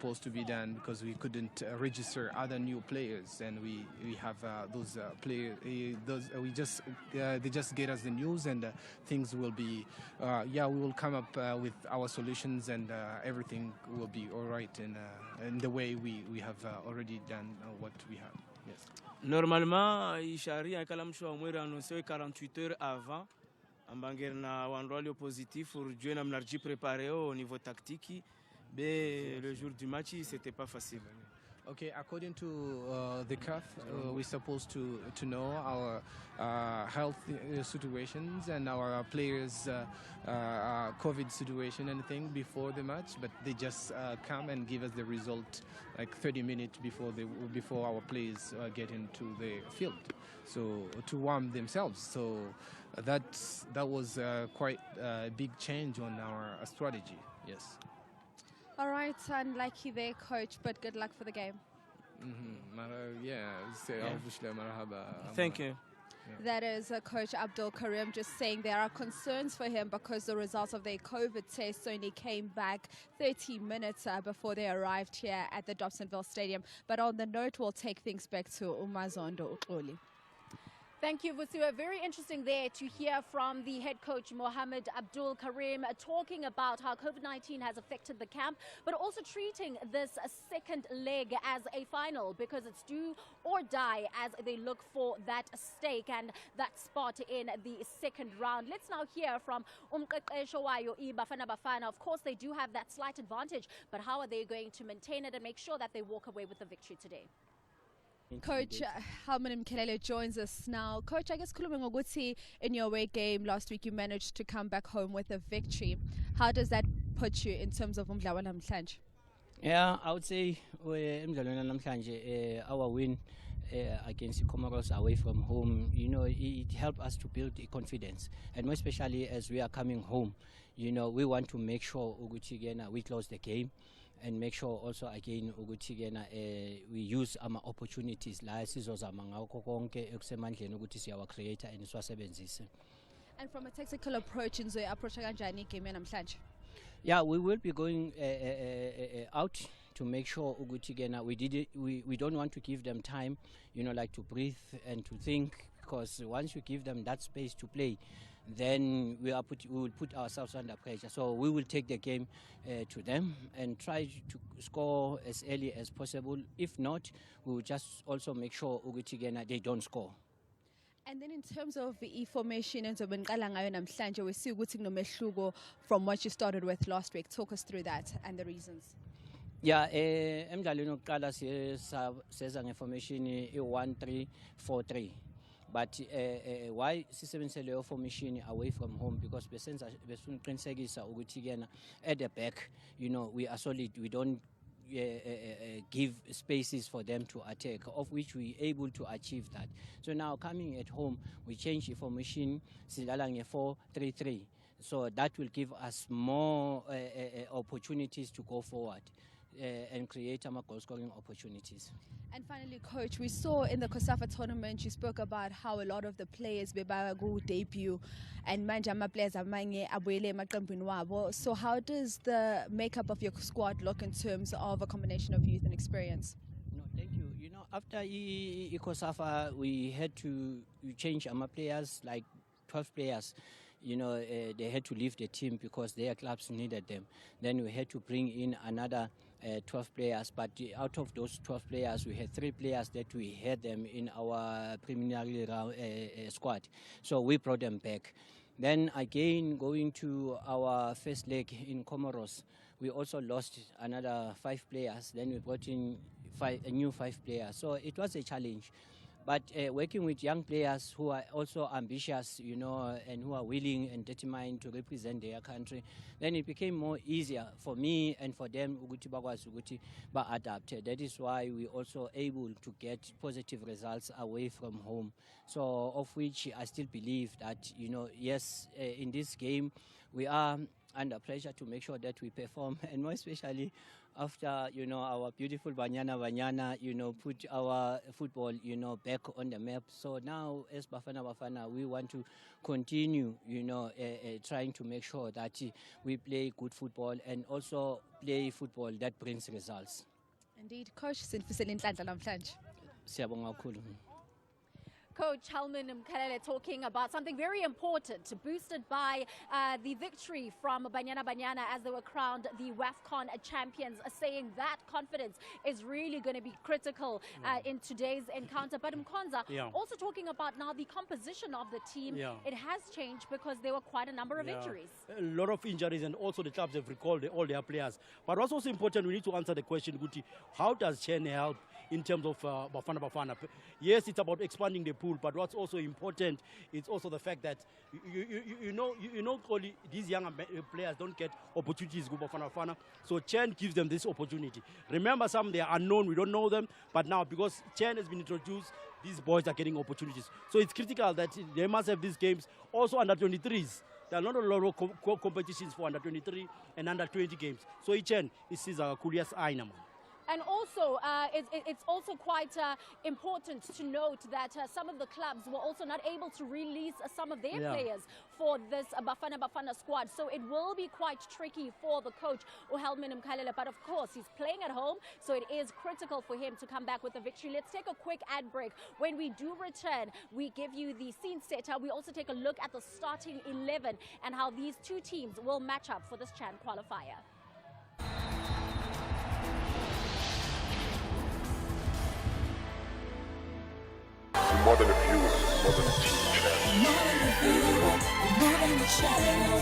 supposed to be done because we couldn't register other new players, and we have those players. They just get us the news, and things will be we will come up with our solutions, and everything will be all right in the way we have already done what we have. Yes. Normalement, Ishari a kalamsho amwere annoncé 48 heures avant. Ambanger na wanrolio positif pour jouer na mnarji préparé au niveau tactique. Mais le jour du match, c'était pas facile. Okay, according to the CAF, we're supposed to know our health situations and our players' COVID situation and anything before the match, but they just come and give us the result like 30 minutes before our players get into the field, so to warm themselves. So that was quite a big change on our strategy. Yes. All right, unlucky there, coach, but good luck for the game. Thank you. That is Coach Abdul Karim just saying there are concerns for him because the results of their COVID tests only came back 30 minutes before they arrived here at the Dobsonville Stadium. But on the note, we'll take things back to Umazondo Utloli. Thank you, Vusiwe. Very interesting there to hear from the head coach, Mohammed Abdul Karim, talking about how COVID-19 has affected the camp, but also treating this second leg as a final because it's do or die as they look for that stake and that spot in the second round. Let's now hear from Umqeqesho wayo iBafana Bafana. Of course, they do have that slight advantage, but how are they going to maintain it and make sure that they walk away with the victory today? Coach Halman Mkelele joins us now. Coach, I guess Kulumengogutsi, in your away game last week, you managed to come back home with a victory. How does that put you in terms of Umdlawana Mhlanje? Yeah, I would say our win against Comores away from home, it helped us to build the confidence, and more especially as we are coming home, we want to make sure we close the game. And make sure also again we use our opportunities la sizozama ngakho konke ekusemandleni ukuthi siyawa creator and siwasebenzise. And from a tactical approach in the approach kanjani game namhlanje? Yeah, we will be going out to make sure we don't want to give them time, like to breathe and to think, because once you give them that space to play, then we will put ourselves under pressure. So we will take the game to them and try to score as early as possible. If not, we will just also make sure they don't score. And then in terms of the formation and we see from what you started with last week. Talk us through that and the reasons. Yeah, emdlalweni oqala seza ngeformation i-1-3-4-3. But why sisebenzise leyo formation away from home? Because besunqinisekisa ukuthi at the back, we are solid. We don't give spaces for them to attack, of which we able to achieve that. So now coming at home, we change the formation, silala nge-4-3-3. So that will give us more opportunities to go forward and create goal scoring opportunities. And finally, Coach, we saw in the COSAFA tournament, you spoke about how a lot of the players go debut and manjama players amanye abuele maqembini wabo. So how does the makeup of your squad look in terms of a combination of youth and experience? No, thank you. After COSAFA, we had to change our players, like 12 players. They had to leave the team because their clubs needed them. Then we had to bring in another 12 players, but out of those 12 players, we had 3 players that we had them in our preliminary squad. So we brought them back. Then again, going to our first leg in Comoros, we also lost another 5 players. Then we brought in a new 5 players. So it was a challenge. But working with young players who are also ambitious, and who are willing and determined to represent their country, then it became more easier for me and for them but adapted. That is why we also able to get positive results away from home. So of which I still believe that, yes, in this game we are under pressure to make sure that we perform, and more especially after, our beautiful Banyana, put our football, back on the map. So now, as Bafana, we want to continue, trying to make sure that we play good football and also play football that brings results. Indeed, Coach, sinifisela inhlanhla namhlanje. Siyabonga kakhulu. Coach Helman Mkalele talking about something very important, boosted by the victory from Banyana as they were crowned the WAFCON champions, saying that confidence is really going to be critical in today's encounter. But Mkonza, also talking about now the composition of the team, it has changed because there were quite a number of injuries. A lot of injuries, and also the clubs have recalled all their players. But what's also important, we need to answer the question, Guti, how does Chen help in terms of Bafana? Yes, it's about expanding the pool, but what's also important is also the fact that only these young players don't get opportunities go Bafana. So Chen gives them this opportunity. Remember, some they are unknown, we don't know them, but now because Chen has been introduced, these boys are getting opportunities. So it's critical that they must have these games. Also under 23s. There are not a lot of competitions for under 23 and under 20 games. So Chen is a Kulias Aina. And also, it's also quite important to note that some of the clubs were also not able to release some of their players for this Bafana squad. So it will be quite tricky for the coach, Helman Mkalele. But of course, he's playing at home, so it is critical for him to come back with a victory. Let's take a quick ad break. When we do return, we give you the scene setter. We also take a look at the starting 11 and how these two teams will match up for this CHAN qualifier. More than a view, more than a team channel.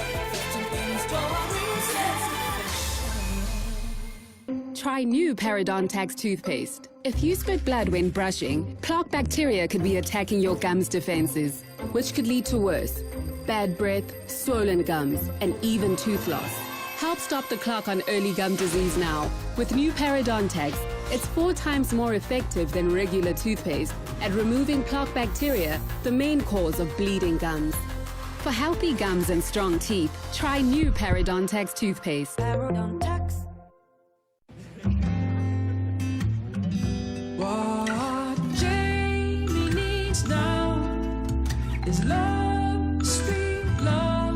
Try new Parodontax toothpaste. If you spit blood when brushing, plaque bacteria could be attacking your gums defenses, which could lead to worse: bad breath, swollen gums, and even tooth loss. Help stop the clock on early gum disease now. With new Parodontax, it's 4 times more effective than regular toothpaste at removing plaque bacteria, the main cause of bleeding gums. For healthy gums and strong teeth, try new Parodontax toothpaste. Parodontax. What Jamie needs now is love, sweet love.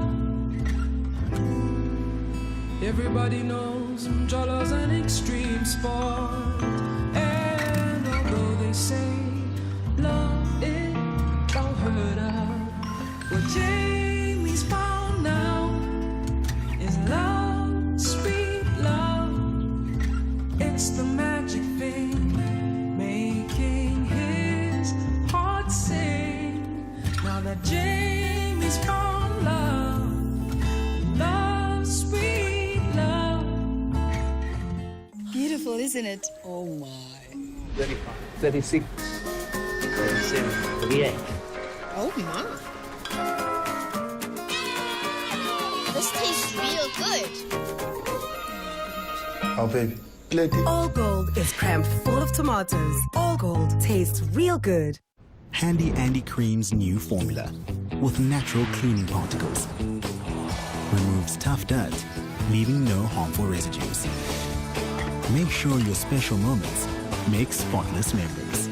Everybody knows Jolo's an extreme sport. And although they say love, it don't hurt her, what Jamie's found now is love, sweet love. It's the magic thing making his heart sing. Now that Jamie's found love, love, sweet love. Beautiful, isn't it? Oh my. 35, 36, 37, 38. Oh my. This tastes real good. Oh, baby, plenty. All Gold is crammed full of tomatoes. All Gold tastes real good. Handy Andy Cream's new formula with natural cleaning particles removes tough dirt, leaving no harmful residues. Make sure your special moments make spotless memories.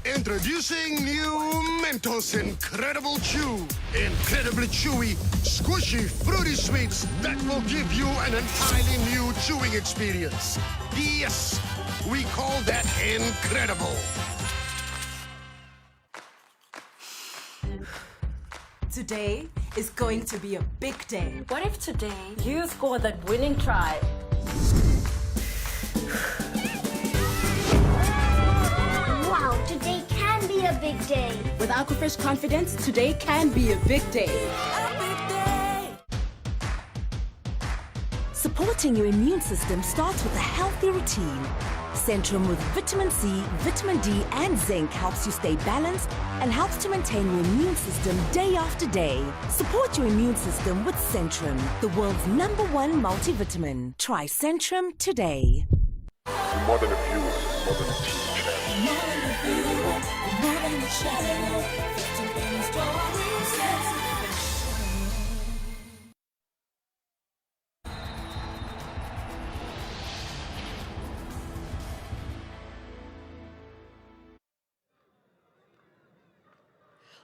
Introducing new Mentos Incredible Chew. Incredibly chewy, squishy, fruity sweets that will give you an entirely new chewing experience. Yes, we call that incredible. Today is going to be a big day. What if today you score that winning try? Wow, today can be a big day. With Aquafresh confidence, today can be a big day. Supporting your immune system starts with a healthy routine. Centrum with vitamin C, vitamin D and zinc helps you stay balanced and helps to maintain your immune system day after day. Support your immune system with Centrum, the world's #1 multivitamin. Try Centrum today. More than a view, more than a team channel.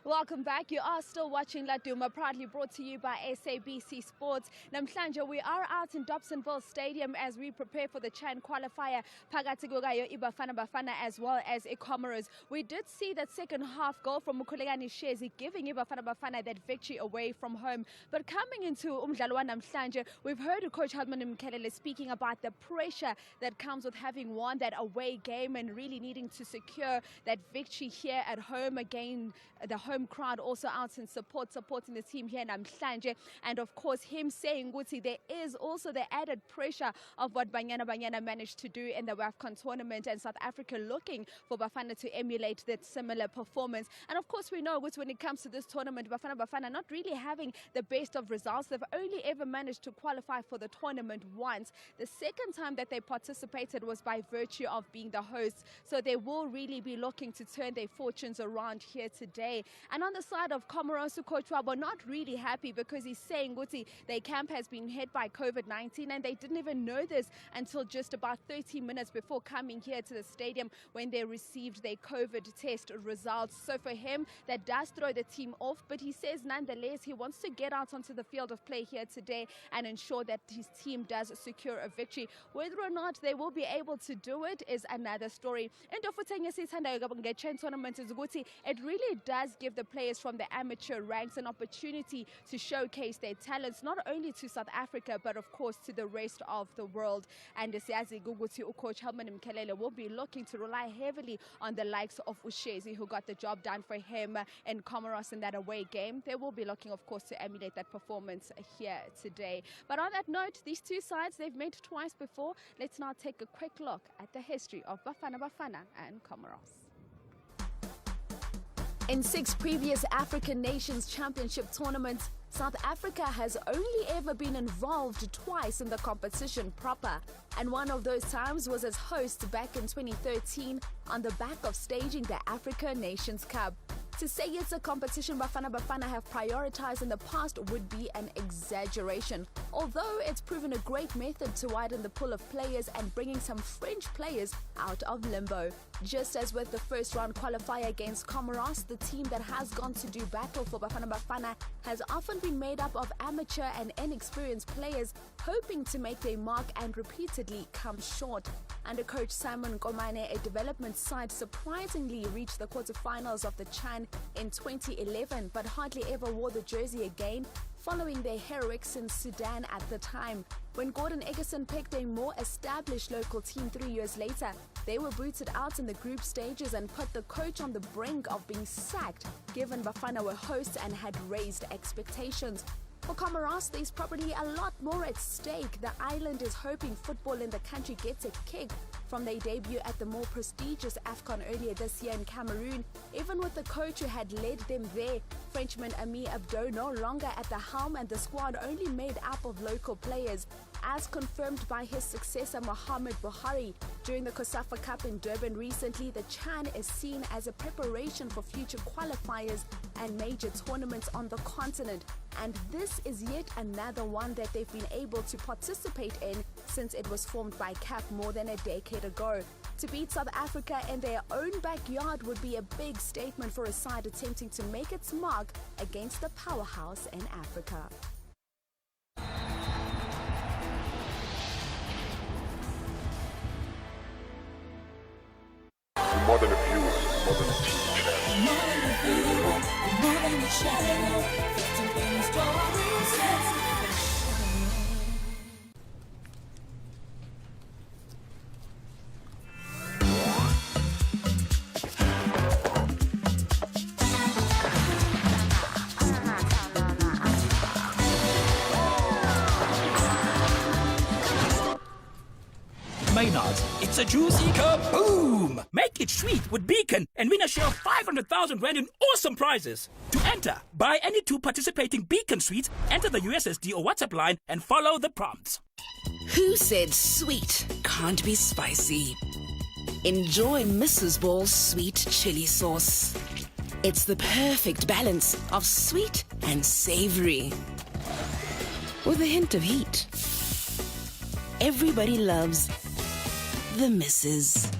Welcome back. You are still watching La Duma, proudly brought to you by SABC Sports. Namhlanje, we are out in Dobsonville Stadium as we prepare for the Chan qualifier. Phakathi kukayo iBafana Bafana as well as Comores. We did see that second half goal from Mukhulekani Shezi giving iBafana Bafana that victory away from home. But coming into umdlalo wa namhlanje, we've heard Coach Helman Mkelele speaking about the pressure that comes with having won that away game and really needing to secure that victory here at home. Again, the home crowd also out in supporting the team here in namhlanje, and of course him saying Guti, there is also the added pressure of what Banyana managed to do in the WAFCON tournament, and South Africa looking for Bafana to emulate that similar performance. And of course we know Guti, when it comes to this tournament, Bafana not really having the best of results. They've only ever managed to qualify for the tournament once. The second time that they participated was by virtue of being the hosts, so they will really be looking to turn their fortunes around here today. And on the side of Comores, Coach Wabo not really happy because he's saying, Guti, their camp has been hit by COVID-19 and they didn't even know this until just about 30 minutes before coming here to the stadium when they received their COVID test results. So for him, that does throw the team off, but he says nonetheless he wants to get out onto the field of play here today and ensure that his team does secure a victory. Whether or not they will be able to do it is another story. And tournament is Guti, it really does give the players from the amateur ranks an opportunity to showcase their talents, not only to South Africa, but of course to the rest of the world. And Siyazi Guguti, Coach Helman Mkelele will be looking to rely heavily on the likes of Ushezi, who got the job done for him in Comoros in that away game. They will be looking, of course, to emulate that performance here today. But on that note, these two sides, they've met twice before. Let's now take a quick look at the history of Bafana Bafana and Comoros. In 6 previous African Nations Championship tournaments, South Africa has only ever been involved twice in the competition proper, and one of those times was as host back in 2013 on the back of staging the Africa Nations Cup. To say it's a competition Bafana Bafana have prioritized in the past would be an exaggeration, although it's proven a great method to widen the pool of players and bringing some French players out of limbo. Just as with the first round qualifier against Comoros, the team that has gone to do battle for Bafana Bafana has often been made up of amateur and inexperienced players hoping to make their mark and repeatedly come short. Under coach Simon Komane, a development side surprisingly reached the quarterfinals of the Chan in 2011 but hardly ever wore the jersey again, following their heroics in Sudan at the time. When Gordon Eggerson picked a more established local team 3 years later, they were booted out in the group stages and put the coach on the brink of being sacked, given Bafana were hosts and had raised expectations. For Comoros, there's probably a lot more at stake. The island is hoping football in the country gets a kick from their debut at the more prestigious AFCON earlier this year in Cameroon. Even with the coach who had led them there, Frenchman Ami Abdo no longer at the helm and the squad only made up of local players. As confirmed by his successor Mohamed Buhari during the COSAFA Cup in Durban recently, the Chan is seen as a preparation for future qualifiers and major tournaments on the continent. And this is yet another one that they've been able to participate in since it was formed by CAF more than a decade ago. To beat South Africa in their own backyard would be a big statement for a side attempting to make its mark against the powerhouse in Africa. More than a view, more than a team. More than a channel, 15 million stories. Maynard's, it's a juicy kaboom! Make it sweet with Beacon and win a share of 500,000 Rand in awesome prizes. To enter, buy any 2 participating Beacon sweets, enter the USSD or WhatsApp line and follow the prompts. Who said sweet can't be spicy? Enjoy Mrs. Ball's sweet chili sauce. It's the perfect balance of sweet and savory, with a hint of heat. Everybody loves the Mrs.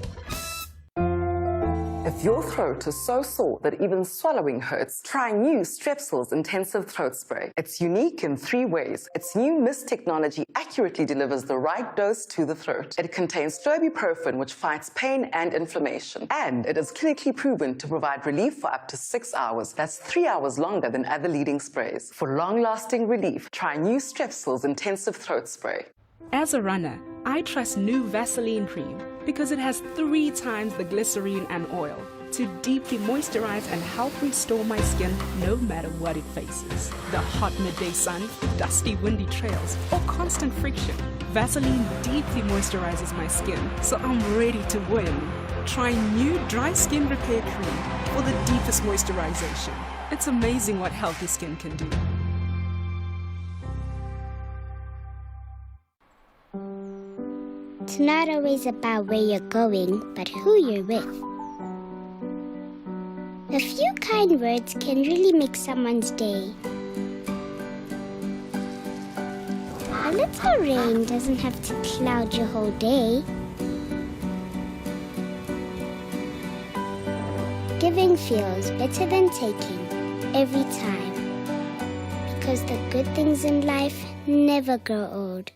If If your throat is so sore that even swallowing hurts, try new Strepsils Intensive Throat Spray. It's unique in 3 ways. Its new mist technology accurately delivers the right dose to the throat. It contains ibuprofen, which fights pain and inflammation. And it is clinically proven to provide relief for up to 6 hours. That's 3 hours longer than other leading sprays. For long-lasting relief, try new Strepsils Intensive Throat Spray. As a runner, I trust new Vaseline cream because it has 3 times the glycerine and oil to deeply moisturize and help restore my skin no matter what it faces. The hot midday sun, dusty windy trails, or constant friction. Vaseline deeply moisturizes my skin, so I'm ready to win. Try new dry skin repair cream for the deepest moisturization. It's amazing what healthy skin can do. It's not always about where you're going, but who you're with. A few kind words can really make someone's day. A little rain doesn't have to cloud your whole day. Giving feels better than taking every time. Because the good things in life never grow old.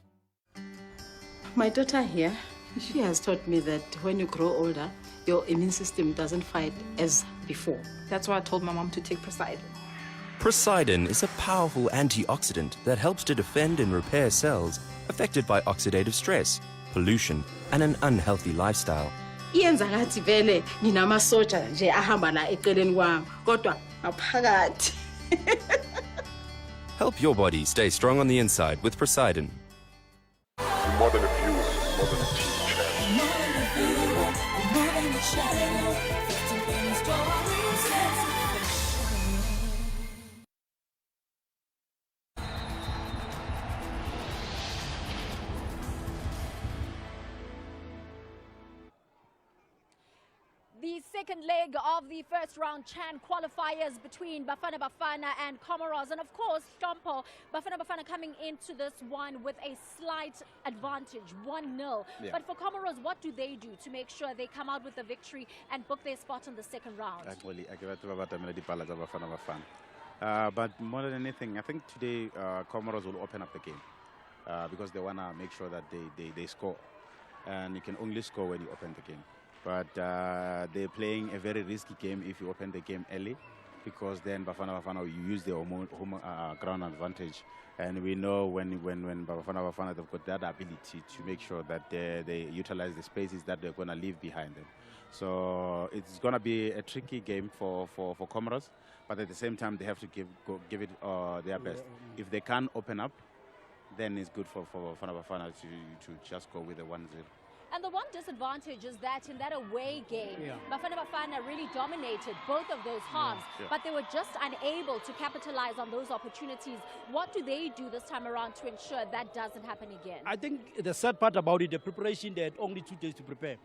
My daughter here, she has taught me that when you grow older, your immune system doesn't fight as before. That's why I told my mom to take Poseidon. Poseidon is a powerful antioxidant that helps to defend and repair cells affected by oxidative stress, pollution, and an unhealthy lifestyle. Iyenza ngathi vele nginamasotsha nje ahamba la eceleni kwami kodwa ngaphakathi. Help your body stay strong on the inside with Poseidon. More than a viewer, more than a team The second leg of the first round Chan qualifiers between Bafana Bafana and Comores. And of course, Stompo, Bafana Bafana coming into this one with a slight advantage, 1-0. Yeah. But for Comores, what do they do to make sure they come out with a victory and book their spot in the second round? Actually, but more than anything, I think today Comores will open up the game because they want to make sure that they score. And you can only score when you open the game. But they're playing a very risky game if you open the game early, because then Bafana Bafana, you use their home ground advantage. And we know when Bafana Bafana, they've got that ability to make sure that they utilize the spaces that they're going to leave behind them. So it's going to be a tricky game for Comores, but at the same time, they have to give it their best. If they can't open up, then it's good for Bafana Bafana to just go with a 1-0. And the one disadvantage is that in that away game, Bafana Bafana really dominated both of those halves, but they were just unable to capitalize on those opportunities. What do they do this time around to ensure that doesn't happen again? I think the sad part about it, the preparation, they had only 2 days to prepare.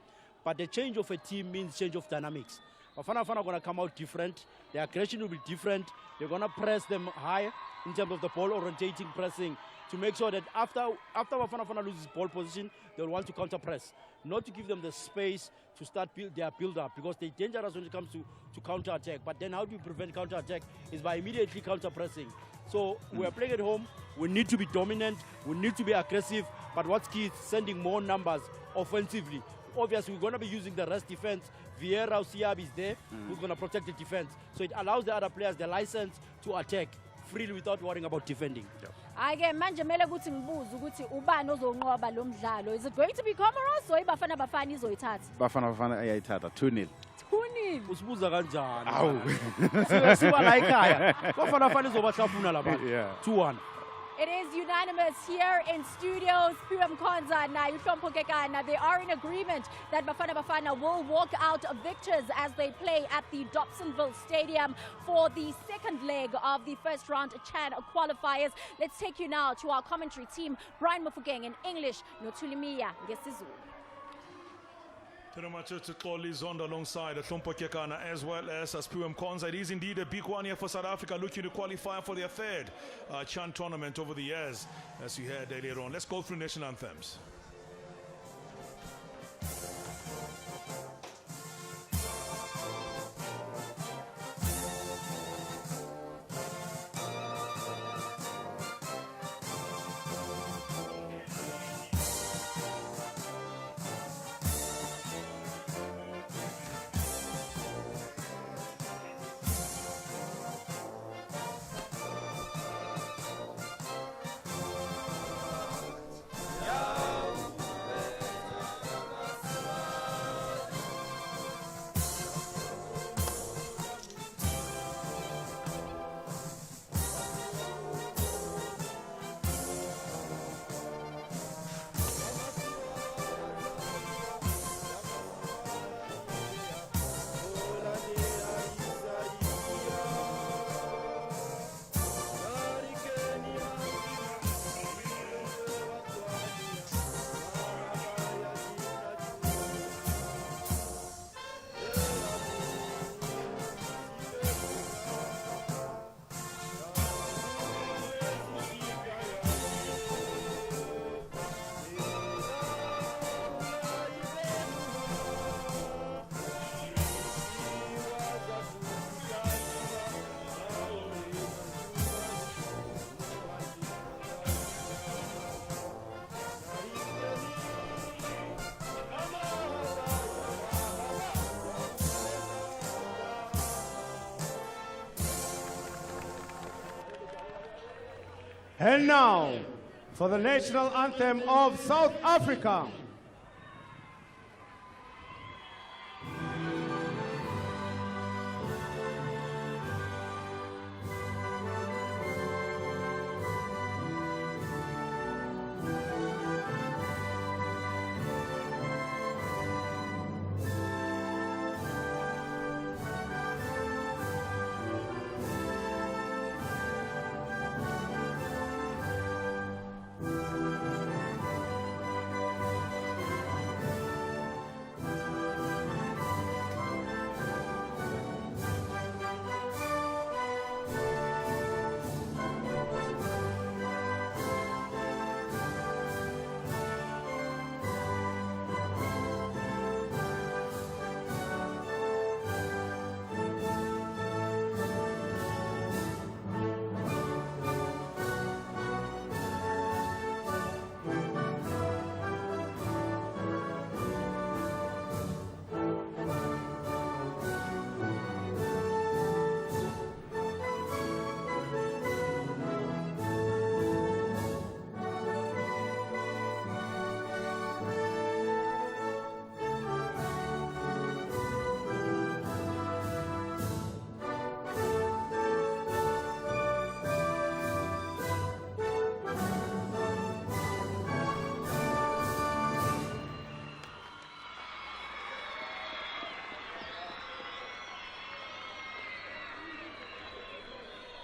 But the change of a team means change of dynamics. Bafana Bafana are going to come out different. Their aggression will be different. They're going to press them high in terms of the ball orientating pressing, to make sure that after Bafana Bafana loses ball position, they'll want to counter press, not to give them the space to start their build-up, because they're dangerous when it comes to counter-attack. But then how do you prevent counter-attack is by immediately counter-pressing. So we're playing at home, we need to be dominant, we need to be aggressive, but what's key is sending more numbers offensively. Obviously, we're going to be using the rest defense. Vieira Siab is there, who's going to protect the defense. So it allows the other players the license to attack freely without worrying about defending. Again, manje mele ukuthi ngibuze ukuthi ubani ozonqoba lo mdlalo. Is it going to be Comores or Bafana Bafana izoyithatha? Bafana Bafana ayayithatha 2-0. 2-0. Usibuza kanjani? Awu. Siba la ekhaya. Bafana Bafana izobahlafuna labantu. 2-1. It is unanimous here in studios. Puram Konza na Yuhlompo Kekana. They are in agreement that Bafana Bafana will walk out victors as they play at the Dobsonville Stadium for the second leg of the first round Chan qualifiers. Let's take you now to our commentary team. Brian Mufugeng in English, Notulimiya ngesizulu. Xoli Zonda alongside Hlompo Kekana as well as Puram Konza. It is indeed a big one here for South Africa, looking to qualify for their third Chan tournament over the years, as you heard earlier on. Let's go through national anthems. And now, for the national anthem of South Africa.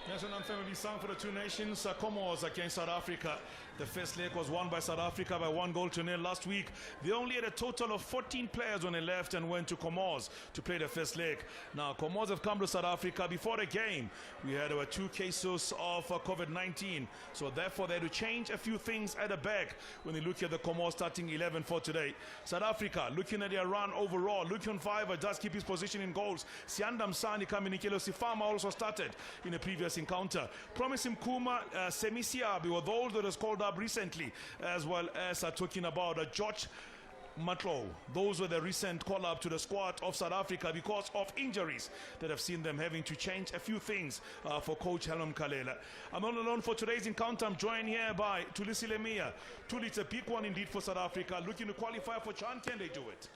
National anthem will be sung for the two nations. Comores against South Africa. The first leg was won by South Africa by 1-0 last week. They only had a total of 14 players when they left and went to Comores to play the first leg. Now, Comores have come to South Africa before the game. We had 2 cases of COVID-19. So therefore, they had to change a few things at the back when they look at the Comores starting 11 for today. South Africa, looking at their run overall. Lucian Fiver does keep his position in goals. Sianda Msani Kaminikelo Sifama also started in the previous encounter. Promise Mkuma, Semisiabi were those that was called up recently, as well as talking about George Matlo. Those were the recent call-up to the squad of South Africa because of injuries that have seen them having to change a few things for coach Helen Kalela. I'm not alone for today's encounter. I'm joined here by Tulisi Lemia. Tuli, it's a big one indeed for South Africa, looking to qualify for Chan. Can they do it?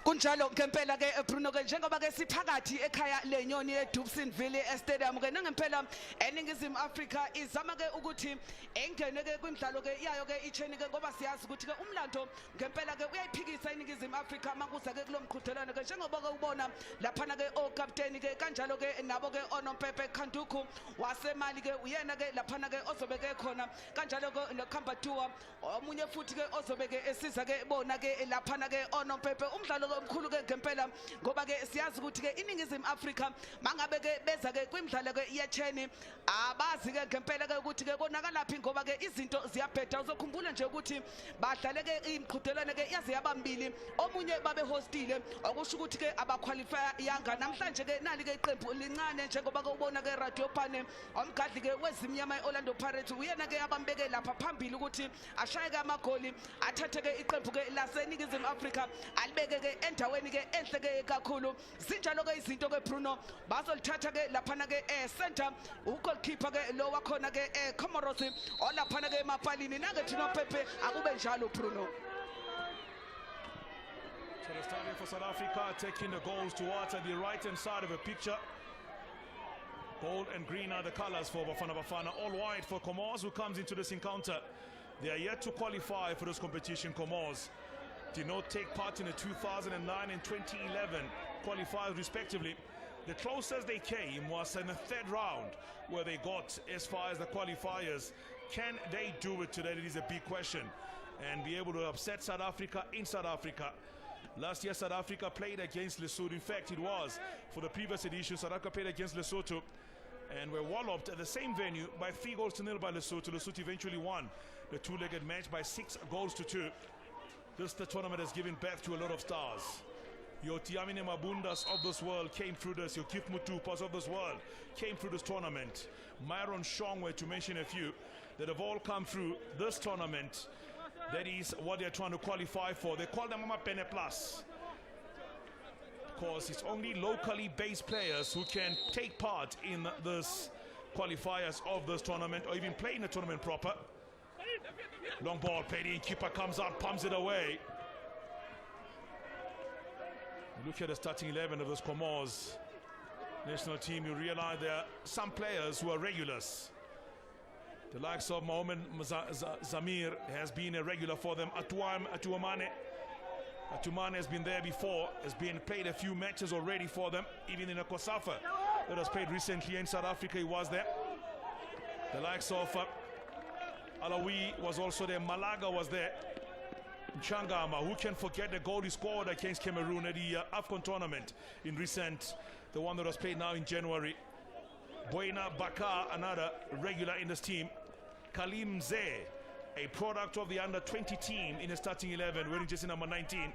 Kunjalo ngempela ke Bruno ke njengoba ke siphakathi ekhaya lenyoni eDubsonville Stadium ke nangempela eningizimu Africa izama ke ukuthi engene ke kwimidlalo ke yayo ke icheni ke ngoba siyazi ukuthi ke umlando ngempela ke uyayiphikisa iningizimu Africa makuza ke kulomqhudelano ke njengoba ke ubona laphana ke ocaptain ke kanjalo ke nabo ke onompepe Khanduku wasemali ke uyena ke laphana ke ozobe ke khona kanjalo ke noKhambatua omunye futhi ke ozobe ke esiza ke bona ke laphana ke onompepe umdlalo omkhulu ke ngempela ngoba ke siyazi ukuthi ke iningizimu Africa mangabe ke beza ke kwimidlalo ke yecheni abazi ke ngempela ke ukuthi ke konakala phi ngoba ke izinto ziyabheda uzokhumbula nje ukuthi badlale ke imqhudelane ke yaze yabambili omunye babe hostile okusho ukuthi ke abaqualify yanga namhlanje ke nali ke iqembu lincane njengoba ke ubona ke Radio Pane omgadli ke wezimnyama eOrlando Pirates uyena ke abambeke lapha phambili ukuthi ashaye ke amagoli athathe ke iqembu ke laseningizimu Africa alibeke ke endaweni ke enhle ke kakhulu zinjalo ke izinto ke Bruno bazolithatha ke laphana ke center ugoalkeeper ke lo wakhona ke Comores olaphana ke emapalini nangethi noPepe akube njalo Bruno. So the starting for South Africa taking the goals towards the right hand side of the picture. Gold and green are the colors for Bafana Bafana, all white for Comores who comes into this encounter. They are yet to qualify for this competition. Comores did not take part in the 2009 and 2011 qualifiers respectively. The closest they came was in the third round where they got as far as the qualifiers. Can they do it today? It is a big question. And be able to upset South Africa in South Africa. Last year South Africa played against Lesotho. In fact it was for the previous edition. South Africa played against Lesotho and were walloped at the same venue by 3-0 by Lesotho. Lesotho eventually won the two-legged match by 6-2. The tournament has given birth to a lot of stars. Your Tiamine Mabundas of this world came through this. Your Kif Mutupas of this world came through this tournament. Myron Shongwe, to mention a few, that have all come through this tournament. That is what they're trying to qualify for. They call them Mama Pene Plus. Because it's only locally based players who can take part in this qualifiers of this tournament or even play in the tournament proper. Long ball played in, keeper comes out, pumps it away. Look at the starting 11 of this Comores national team, you realize there are some players who are regulars. The likes of Mohamed Zamir has been a regular for them. Atumane has been there before, has been played a few matches already for them, even in a COSAFA that was played recently in South Africa, he was there. The likes of Alawi was also there, Malaga was there. Changama, who can forget the goal he scored against Cameroon at the AFCON tournament in recent, the one that was played now in January. Boina Bakar, another regular in this team. Kalim Zeh, a product of the under-20 team in the starting 11, wearing jersey number 19.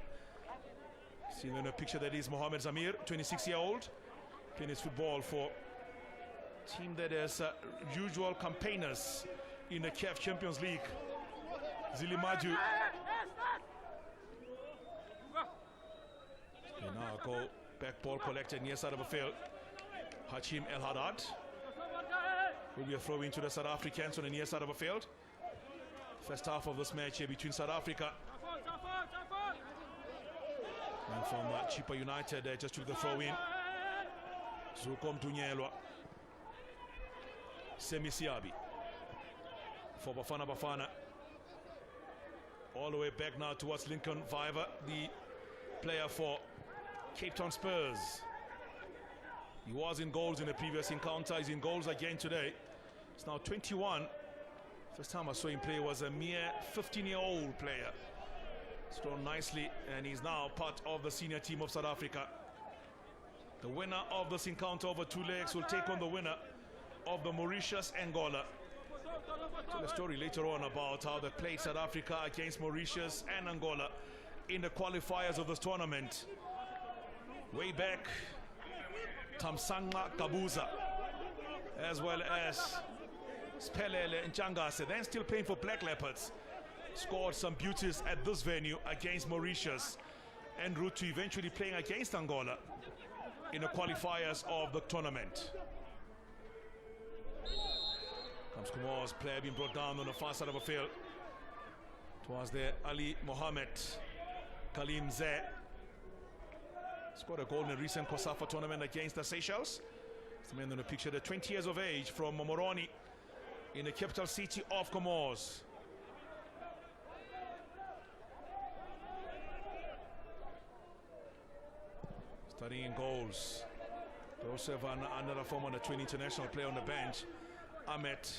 Seen in a picture that is Mohamed Zamir, 26-year-old, playing his football for a team that has usual campaigners in the CAF Champions League. Zilimaju. And now go back ball collected near side of the field. Hachim El Haddad will be a throw into the South Africans on the near side of the field. First half of this match here between South Africa and from Chippa United, they just took the throw in. Zukom Tunyelwa, Semi Siabi for Bafana. All the way back now towards Lincoln Viver, the player for Cape Town Spurs. He was in goals in the previous encounter, he's in goals again today. It's now 21. First time I saw him play was a mere 15-year-old player. Thrown nicely, and he's now part of the senior team of South Africa. The winner of this encounter over 2 legs will take on the winner of the Mauritius-Angola. Tell a story later on about how they played South Africa against Mauritius and Angola in the qualifiers of this tournament. Way back, Tamsanga Kabuza, as well as Spelele and Changase, then still playing for Black Leopards, scored some beauties at this venue against Mauritius, en route to eventually playing against Angola in the qualifiers of the tournament. Comes Comores, player being brought down on the far side of the field. It was there Ali Mohammed Kalim Zeh. Scored a goal in the recent COSAFA tournament against the Seychelles. It's the man in the picture, the 20 years of age from Moroni in the capital city of Comores. Studying goals. They also have another former under-20 international player on the bench, Ahmet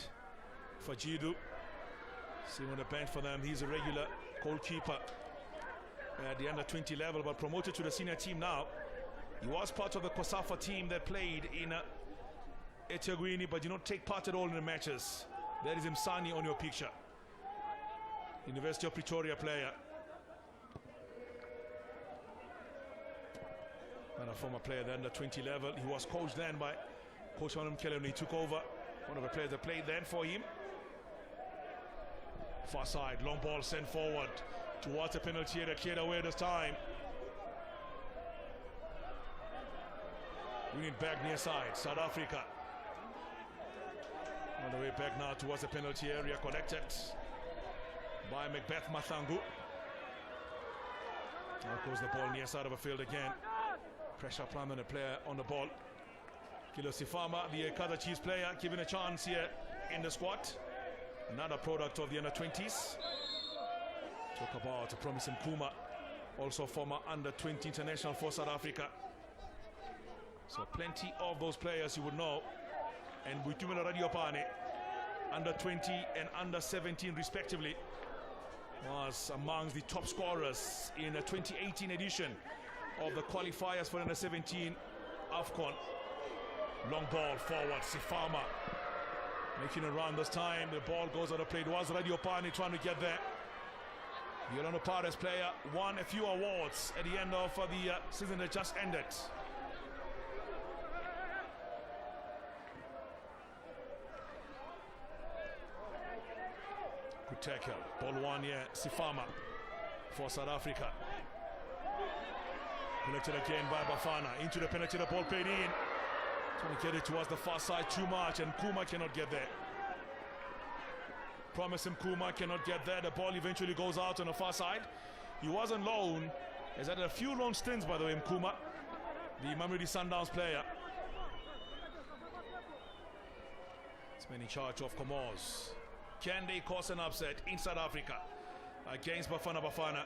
Fajidu. Sitting on the bench for them, he's a regular goalkeeper at the under-20 level, but promoted to the senior team now. He was part of the COSAFA team that played in Eteguini, but did not take part at all in the matches. There is Msani on your picture. University of Pretoria player. And a former player at the under-20 level. He was coached then by Coach Wanam Kelly when he took over. One of the players that played then for him. Far side, long ball sent forward towards the penalty area, cleared away this time. Bring it back near side, South Africa. On the way back now towards the penalty area, collected by Macbeth Mathangu. Now goes the ball near side of the field again. Pressure applied on the player on the ball. Kilo Sifama, the Kaza Chiefs player, given a chance here in the squad. Another product of the under-20s. Talk about a promising Puma, also former under-20 international for South Africa. So plenty of those players you would know. And Buitumela Radiopane, under-20 and under-17 respectively, was amongst the top scorers in the 2018 edition of the qualifiers for under-17 AFCON. Long ball forward, Sifama making a run this time. The ball goes out of play. It was Radiopane trying to get there. The Orlando Pirates player won a few awards at the end of the season that just ended. Good tackle. Ball one here, Sifama for South Africa. Collected again by Bafana. Into the penalty, the ball played in. Trying to get it towards the far side too much, and Kuma cannot get there. Promise him Kuma cannot get there. The ball eventually goes out on the far side. He was on loan. He's had a few loan stints, by the way, Kuma, the Mamelodi Sundowns player. It's been in charge of Comores. Can they cause an upset in South Africa against Bafana Bafana?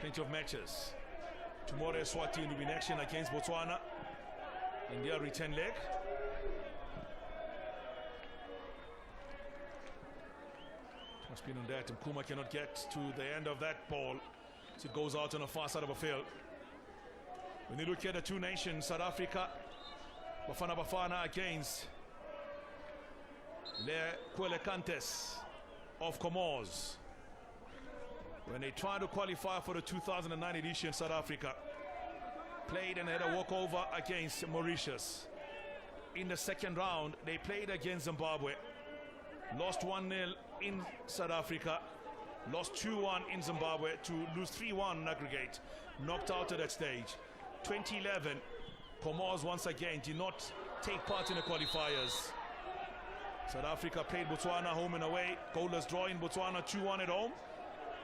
Plenty of matches. Tomorrow, Swati will be in action against Botswana in their return leg. Must be on that, and Kuma cannot get to the end of that ball, so it goes out on the far side of the field. When you look at the two nations, South Africa, Bafana Bafana against Le Kwelekantes of Comores. When they tried to qualify for the 2009 edition, South Africa played and had a walkover against Mauritius. In the second round, they played against Zimbabwe. Lost 1-0 in South Africa. Lost 2-1 in Zimbabwe to lose 3-1 in aggregate. Knocked out at that stage. 2011, Comores once again did not take part in the qualifiers. South Africa played Botswana home and away. Goalless draw in Botswana, 2-1 at home.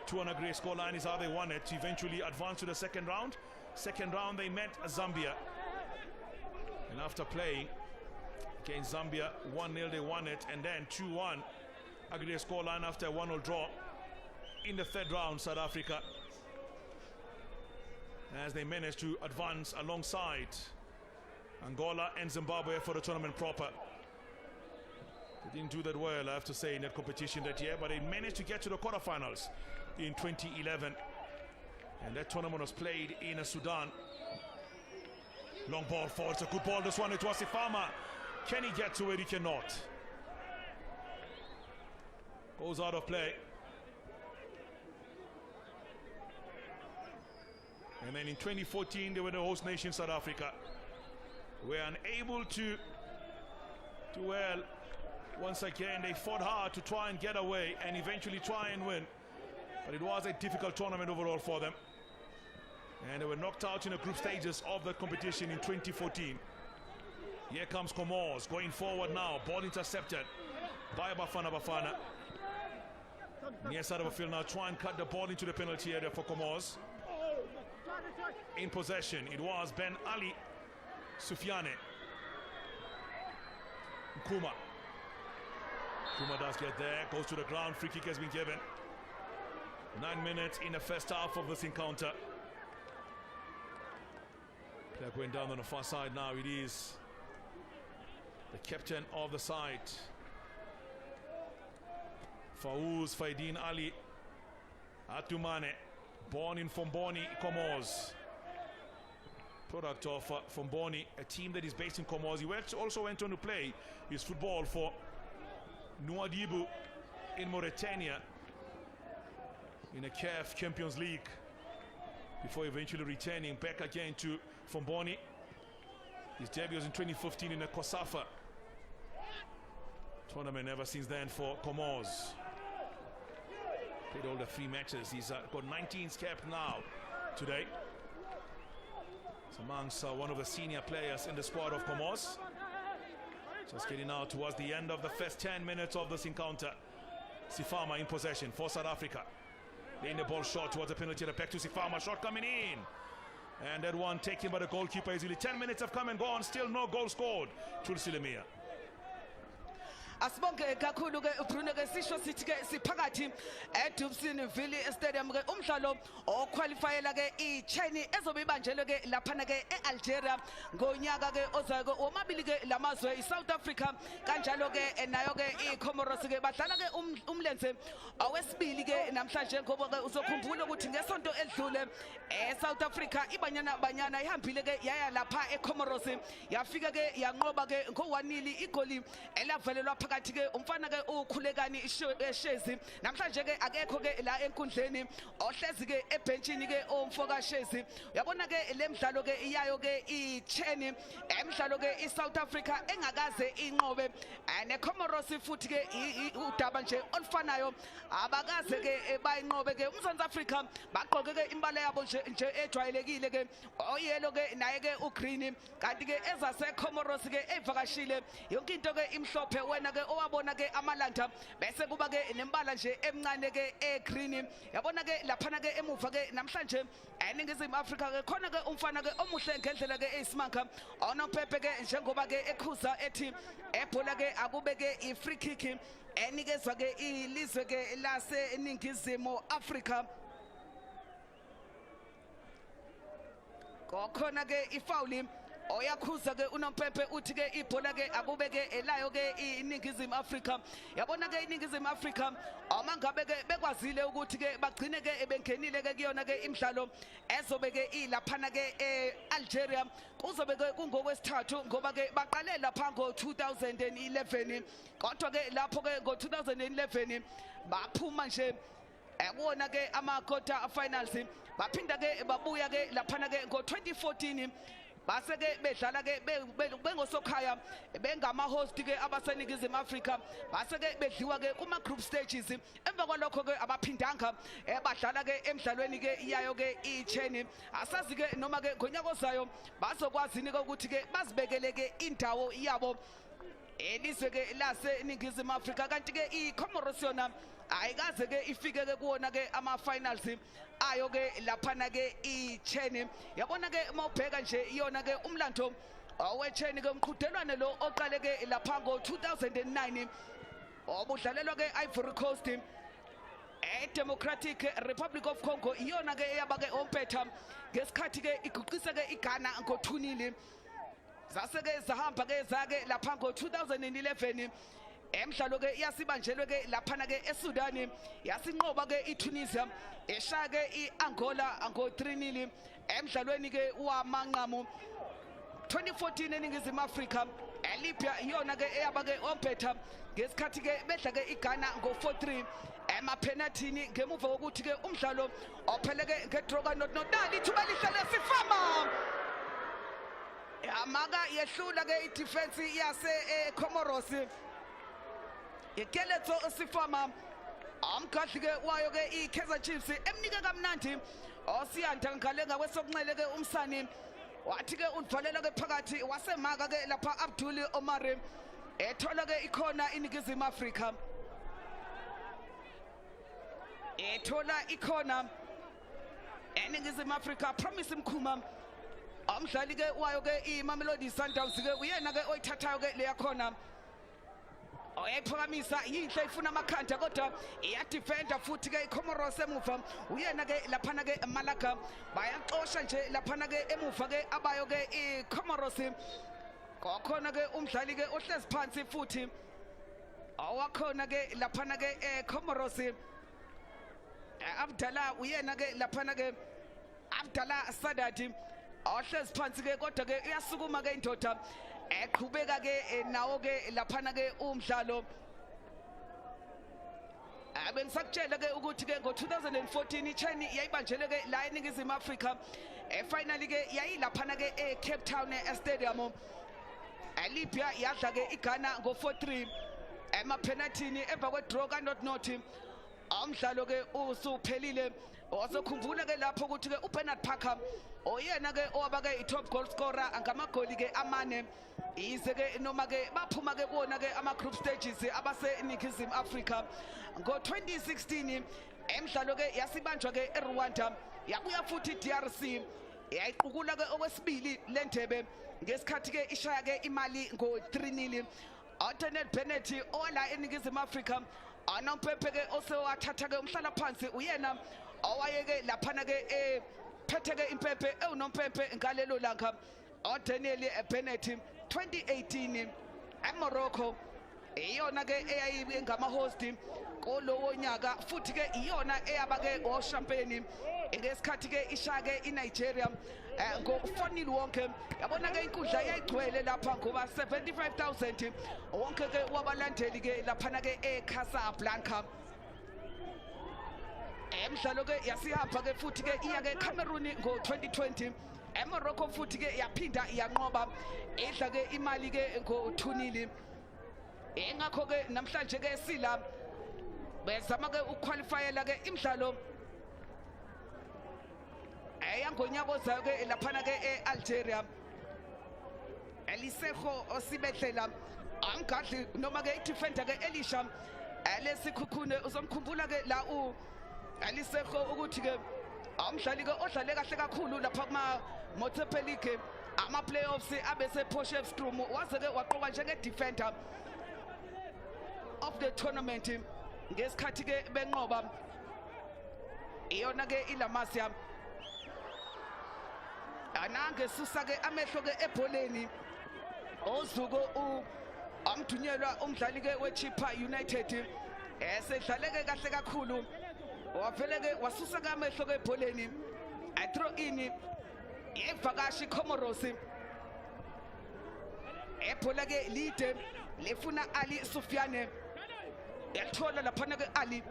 2 on a great scoreline is how they won it to eventually advance to the second round. Second round they met Zambia. And after playing against Zambia, 1-0 they won it, and then 2-1 aggregate scoreline after a 1-0 draw. In the third round, South Africa, as they managed to advance alongside Angola and Zimbabwe for the tournament proper. They didn't do that well, I have to say, in that competition that year, but they managed to get to the quarterfinals in 2011. And that tournament was played in Sudan. Long ball forward, it's a good ball, this one, it was Sifama. Can he get to it? He cannot. Goes out of play. And then in 2014, they were the host nation, South Africa. Were unable to do well. Once again, they fought hard to try and get away and eventually try and win. But it was a difficult tournament overall for them. And they were knocked out in the group stages of the competition in 2014. Here comes Comores going forward now. Ball intercepted by Bafana Bafana. Near side of the field now, try and cut the ball into the penalty area for Comores. In possession, it was Ben Ali Sufiane. Kuma does get there, goes to the ground, free kick has been given. 9 minutes in the first half of this encounter. Player going down on the far side now, it is the captain of the side, Fawuz Faidin Ali Atumane, born in Fomboni, Comores. Product of Fomboni, a team that is based in Comores. He also went on to play his football for Nouadhibou in Mauritania in a CAF Champions League before eventually returning back again to Fomboni. His debut was in 2015 in the COSAFA tournament ever since then for Comores. Played all the 3 matches. He's got 19 caps now today. He's amongst one of the senior players in the squad of Comores. Just getting out towards the end of the first 10 minutes of this encounter. Sifama in possession for South Africa. Laying the ball short towards the penalty area. Back to Sifama. Shot coming in. And that one taken by the goalkeeper easily. 10 minutes have come and gone. Still no goal scored. Tulsilemia. Asibonge kakhulu ke uBruno ke sisho sithi ke siphakathi eDubsonville Stadium ke umdlalo oqualifyela ke iChina ezobe ibanjelwe ke lapha ke eAlgeria ngonyaka ke ozayo omabili ke lamazwe iSouth Africa kanjalo ke nayo ke iComoros ke badlala ke umlenze awesibili ke namhlanje ngoba ke uzokhumbula ukuthi ngesonto edlule eSouth Africa ibanyana ihambile ke yaya lapha eComoros yafika ke yanqoba ke ngo1-0 igoli elavalelwa phakathi ke umfana ke ukhulekani Shezi namhlanje ke akekho ke la enkundleni ohlezi ke ebenchini ke omfoka Shezi uyabona ke lemidlalo ke iyayo ke i10 emidlalo ke iSouth Africa engakaze inqobe ne Comoros futhi ke udaba nje olufanayo abakaze ke bayinqobe ke uMzantsi Africa bagqoke ke imbala yabo nje ejwayelekile ke oyelo ke naye ke ugreen kanti ke ezase Comoros ke evakashile yonke into ke imhlophe wena ke owabona ke amalanda bese kuba ke nembala nje emncane ke egreen yabona ke laphana ke emuva ke namhlanje eNingizimu Afrika ke khona ke umfana ke omuhle ngendlela ke eyisimanga onophephe ke njengoba ke ekhuza ethi ebhola ke akube ke i-free kick enikezwa ke ilizwe ke lase eNingizimu Afrika kokhona ke ifoul oyakhuza ke unompepe uthi ke ibhola ke akube ke elayo ke iNingizimu Afrika yabona ke iNingizimu Afrika uma ngabe ke bekwazile ukuthi ke bagcine ke ebengenile ke kuyona ke imidlalo ezobe ke ilaphana ke eAlgeria kuzobe ke kungokwesithathu ngoba ke baqale lapha ngo2011 kodwa ke lapho ke ngo2011 baphuma nje ekubona ke ama quarter finals baphinda ke babuya ke laphana ke ngo2014 base ke bedlala ke bengosokhaya bengama host ke abaseNingizimu Afrika base ke bedliwa ke kuma group stages emva kwalokho ke abaphindanga badlala ke emidlalweni ke iyayo ke i10 asazi ke noma ke ngonyaka ozayo bazokwazini ke ukuthi ke bazibekele ke indawo yabo elizwe ke lase eNingizimu Afrika kanti ke iComoros yona ayikaze ke ifike ke kuona ke ama finals ayo ke laphana ke i10 yabona ke mawubheka nje iyona ke umlando owe10 ke umqhudelwane lo oqale ke lapha ngo2009 obudlalelwa ke Ivory Coast Democratic Republic of Congo iyona ke eyaba ke ompetha ngesikhathi ke iguqise ke iGhana ngo2-0 zase ke zahamba ke zake lapha ngo2011 emidlalo ke yasibanjelwe ke laphana ke eSudan yasinqoba ke iTunisia eshaya ke iAngola ngo3-0 emidlalweni ke wamanqamu 2014 eNingizimu Afrika eLibya iyona ke eyaba ke ompetha ngesikhathi ke bedla ke iGhana ngo4-3 emapenalthini ngemuva kokuthi ke umdlalo opheleke ngedraw kanotnotali ithuba lihle lesifama amaka yehlula ke idefense yase Comoros Ikeleto sifama amkhathi ke wayo ke iKaizer Chiefs emnike kamnandi osiyanda ngale ngakwesokunxele ke umsani wathi ke uvalela ke phakathi wasemaka ke lapha Abdul Omar ethola ke ikhona iNingizimu Afrika ethola ikhona eNingizimu Afrika Promise Mkhuma amdlali ke wayo ke iMamelodi Sundowns ke uyena ke oyithathayo ke leya khona oyayiphakamisa yinhle ifuna amakhanda kodwa iyadefenda futhi ke iComoros emuva uyena ke laphana ke Malaga bayaxosha nje laphana ke emuva ke abayo ke iComoros kokhona ke umdlali ke ohlezi phansi futhi awakhona ke laphana ke eComoros Abdallah uyena ke laphana ke Abdallah Sadat ohlezi phansi ke kodwa ke uyasukuma ke indoda eqhubeka ke nawo ke laphana ke umdlalo bengisakutshela ke ukuthi ke ngo2014 iChina yayibanjele ke la eNingizimu Afrika finally ke yayilaphana ke eCape Town Stadium eLibya yadla ke iGhana ngo4-3 emapenalthini emva kwedraw kanotnot umdlalo ke usuphelile osokhumbula ke lapho ukuthi ke uBernard Parker oyena ke owaba ke i-top goal scorer angamagoli ke amane ize ke noma ke baphuma ke kuona ke ama group stages abaseNingizimu Afrika ngo2016 emidlalo ke yasibanjwa ke eRwanda yabuya futhi DRC yayiqukula ke okwesibili lendebe ngesikhathi ke ishaya ke imali ngo3-0 Alternate Bennett ola eNingizimu Afrika anompepe ke osewathatha ke umhlala phansi uyena owayeke laphana ke phethe ke impepe ewunompepe ngalelo langa oDaniel Bennett 2018 eMorocco iyona ke eyayibe ngama host kulowo nyaka futhi ke iyona eyaba ke o champagne ngesikhathi ke ishake iNigeria ngo-4-0 wonke yabona ke inkundla yayigcwele lapha ngoba 75,000 wonke ke wabalandeli ke laphana ke eCasablanca. Emidlalo ke yasihamba ke futhi ke iya ke Cameroon ngo-2020. eMorocco futhi ke yaphinda yanqoba edla ke imali ke ngo-2-0. Engakho ke namhlanje ke sila bezama ke uqualifyela ke imidlalo eyangonyaka ozayo ke laphana ke eAlgeria. Eliseho osibehlela angadli noma ke idefender ke Elisha lesikhukhune uzomkhumbula ke la u Eliseho ukuthi ke umdlali ke odlale kahle kakhulu lapha kuma Motepe League ama playoffs abese Potchefstroom waze ke waqoka njenge defender of the tournament ngesikhathi ke benqoba iyona ke iLamasia. Anange susa ke amehlo ke ebholeni ozuko amthunyelwa umdlali ke weChippa United esedlale ke kahle kakhulu wavele ke wasusa ke amehlo ke ebholeni throw in evakashi Comores ebhola ke lide lefuna Ali Sufyane yathola laphana ke Ali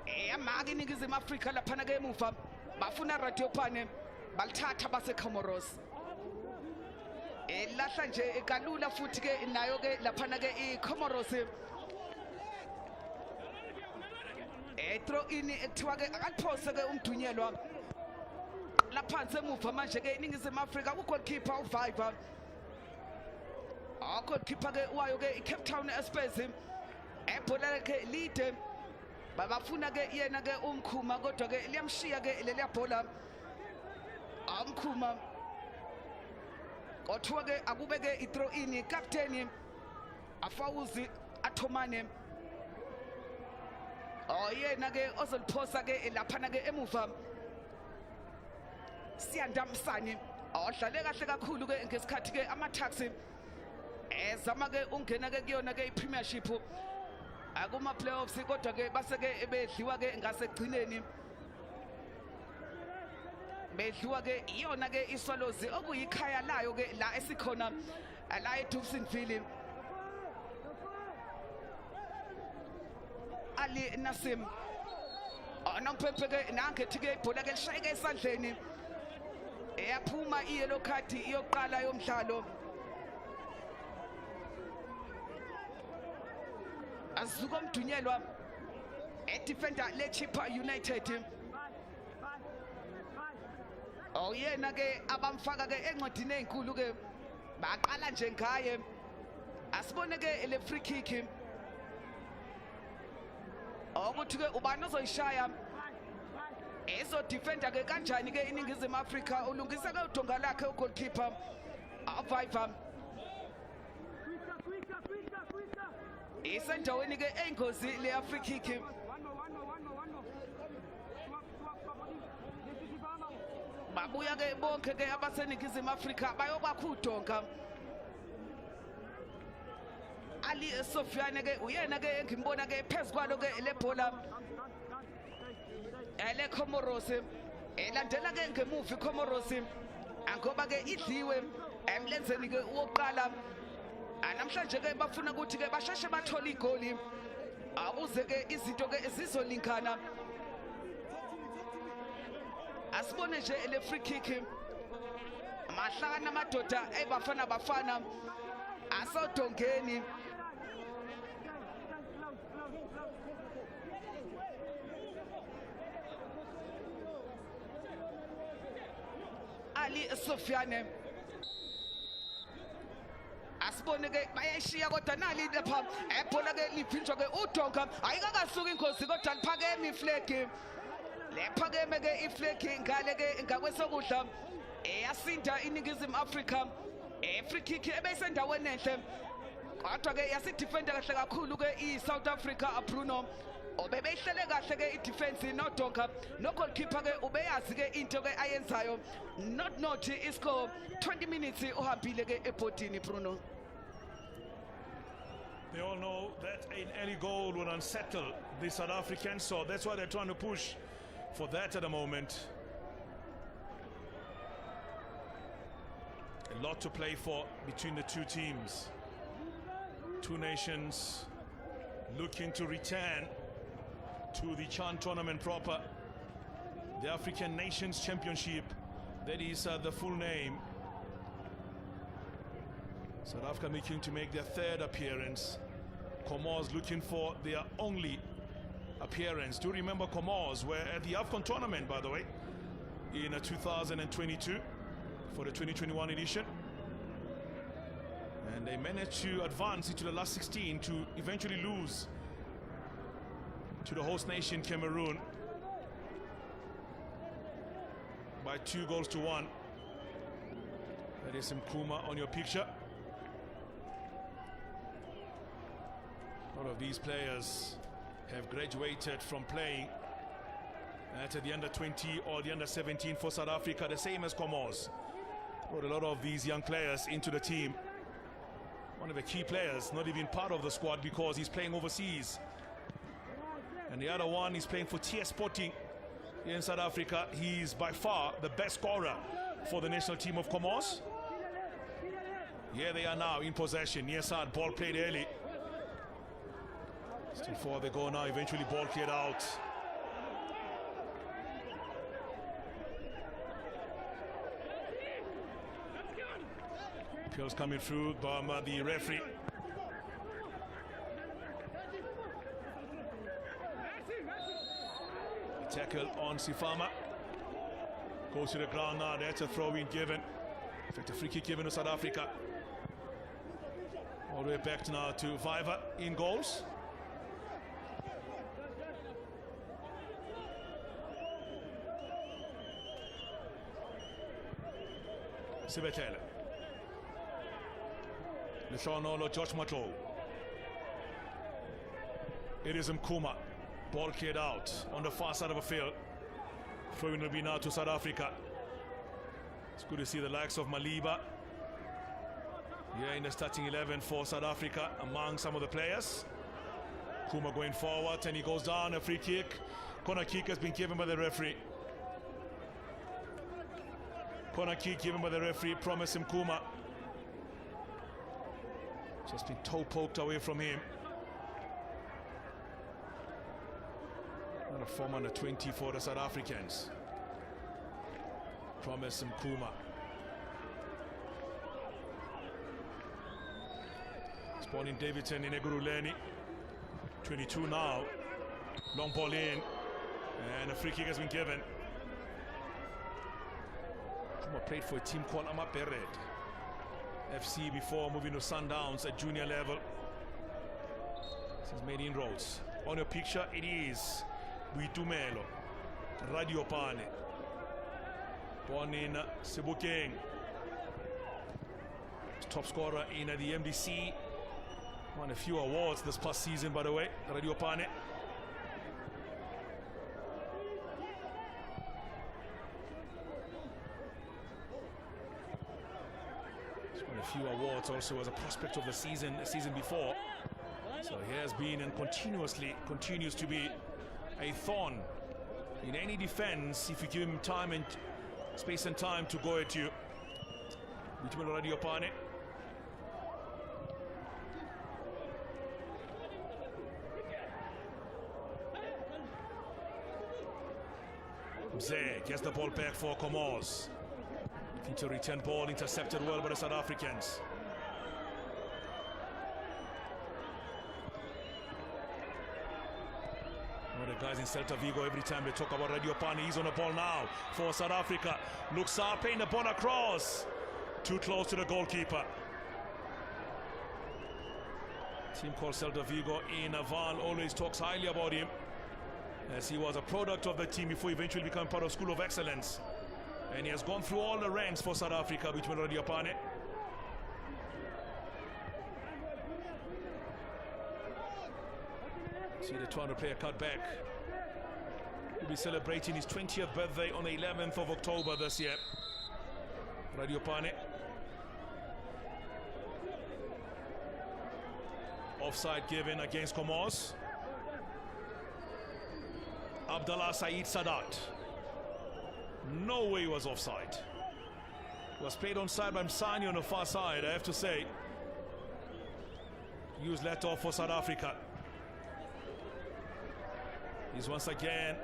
eyamaka iningizimu Afrika laphana ke emuva bafuna Radio Pane balithatha base Comores elahla nje ekalula futhi ke nayo ke laphana ke iComoros throw in ekuthiwa ke akaphose ke umdunyelwa laphansi emuva manje ke iningizimu Afrika ugoalkeeper u5 goalkeeper ke wayo ke iCape Town Spurs ebhola ke lead babafuna ke yena ke umkhuma kodwa ke liyamshiya ke leliya bhola amkhuma kodwa ke akube ke ithrow in captain Afawuzi Athomane yena ke ozoliphosa ke laphana ke emuva Siyandamsani odlale kahle kakhulu ke ngesikhathi ke ama-taxi ezama ke ungena ke kuyona ke iPremiership akuma playoffs kodwa ke base ke bedliwa ke ngasekugcineni bedliwa ke iyona ke iSwallows okuyikhaya layo ke la esikhona la eDobsonville. Ali Nasim onomphephe ke nangethi ke ibhola ke lishayeke esandleni eyaphuma iyellow card iyoqala yomdlalo azuko mdunyelwa edefender leChippa United yena ke abamfaka ke encwadini ezinkulu ke baqala nje ngaye asibone ke le free kick ukuthi ke ubani ozoyishaya ezo defender ke kanjani ke iningizimu Afrika ulungisa ke udonga lakhe ugoalkeeper aviva isendaweni ke engozi le free kick babuya ke bonke ke abaseningizimu Afrika bayokwakha udonga. Ali Sufyane ke uyena ke engimbona ke phezukwalo ke lebhola ele Comoros elandela ke ngemuva iComoros angoba ke idliwe emlenzeni ke uwoqala namhlanje ke bafuna ukuthi ke basheshe bathola igoli akuze ke izinto ke zizolingana. Asibone nje le free kick mahlakana amadoda bafana asodongeni Ali Sufyane asibone ke bayashiya kodwa nali lapha ebhola ke liphinjwa ke udonga ayikakasuka ingozi kodwa liphakeme iflag lephakeme ke iflag ngale ke ngakwesokudla yasinda iningizimu Afrika free kick ebesendaweni enhle kodwa ke yasidefender kahle kakhulu ke iSouth Africa Bruno obebehlele kahle ke idefense nodonga no goalkeeper ke ubeyazi ke into ke ayenzayo not iscore 20 minutes uhambile ke ebhodini Bruno. They all know that an early goal will unsettle the South Africans, so that's why they're trying to push for that at the moment. A lot to play for between the two teams. Two nations looking to return to the Chan tournament proper. The African Nations Championship, that is the full name. South Africa looking to make their third appearance. Comores looking for their only appearance. Do remember Comores were at the AFCON tournament, by the way, in 2022 for the 2021 edition. And they managed to advance into the last 16 to eventually lose to the host nation, Cameroon, by 2-1. That is Mkuma on your picture. All of these players have graduated from playing at the under 20 or the under 17 for South Africa, the same as Comores. Brought a lot of these young players into the team. One of the key players, not even part of the squad because he's playing overseas. And the other one is playing for TS Sporting here in South Africa. He's by far the best scorer for the national team of Comores. Here they are now in possession. Near side, ball played early. Still forward they go now, eventually ball cleared out. Appeals coming through by the referee. The tackle on Sifama. Goes to the ground now, that's a throw-in given. In fact, a free kick given to South Africa. All the way back now to Viva in goals. Sibetele. Leshonolo, Josh Matlow. It is Mkuma. Ball cleared out on the far side of the field. Throwing will be now to South Africa. It's good to see the likes of Maliba here in the starting 11 for South Africa among some of the players. Kuma going forward and he goes down, a free kick. Corner kick has been given by the referee. Corner kick given by the referee, Promise Mkuma. Just been toe poked away from him. Not a form under 20 for the South Africans. Promise Mkuma. Spawning Davidson in Eguruleni. 22 now. Long ball in. And a free kick has been given. Mkuma played for a team called Amapered FC before moving to Sundowns at junior level. He's made inroads. On your picture, it is Buitumelo Radiopane. Born in Sebokeng. Top scorer in the MDC. Won a few awards this past season, by the way, Radiopane. He's won a few awards also as a prospect of the season before. So he has been and continues to be a thorn in any defense if you give him time and space and time to go at you. Buitumelo Radiopane. Mzee gets the ball back for Comores. Looking to return ball, intercepted well by the South Africans. One of the guys in Celta Vigo, every time they talk about Radiopane, he's on the ball now for South Africa. Looks up, paying the ball across. Too close to the goalkeeper. Team called Celta Vigo in Naval always talks highly about him, as he was a product of the team before eventually becoming part of School of Excellence. And he has gone through all the ranks for South Africa between Radiopane. See the 200 player cut back. He'll be celebrating his 20th birthday on the 11th of October this year. Radiopane. Offside given against Comores. Abdallah Saeed Sadat. No way he was offside. Was played onside by Msani on the far side, I have to say. He was let off for South Africa. He's once again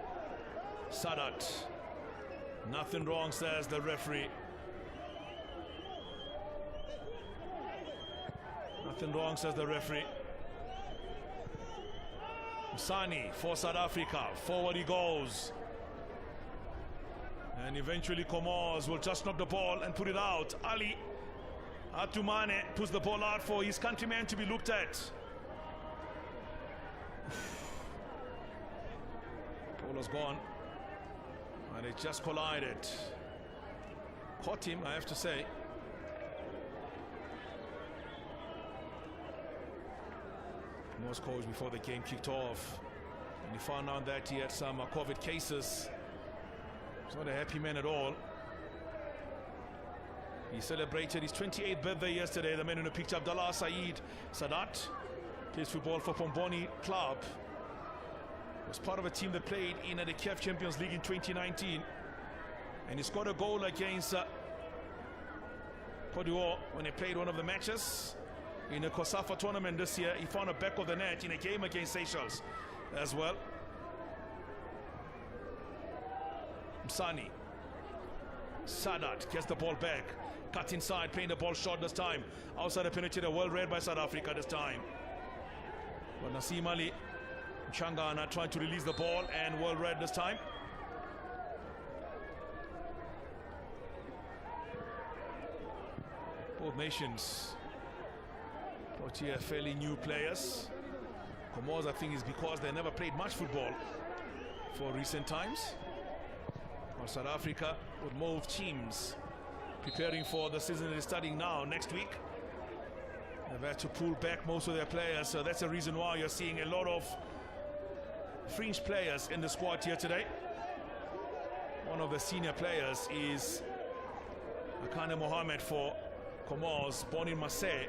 Sadat. Nothing wrong, says the referee. Nothing wrong, says the referee. Msani for South Africa. Forward he goes. And eventually Comores will just knock the ball and put it out. Ali Atumane puts the ball out for his countryman to be looked at. Ball was gone. And it just collided. Caught him, I have to say. Most coach before the game kicked off, and he found out that he had some COVID cases. He's not a happy man at all. He celebrated his 28th birthday yesterday. The man in the picture, Abdallah Saeed Sadat, plays football for Pomboni Club. Was part of a team that played in the CAF Champions League in 2019, and he scored a goal against Côte d'Ivoire when he played one of the matches in the COSAFA tournament this year. He found a back of the net in a game against Seychelles as well. Msani. Sadat gets the ball back. Cut inside, playing the ball short this time. Outside the penalty, well read by South Africa this time. But Nasim Ali Changana trying to release the ball, and well read this time. Both nations brought here fairly new players. Comores, I think, is because they never played much football for recent times. While South Africa with more teams preparing for the season that is starting now, next week. They've had to pull back most of their players, so that's the reason why you're seeing a lot of fringe players in the squad here today. One of the senior players is Akane Mohamed for Comores, born in Marseille.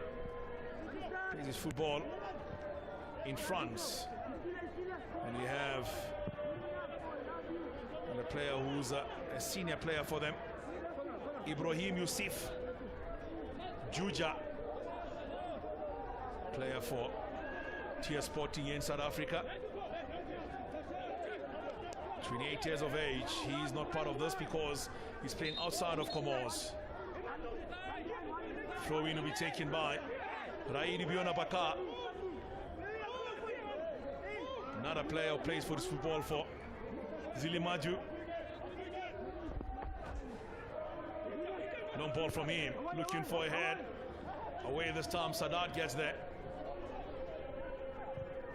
Plays his football in France. And you have a player who's a senior player for them, Ibrahim Youssef Juja, player for TS Sporting in South Africa. 28 years of age. He's not part of this because he's playing outside of Comores. Throw-in will be taken by Raidi Biona Baka. Another player who plays for this football for Zilimaju. Long ball from him, looking for a head. Away this time, Sadat gets there.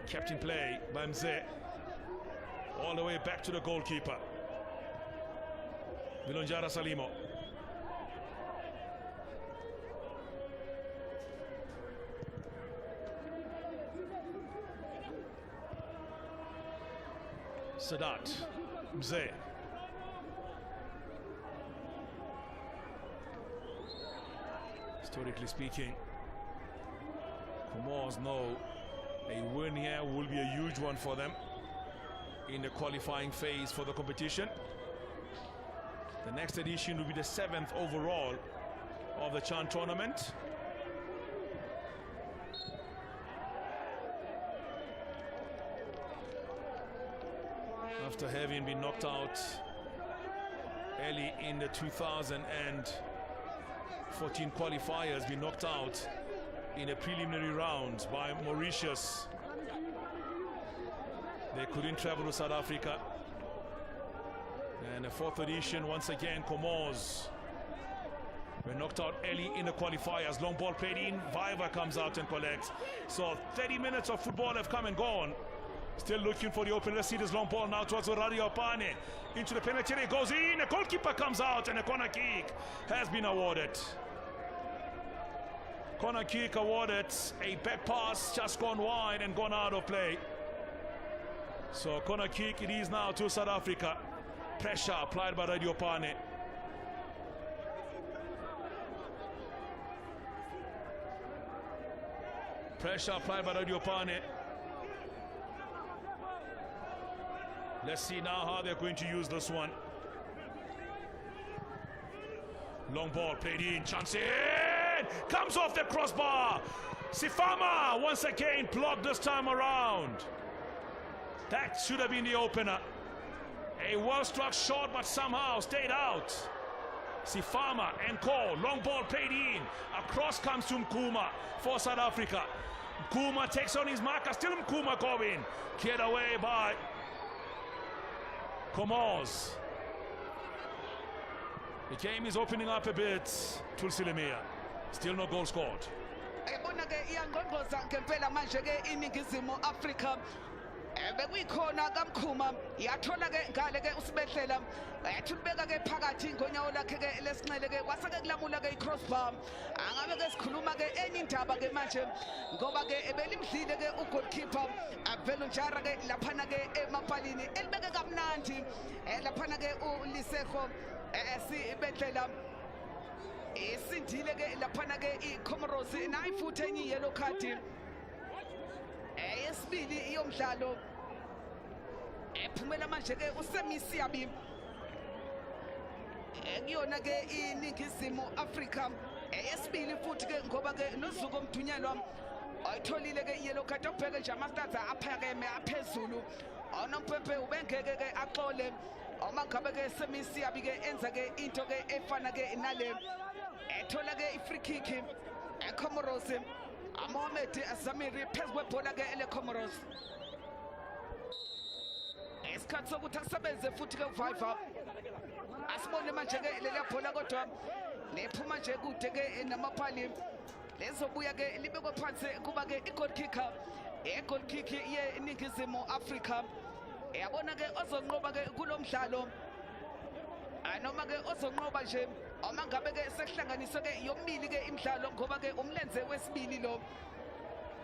Captain play by Mzee. All the way back to the goalkeeper, Vilonjara Salimo. Sadat, Mzee. Historically speaking, Comores know a win here will be a huge one for them in the qualifying phase for the competition. The next edition will be the 7th overall of the CHAN tournament. After having been knocked out early in the 2014 qualifiers, been knocked out in a preliminary round by Mauritius. They couldn't travel to South Africa. And the 4th edition, once again, Comores were knocked out early in the qualifiers. Long ball played in, Viva comes out and collects. So 30 minutes of football have come and gone. Still looking for the open. Let's see this long ball now towards Radio Pane. Into the penalty, it goes in. The goalkeeper comes out and a corner kick has been awarded. Corner kick awarded. A back pass just gone wide and gone out of play. So corner kick it is now to South Africa. Pressure applied by Radio Pane. Pressure applied by Radio Pane. Let's see now how they're going to use this one. Long ball played in, chance in, comes off the crossbar. Sifama once again blocked this time around. That should have been the opener. A well-struck shot, but somehow stayed out. Sifama and call, long ball played in. Across comes to Mkuma for South Africa. Mkuma takes on his marker, still Mkuma going. Cleared away by Comores. The game is opening up a bit. Tulsilemia, still no goal scored. Bekuyikhona kaMkhuma yathola ke ngale ke usibehlela yathulibeka ke phakathi ngonyawo lakhe ke lesinxele ke kwasake kulamula ke i-crossbar angabe ke sikhuluma ke enye indaba ke manje ngoba ke ebelimdlile ke ugoalkeeper avelo njara ke laphana ke emapalini elibeke kamnandi laphana ke uLisego sibehlela isindile ke laphana ke iComoros nayifuthe enye yellow card yesibili iyomdlalo ephumela manje ke usemisiyabi ekuyona ke iningizimu Afrika yesibili futhi ke ngoba ke nozuko Mdunyelwa ayitholile ke yellow card obheke nje amastats aphakeme aphezulu onompempe ubengeke ke axole uma ngabe ke semisiyabi ke enza ke into ke efana ke nale ethola ke i-free kick eComoros Mohamed Zamiri phezu kwebhola ke eleComoros. Isikhathi sokuthi asebenze futhi ke uViva. Asibone manje ke leli bhola kodwa lephuma nje kude ke namaphali. Lezobuya ke libekwe phansi kuba ke i-goal kicker. I-goal kick ye iningizimu Afrika. Yabona ke ozonqoba ke kulomdlalo. Noma ke ozonqoba nje uma ngabe ke sekuhlanganiswe ke yomibili ke imidlalo ngoba ke umlenze wesibili lo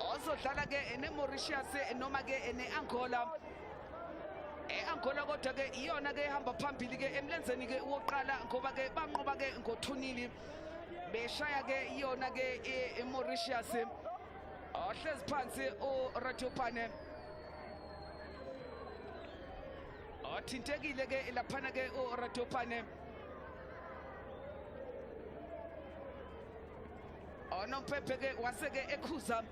ozodlala ke neMauritius noma ke neAngola eAngola kodwa ke iyona ke ehamba phambili ke emlenzeni ke woqala ngoba ke banqoba ke ngo2-0 beshaya ke iyona ke eMauritius ohlezi phansi uRatopane othintekile ke laphana ke uRatopane onompempe ke waseke ekhuza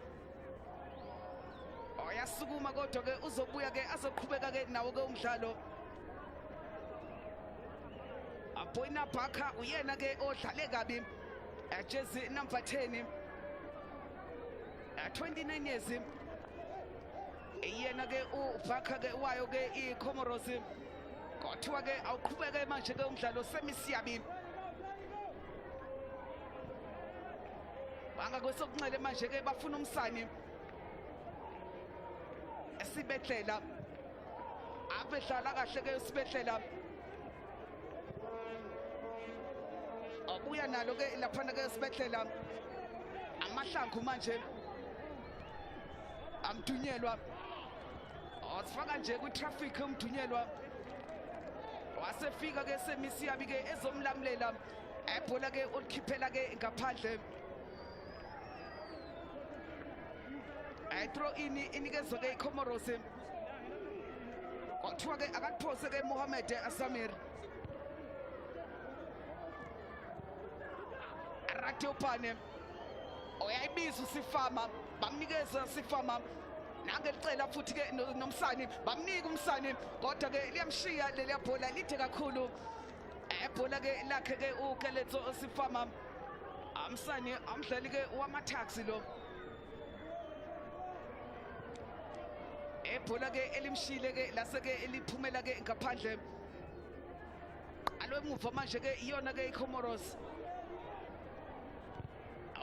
oyasukuma kodwa ke uzobuya ke azoqhubeka ke nawo ke umdlalo Aboyina Baka uyena ke odlale kabi jersey number 10 29 years yena ke uBaka ke wayo ke iComoros kodwa ke awuqhubeka manje ke umdlalo semisiyabi banga kwesokunxele manje ke bafuna umsani esibehlela abedlala kahle ke esibehlela abuya nalo ke laphana ke esibehlela amahlangu manje amdunyelwa osifaka nje ku-traffic umdunyelwa wasefika ke semisiyabi ke ezomlamulela ebhola ke ulikhiphela ke ngaphandle throw inikezwe ke iComoros kwathiwa ke akaphose ke Mohamed Zamir Ratopane oyayibiza uSifama bamnikeza Sifama nangelicela futhi ke nomsani bamnika umsani kodwa ke liyamshiya leli bhola lithe kakhulu ebhola ke lakhe ke uKeletso Sifama amsani amdlali ke wama-taxi lo ebhola ke elimshile ke lase ke eliphumela ke ngaphandle alwemuva manje ke iyona ke iComoros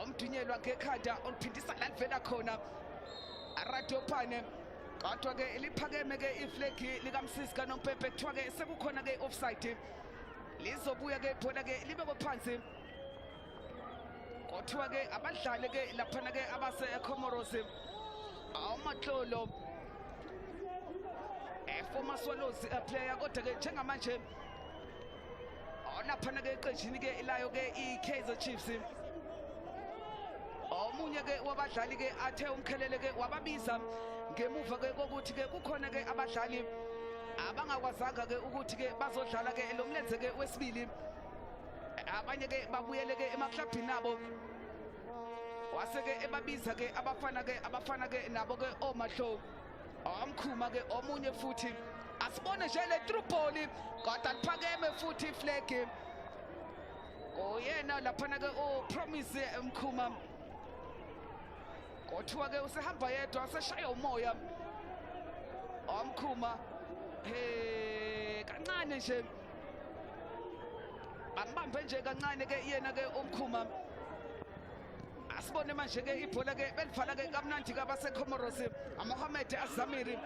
umdunyelwa ngekhanda oliphindisa la livela khona Ratopane kodwa ke liphakeme ke iflag likaMsisi kaNompempe kuthiwa ke sekukhona ke offside lizobuya ke ibhola ke libekwe phansi kodwa ke abadlali ke laphana ke abase eComoros awumahlolo former Swallows player kodwa ke njengamanje olaphana ke eqenjini ke ilayo ke iKaizer Chiefs omunye ke wabadlali ke athe umkhelele ke wababiza ngemuva ke kokuthi ke kukhona ke abadlali abangakwazanga ke ukuthi ke bazodlala ke lo mlenze ke wesibili abanye ke babuyele ke emaklabhini abo wase ke ebabiza ke abafana ke nabo ke omahlo omkhuma ke omunye futhi asibone nje le through ball kodwa liphakeme futhi flag oyena laphana ke Promise Mkhuma kodwa ke usehamba yedwa aseshaya umoya omkhuma kancane nje bambambe nje kancane ke yena ke umkhuma asibone manje ke ibhola ke belifala ke kamnandi ke abase Comoros Mohamed Azamiri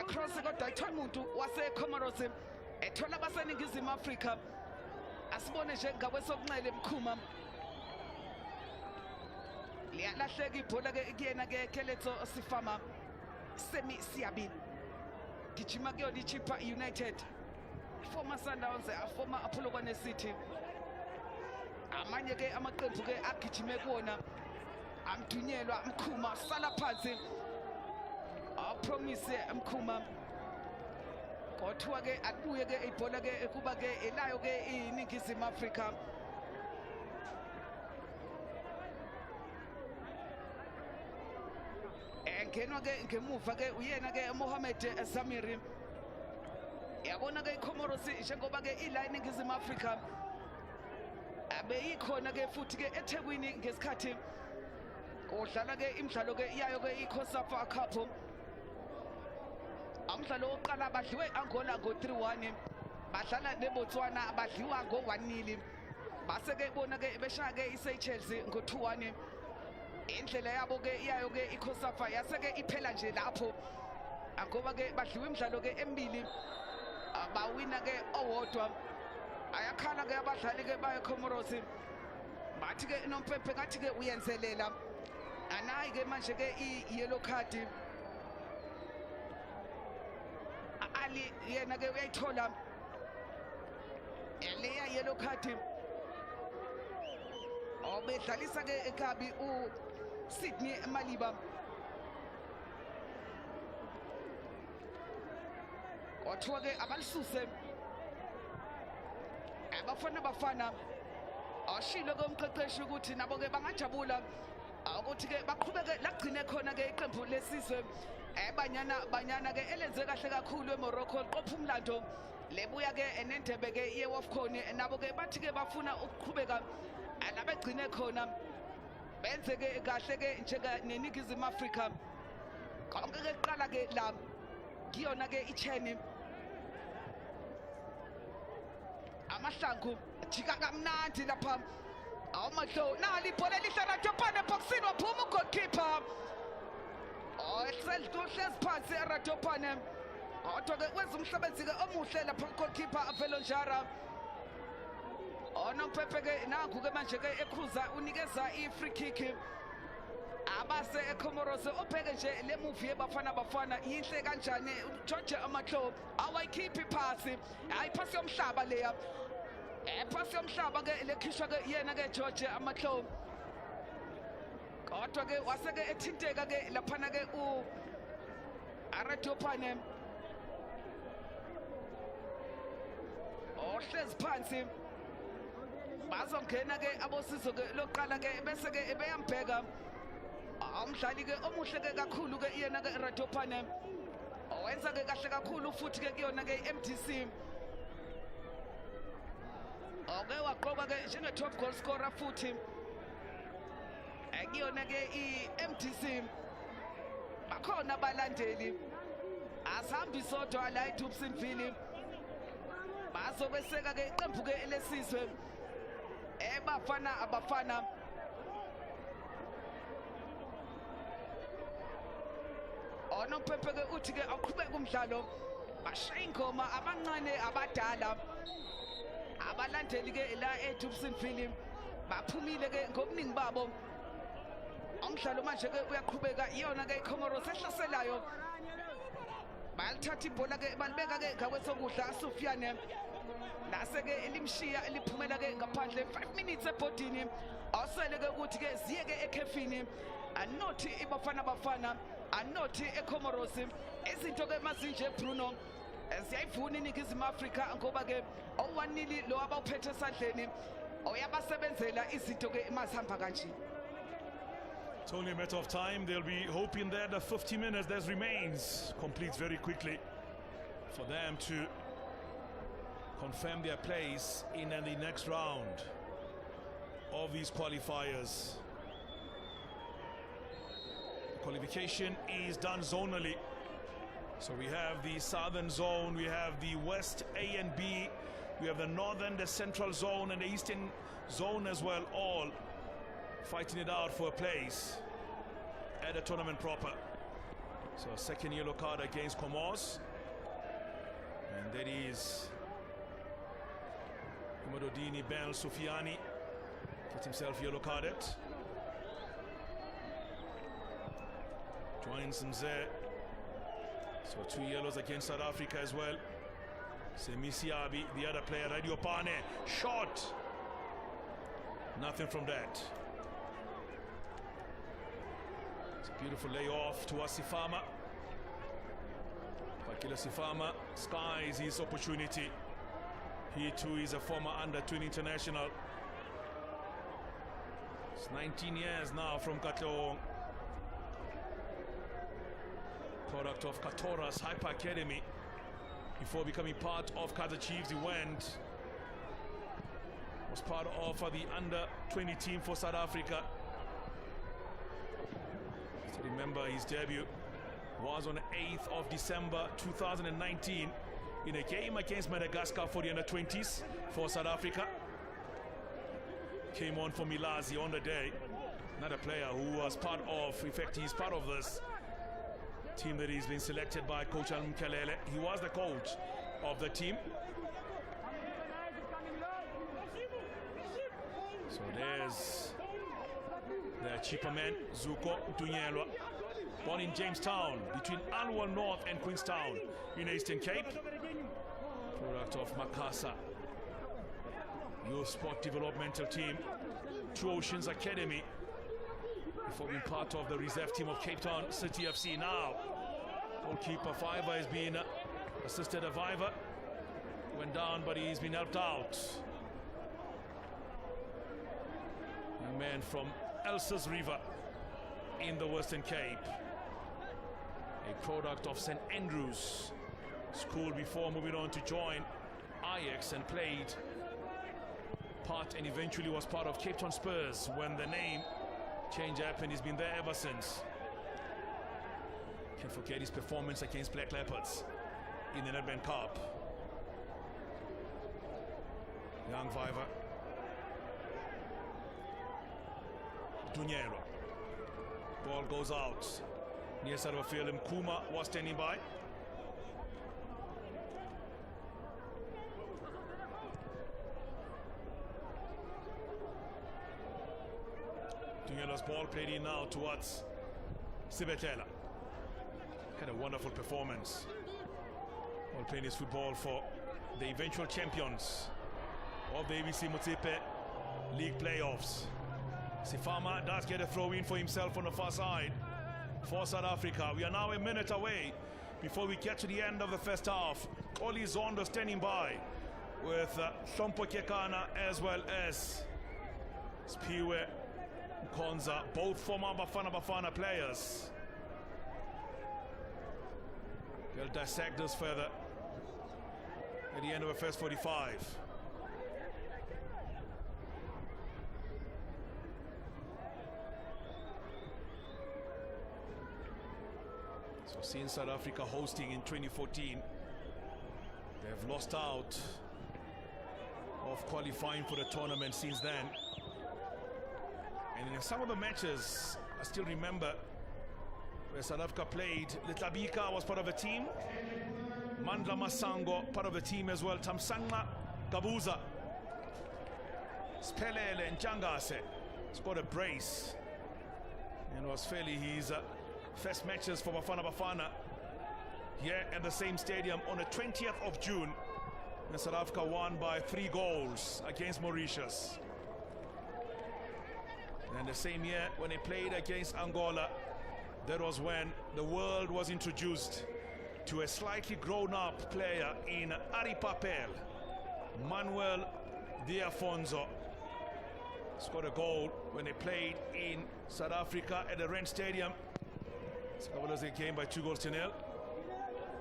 cross kodwa ithola umuntu wase Comoros ethola abaseningizimu Afrika asibone nje ngakwesokunxele Mkhuma liyalahleka ibhola ke kuyena ke Keletso Sifama Semi Siabi gijima kuyona iChippa United former Sundowns former Apollo City amanye ke amaqembu ke agijime kuona amdunyelwa Mkhuma sala phansi Promise Mkhuma kodwa ke abuye ke ibhola ke kuba ke elayo ke iningizimu Afrika engenwa ke ngemuva ke uyena ke Mohamed Zamiri yabona ke iComoros njengoba ke ila iningizimu Afrika abeyikhona ke futhi ke eThekwini ngesikhathi kodlala ke imidlalo ke yayo ke iCOSAFA Cup amdlalo oqala badliwe Angola ngo-3-1 badlala neBotswana badliwa ngo-1-0 base ke bona ke beshaya ke iSeychelles ngo-2-1 indlela yabo ke yayo ke iCOSAFA yase ke iphela nje lapho ngoba ke badliwe imidlalo ke emibili bawina ke owodwa ayakhala ke abadlali ke baye Comoros bathi ke noMpepe ngathi ke uyenzelela anayi ke manje ke i-yellow card ali yena ke uyayithola leya yellow card obedlalisa ke ekabi uSydney Maliba kodwa ke abalisuse abafana ashilo komqeqeshi ukuthi nabo ke bangajabula ukuthi ke baqhubeke lagcine khona ke iqembu lesizwe banyana ke elenze kahle kakhulu eMorocco liqopha umlando lebuya ke enendebe ke yeWAFCON nabo ke bathi ke bafuna ukuqhubeka labegcine khona benze ke kahle ke njenga neningizimu Afrika konke ke qala ke la kuyona ke icheni amahlangu jika kamnandi lapha awamahlo nali ibhola lihle Radopane boxini waphuma ugoalkeeper ehlezi phansi eRadopane kodwa ke wenza umsebenzi ke omuhle lapha ugoalkeeper Velonjara noMpepe ke nangu ke manje ke ekhuza unikeza i-free kick abase eComoros obheke nje le movie bafana yinhle kanjani George Amatlo awayikhiphi phasi hayi phasi yomhlaba leya phasi yomhlaba ke lekhishwa ke yena ke George Amatlo kodwa ke wase ke ethinteka ke laphana ke Radopane ohlezi phansi bazongena ke abosizo ke loqala ke bese ke beyambheka umdlali ke omuhle ke kakhulu ke yena ke Radopane owenza ke kahle kakhulu futhi ke kuyona ke MDC oke waqoka ke njenge top goal scorer futhi ekuyona ke iMDC bakhona abalandeli asambi sodwa la eDubsonville bazobeseka ke iqembu ke lesizwe abafana noMpepe ke uthi ke aqhubeka umdlalo bashaya ingoma abancane abadala abalandeli ke la eDubsonville baphumile ke ngobuningi babo umdlalo manje ke uyaqhubeka iyona ke iComoros ehlaselayo balithatha ibhola ke balibeka ke ngakwesokudla Sufyane lase ke elimshiya eliphumela ke ngaphandle 5 minutes ebhodini awusele ke ukuthi ke ziye ke ekhefini anothi ibafana anothi eComoros izinto ke mazinje Bruno siyayivuna iningizimu Afrika ngoba ke owanili lo abawuphethe esandleni oyabasebenzela izinto ke masihamba kanje. It's only a matter of time. They'll be hoping that the 50 minutes that remains completes very quickly for them to confirm their place in the next round of these qualifiers. The qualification is done zonally. So we have the southern zone, we have the west A and B, we have the northern, the central zone, and the eastern zone as well, all fighting it out for a place at the tournament proper. So a second yellow card against Comores, and that is Umadodini Ben Sufiani gets himself yellow carded. Joins Mzee. So 2 yellows against South Africa as well. Semisiabi, the other player, Radio Pane, shot. Nothing from that. It's a beautiful layoff to Asifama. Fakila Sifama skies his opportunity. He too is a former under-20 international. It's 19 years now from Katlehong. Product of Katora's Hyper Academy. Before becoming part of Kaizer Chiefs, he was part of the under-20 team for South Africa. So remember, his debut was on the 8th of December 2019 in a game against Madagascar for the under-20s for South Africa. Came on for Milazi on the day. Another player who was part of, in fact, he's part of this team that he's been selected by Coach Al Mkelele. He was the coach of the team. So there's the cheaper man, Zuko Dunyelwa, born in Jamestown, between Alwal North and Queenstown in Eastern Cape. Product of Makasa, youth sport developmental team, Two Oceans Academy, before being part of the reserve team of Cape Town City FC now. Goalkeeper Fiver has been assisted a Viver. Went down, but he's been helped out. Young man from Elsa's River in the Western Cape. A product of St. Andrews School before moving on to join Ajax and played part and eventually was part of Cape Town Spurs when the name change happened. He's been there ever since. Can't forget his performance against Black Leopards in the Nedbank Cup. Young Viver. Dunyero. Ball goes out. Near side of the field, Mkuma was standing by. Dunyelo's ball played in now towards Sibetela. Had a wonderful performance. While playing his football for the eventual champions of the ABC Motsepe League playoffs. Sifama does get a throw in for himself on the far side for South Africa. We are now a minute away before we get to the end of the first half. Oli Zondo standing by with Hlompo Kekana as well as Spiwe Konza, both former Bafana players. We'll dissect this further at the end of the first 45. So since South Africa hosting in 2014, they've lost out of qualifying for the tournament since then. And in some of the matches, I still remember where South Africa played, Litlabika was part of the team, Mandla Masango part of the team as well, Tamsanga Gabuza, Spelele and Changase scored a brace, and was fairly his first matches for Bafana here at the same stadium on the 20th of June, and South Africa won by 3 goals against Mauritius. And the same year when they played against Angola, that was when the world was introduced to a slightly grown-up player in Ari Papel. Manuel Diafonso scored a goal when they played in South Africa at the Rent Stadium. They came by 2-0.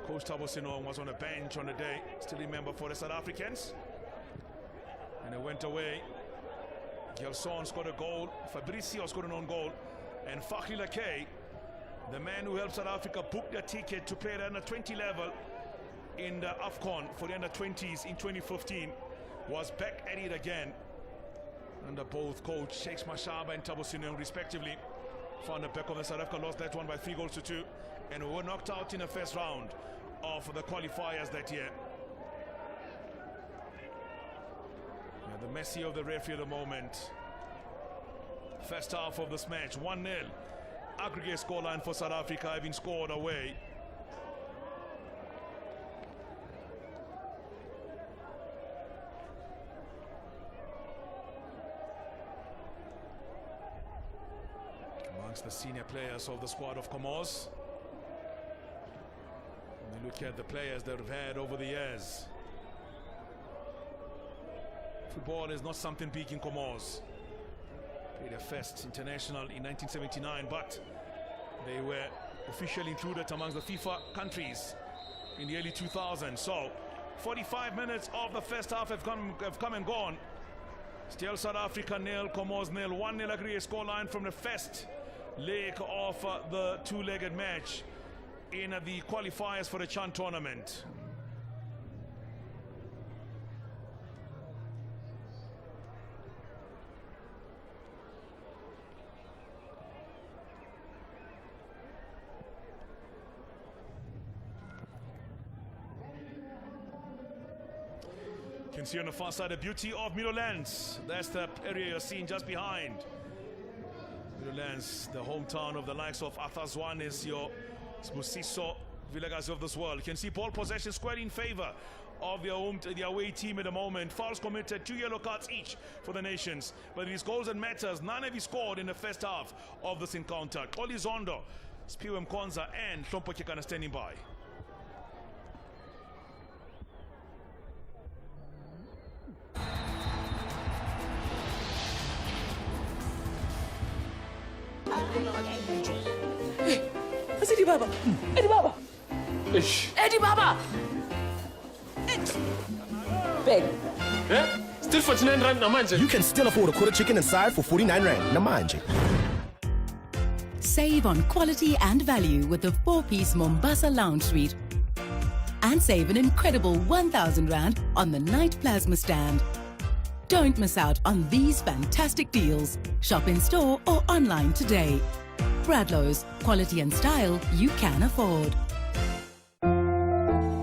Coach Thabo Sinong was on the bench on the day, still remember, for the South Africans. And they went away. Gelson scored a goal, Fabricio scored an own goal, and Fakhri Lakay, the man who helped South Africa book their ticket to play at the under-20 level in the AFCON for the under-20s in 2015, was back at it again under both coach Shakes Mashaba and Thabo Sinong respectively. Found the back of the South Africa, lost that one by 3-2, and were knocked out in the first round of the qualifiers that year. Yeah, the Messi of the referee at the moment. First half of this match, 1-0. Aggregate scoreline for South Africa, having scored away. Amongst the senior players of the squad of Comores. And you look at the players that we've had over the years. Football is not something big in Comores. Played their first international in 1979, but they were officially included amongst the FIFA countries in the early 2000s. So 45 minutes of the first half have come and gone. Still South Africa 0, Comores 0, 1-0 aggregate scoreline from the first leg of the two-legged match in the qualifiers for the Chan tournament. You can see on the far side the beauty of Meadowlands. That's the area you're seeing just behind. Meadowlands, the hometown of the likes of Arthur Zwanes, your Sbusiso, Vilakazi of this world. You can see ball possession squarely in favor of the away team at the moment. Fouls committed, 2 yellow cards each for the nations. But these goals and matters, none have you scored in the first half of this encounter. Oli Zondo, Spiwe Mkonza and Hlompo Kekana standing by. Eddie Baba. Eddie Baba. Eddie Baba. Big. Yeah? Still 49 rand namanje. You can still afford a quarter chicken and side for 49 rand namanje. Save on quality and value with the 4-piece Mombasa Lounge Suite. And save an incredible 1,000 rand on the night plasma stand. Don't miss out on these fantastic deals. Shop in store or online today. Bradlow's, quality and style you can afford.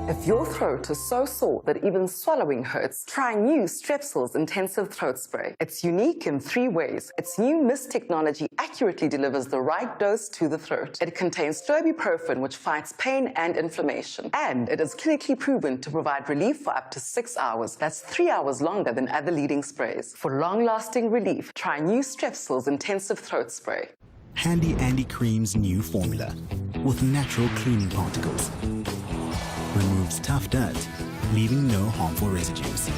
If your throat is so sore that even swallowing hurts, try new Strepsils Intensive Throat Spray. It's unique in 3 ways. Its new mist technology accurately delivers the right dose to the throat. It contains ibuprofen, which fights pain and inflammation. And it is clinically proven to provide relief for up to 6 hours. That's 3 hours longer than other leading sprays. For long-lasting relief, try new Strepsils Intensive Throat Spray. Handy Andy Cream's new formula with natural cleaning particles. Removes tough dirt, leaving no harmful residues.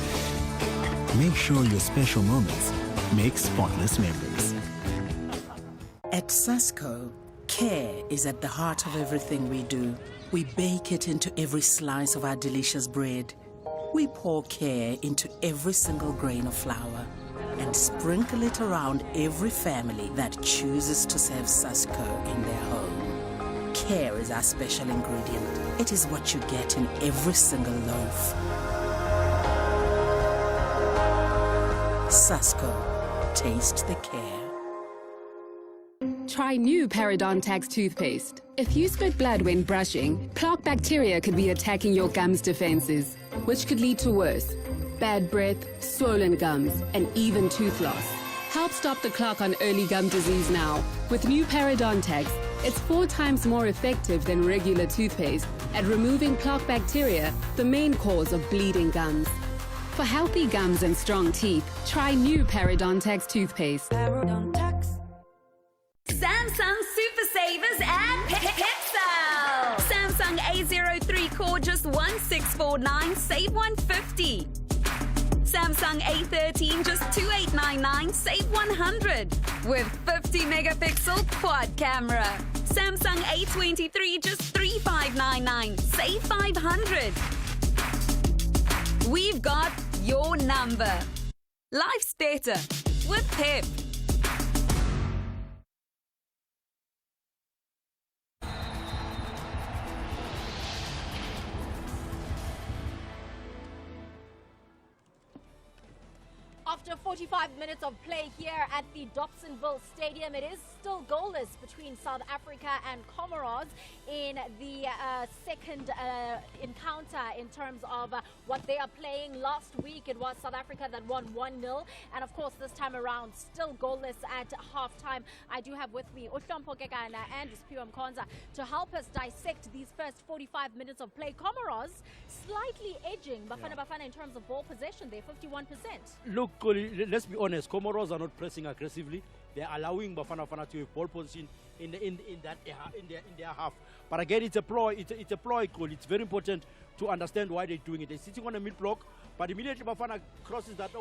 Make sure your special moments make spotless memories. At Sasco, care is at the heart of everything we do. We bake it into every slice of our delicious bread. We pour care into every single grain of flour and sprinkle it around every family that chooses to serve Sasco in their home. Care is our special ingredient. It is what you get in every single loaf. Sasco, taste the care. Try new Parodontax toothpaste. If you spit blood when brushing, plaque bacteria could be attacking your gums defenses, which could lead to worse. Bad breath, swollen gums, and even tooth loss. Help stop the clock on early gum disease now. With new Parodontax, it's 4 times more effective than regular toothpaste at removing plaque bacteria, the main cause of bleeding gums. For healthy gums and strong teeth, try new Parodontax toothpaste. Parodontax. Samsung Super Savers at Pixel. Samsung A03 Call just 1649, save 150. Samsung A13 just 2899, save 100. With 50 megapixel quad camera. Samsung A23 just 3599, save 500. We've got your number. Life's better with Pep. After 45 minutes of play here at the Dobsonville Stadium, it is still goalless between South Africa and Comores in the second encounter in terms of what they are playing. Last week it was South Africa that won 1-0, and of course this time around still goalless at halftime. I do have with me Uhlompo Kekana and Spiwa Mkonza to help us dissect these first 45 minutes of play. Comores slightly edging Bafana Bafana in terms of ball possession. They're 51%. Look, let's be honest, Comoros are not pressing aggressively. They're allowing Bafana Bafana to have ball position in their half. But again, it's a ploy. It's a ploy call. It's very important to understand why they're doing it. They're sitting on a mid block, but immediately Bafana crosses that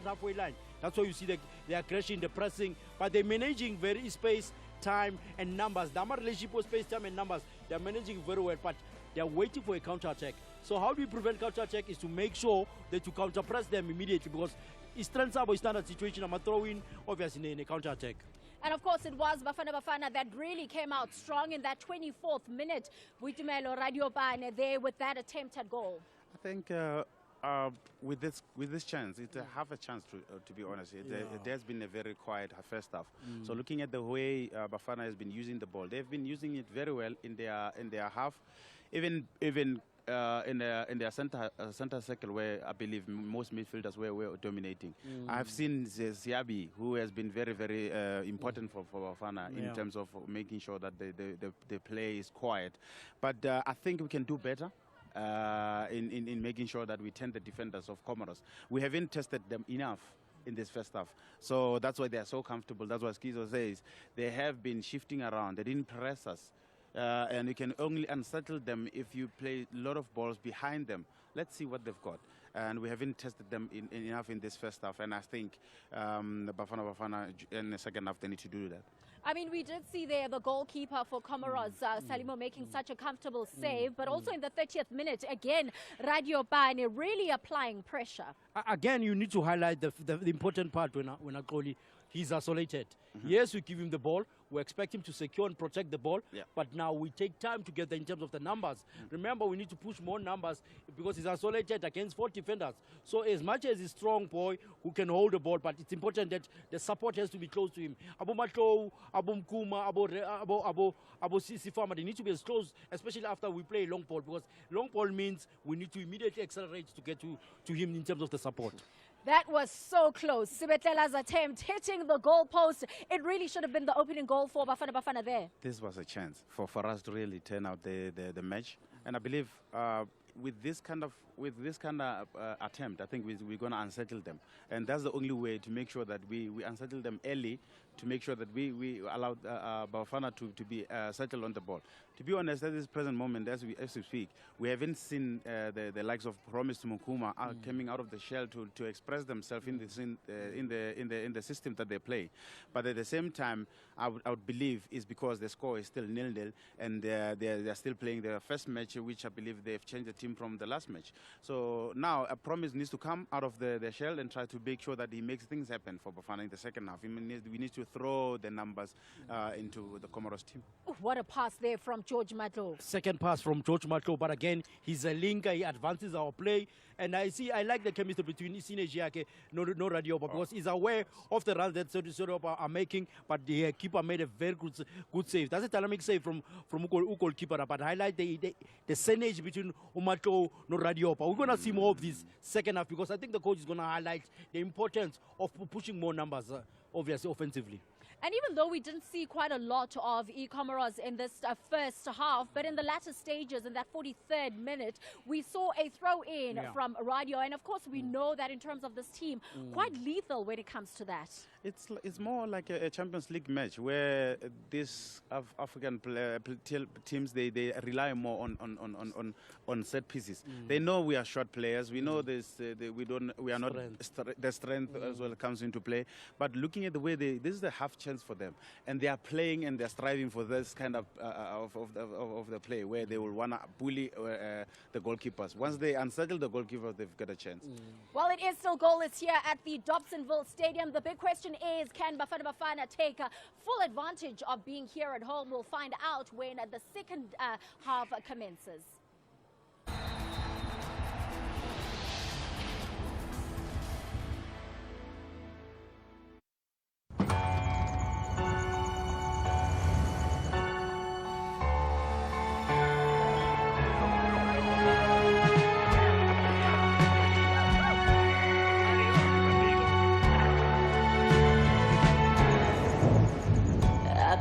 halfway line. That's why you see they are crashing, the pressing, but they're managing very space, time, and numbers. The relationship with space, time, and numbers, they're managing very well, but they're waiting for a counter attack. So how do we prevent counter attack is to make sure that you counter press them immediately, because it's transferable standard situation. I'm throwing obviously in a counter attack. And of course, it was Bafana Bafana that really came out strong in that 24th minute. Boitumelo Radiopane there with that attempt at goal. I think with this chance, it's half a chance to be honest. There's been a very quiet first half. So looking at the way Bafana has been using the ball, they've been using it very well in their half, even in their center circle, where I believe most midfielders were dominating. I've seen Ziabi, who has been very, very important for Bafana in terms of making sure that the play is quiet. But I think we can do better in making sure that we turn the defenders of Comoros. We haven't tested them enough in this first half. So that's why they are so comfortable. That's what Skizo says. They have been shifting around. They didn't press us. And you can only unsettle them if you play a lot of balls behind them. Let's see what they've got. And we haven't tested them enough in this first half. And I think the Bafana in the second half, they need to do that. I mean, we did see there the goalkeeper for Comoros, Salimo, making such a comfortable save, but also in the 30th minute, again, Radiopane really applying pressure. Again, you need to highlight the important part when a goalie, he's isolated. Yes, we give him the ball. We expect him to secure and protect the ball. But now we take time to get there in terms of the numbers. Remember, we need to push more numbers because he's isolated against 4 defenders. So as much as he's a strong boy who can hold the ball, but it's important that the support has to be close to him. Abu Mato, Abu Mkuma, Abu Sisifama, they need to be as close, especially after we play long ball, because long ball means we need to immediately accelerate to get to him in terms of the support. That was so close. Sibetlela's attempt hitting the goal post. It really should have been the opening goal for Bafana Bafana there. This was a chance for us to really turn out the match. And I believe with this kind of attempt, I think we're going to unsettle them. And that's the only way to make sure that we unsettle them early, to make sure that we allow Bafana to be settled on the ball. To be honest, at this present moment, as we speak, we haven't seen the likes of Promise to Mukuma coming out of the shell to express themselves in the system that they play. But at the same time, I would believe is because the score is still 0-0, and they're still playing their first match, which I believe they've changed the team from the last match. So now a Promise needs to come out of the shell and try to make sure that he makes things happen for Bafana in the second half. We need to throw the numbers into the Comoros team. What a pass there from George Matlo. Second pass from George Matlo, but again, he's a linker, he advances our play. And I like the chemistry between Isine Jiake, no Radiopa, because he's aware of the runs that Radiopa are making, but the keeper made a very good save. That's a dynamic save from goalkeeper, but highlight the synergy between Umato no Radiopa. We're going to see more of this second half, because I think the coach is going to highlight the importance of pushing more numbers, obviously, offensively. And even though we didn't see quite a lot of Comoros in this first half, but in the latter stages, in that 43rd minute, we saw a throw-in from Radio. And of course, we know that in terms of this team, quite lethal when it comes to that. It's more like a Champions League match where these African teams they rely more on set pieces. They know we are short players. We know this. We are not the strength as well comes into play. But looking at the way this is a half chance for them, and they are playing and they're striving for this kind of the play where they will wanna bully the goalkeepers. Once they unsettle the goalkeepers, they've got a chance. Well, it is still goalless here at the Dobsonville Stadium. The big question is, can Bafana Bafana take full advantage of being here at home? We'll find out when the second half commences.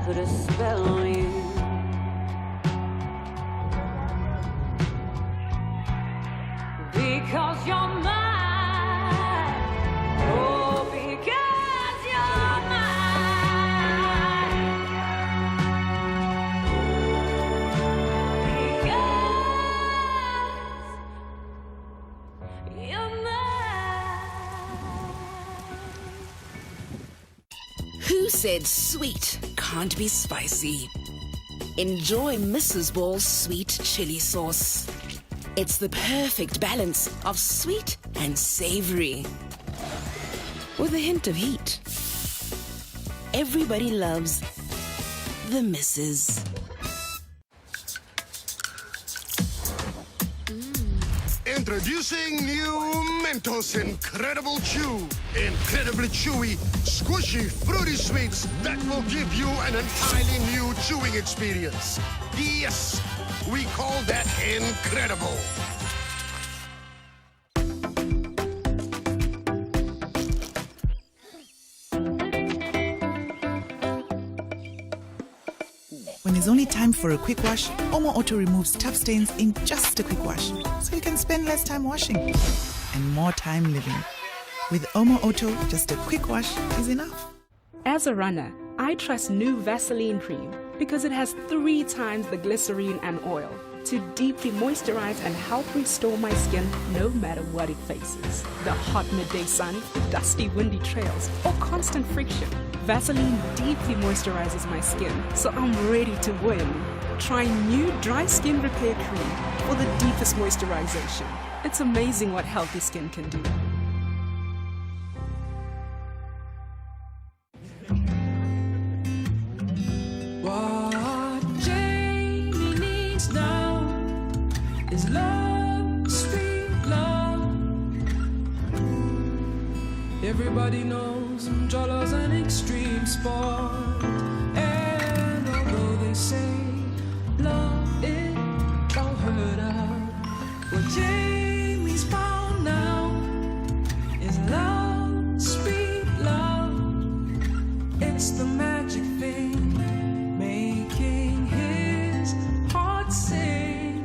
Put a spell on you. Because you're mine. Oh, because you're mine. Because you're mine. Who said sweet can't be spicy? Enjoy Mrs. Ball's sweet chili sauce. It's the perfect balance of sweet and savory, with a hint of heat. Everybody loves the Mrs. Introducing new Mentos Incredible Chew. Incredibly chewy, squishy, fruity sweets that will give you an entirely new chewing experience. Yes, we call that incredible. When it's only time for a quick wash, Omo Auto removes tough stains in just a quick wash, so you can spend less time washing and more time living. With Omo Auto, just a quick wash is enough. As a runner, I trust new Vaseline cream because it has 3 times the glycerine and oil to deeply moisturize and help restore my skin no matter what it faces. The hot midday sun, dusty windy trails, or constant friction. Vaseline deeply moisturizes my skin, so I'm ready to win. Try new dry skin repair cream for the deepest moisturization. It's amazing what healthy skin can do. What Jamie needs now is love, sweet love. Everybody knows Jolo's an extreme sport, and although they say love it don't hurt her, what Jamie's found now is love, sweet love. It's the magic thing making his heart sing.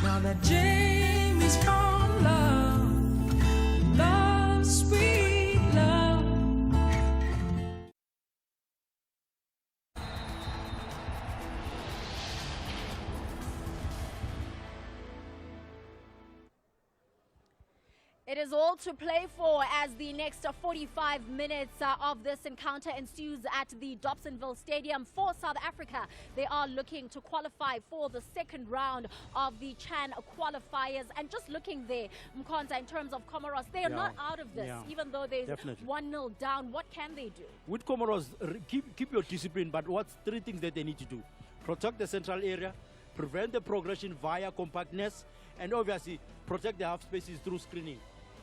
Now that Jamie's found love, love, sweet love. It is all to play for as the next 45 minutes of this encounter ensues at the Dobsonville Stadium for South Africa. They are looking to qualify for the second round of the CHAN qualifiers. And just looking there, Mkhonza, in terms of Comoros, they are not out of this, even though they're 1-0 down. What can they do? With Comoros, keep your discipline, but what's 3 things that they need to do? Protect the central area, prevent the progression via compactness, and obviously protect the half spaces through screening.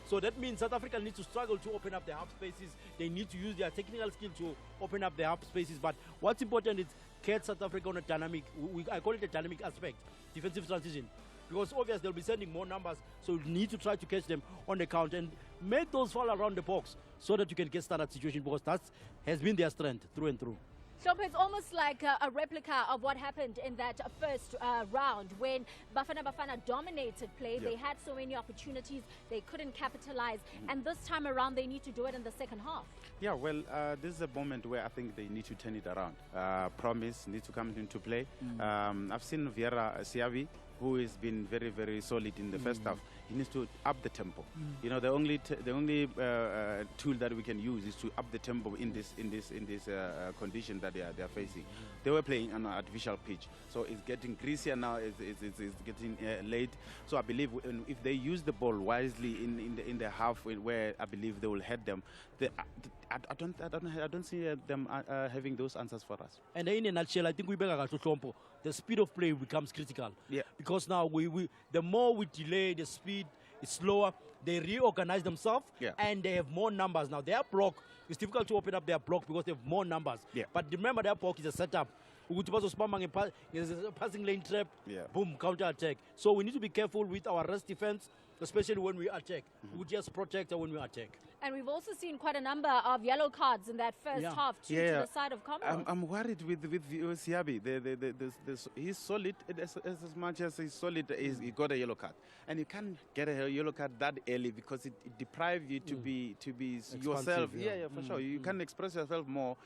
So that means South Africa needs to struggle to open up the half spaces. They need to use their technical skill to open up the half spaces. But what's important is catch South Africa on a dynamic, I call it a dynamic aspect, defensive transition. Because obviously they'll be sending more numbers, so you need to try to catch them on the count and make those fall around the box so that you can get standard situation, because that has been their strength through and through. Shompo, it's almost like a replica of what happened in that first round when Bafana dominated play. Yeah. They had so many opportunities, they couldn't capitalize. And this time around, they need to do it in the second half. Yeah, well, this is a moment where I think they need to turn it around. Promise needs to come into play. I've seen Vieira Siavi, who has been very, very solid in the first half. He needs to up the tempo. You know, the only tool that we can use is to up the tempo in this condition that they are facing. They were playing on an artificial pitch, so it's getting greasier now. It's getting late. So I believe if they use the ball wisely in the half, where I believe they will head them. I don't see them having those answers for us. And in a nutshell, I think we better to Trompo. The speed of play becomes critical. Yeah. Because now the more we delay, the speed is slower. They reorganize themselves, and they have more numbers now. Their block, it's difficult to open up their block because they have more numbers. Yeah. But remember, their block is a setup. Passing lane trap, boom, counter attack. So we need to be careful with our rest defense, especially when we attack. We just protect when we attack. And we've also seen quite a number of yellow cards in that first half to the side of Comores. I'm worried with Siabi. He's solid as much as he's solid. He got a yellow card, and you can't get a yellow card that early because it deprives you to be yourself. Yeah, for sure. You can express yourself more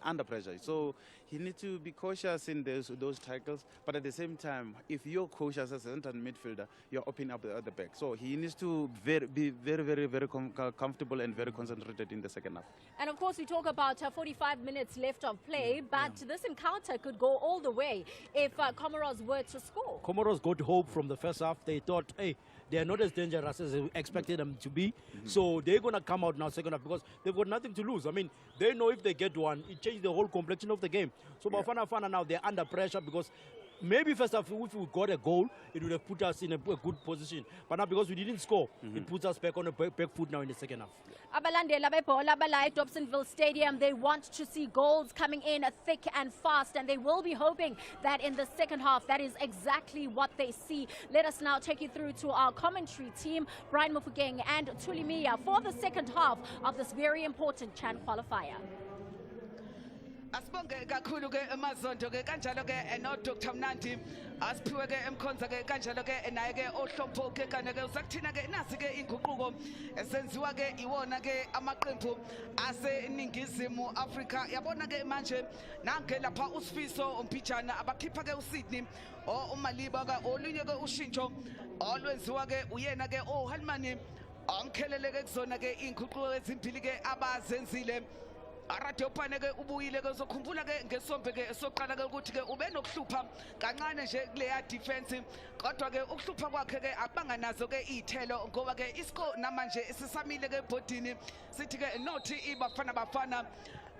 under pressure. So he needs to be cautious in those tackles. But at the same time, if you're cautious as a central midfielder, you're opening up the back. So he needs to be very comfortable and very concentrated in the second half. And of course, we talk about 45 minutes left of play, but this encounter could go all the way if Comores were to score. Comores got hope from the first half. They thought, hey, they are not as dangerous as we expected them to be. So they're going to come out now second half because they've got nothing to lose. I mean, they know if they get one, it changes the whole complexion of the game. So Bafana now, they're under pressure because maybe first half, if we got a goal, it would have put us in a good position. But now because we didn't score, it puts us back on the back foot now in the second half. Abalandela bebola abala at Dobsonville Stadium, they want to see goals coming in thick and fast, and they will be hoping that in the second half, that is exactly what they see. Let us now take you through to our commentary team, Brian Mufugeng and Tulimiya, for the second half of this very important Chan qualifier. Asibonge kakhulu ke Amazondo ke kanjalo ke no Dr Mnandi asiphiwe ke emkhonza ke kanjalo ke naye ke ohlopho ke kana ke usakuthina ke nasi ke inguquko esenziwa ke iwona ke amaqembu aseningizimu Afrika yabona ke manje nange lapha uSifiso uMpijana abakhipha ke uSydney uMaliba ke olunye ke ushintsho olwenziwa ke uyena ke Halmani omkhelele ke kuzona ke inguquko ezimpili ke abazenzile. Aradopane ke ubuyile ke uzokhumbula ke ngesombe ke soqala ke ukuthi ke ube nokuhlupha kancane nje kuleya defense kodwa ke ukuhlupha kwakhe ke abanganazo ke izithelo ngoba ke isko namanje sisamile ke ebhodini sithi ke nothi ibafana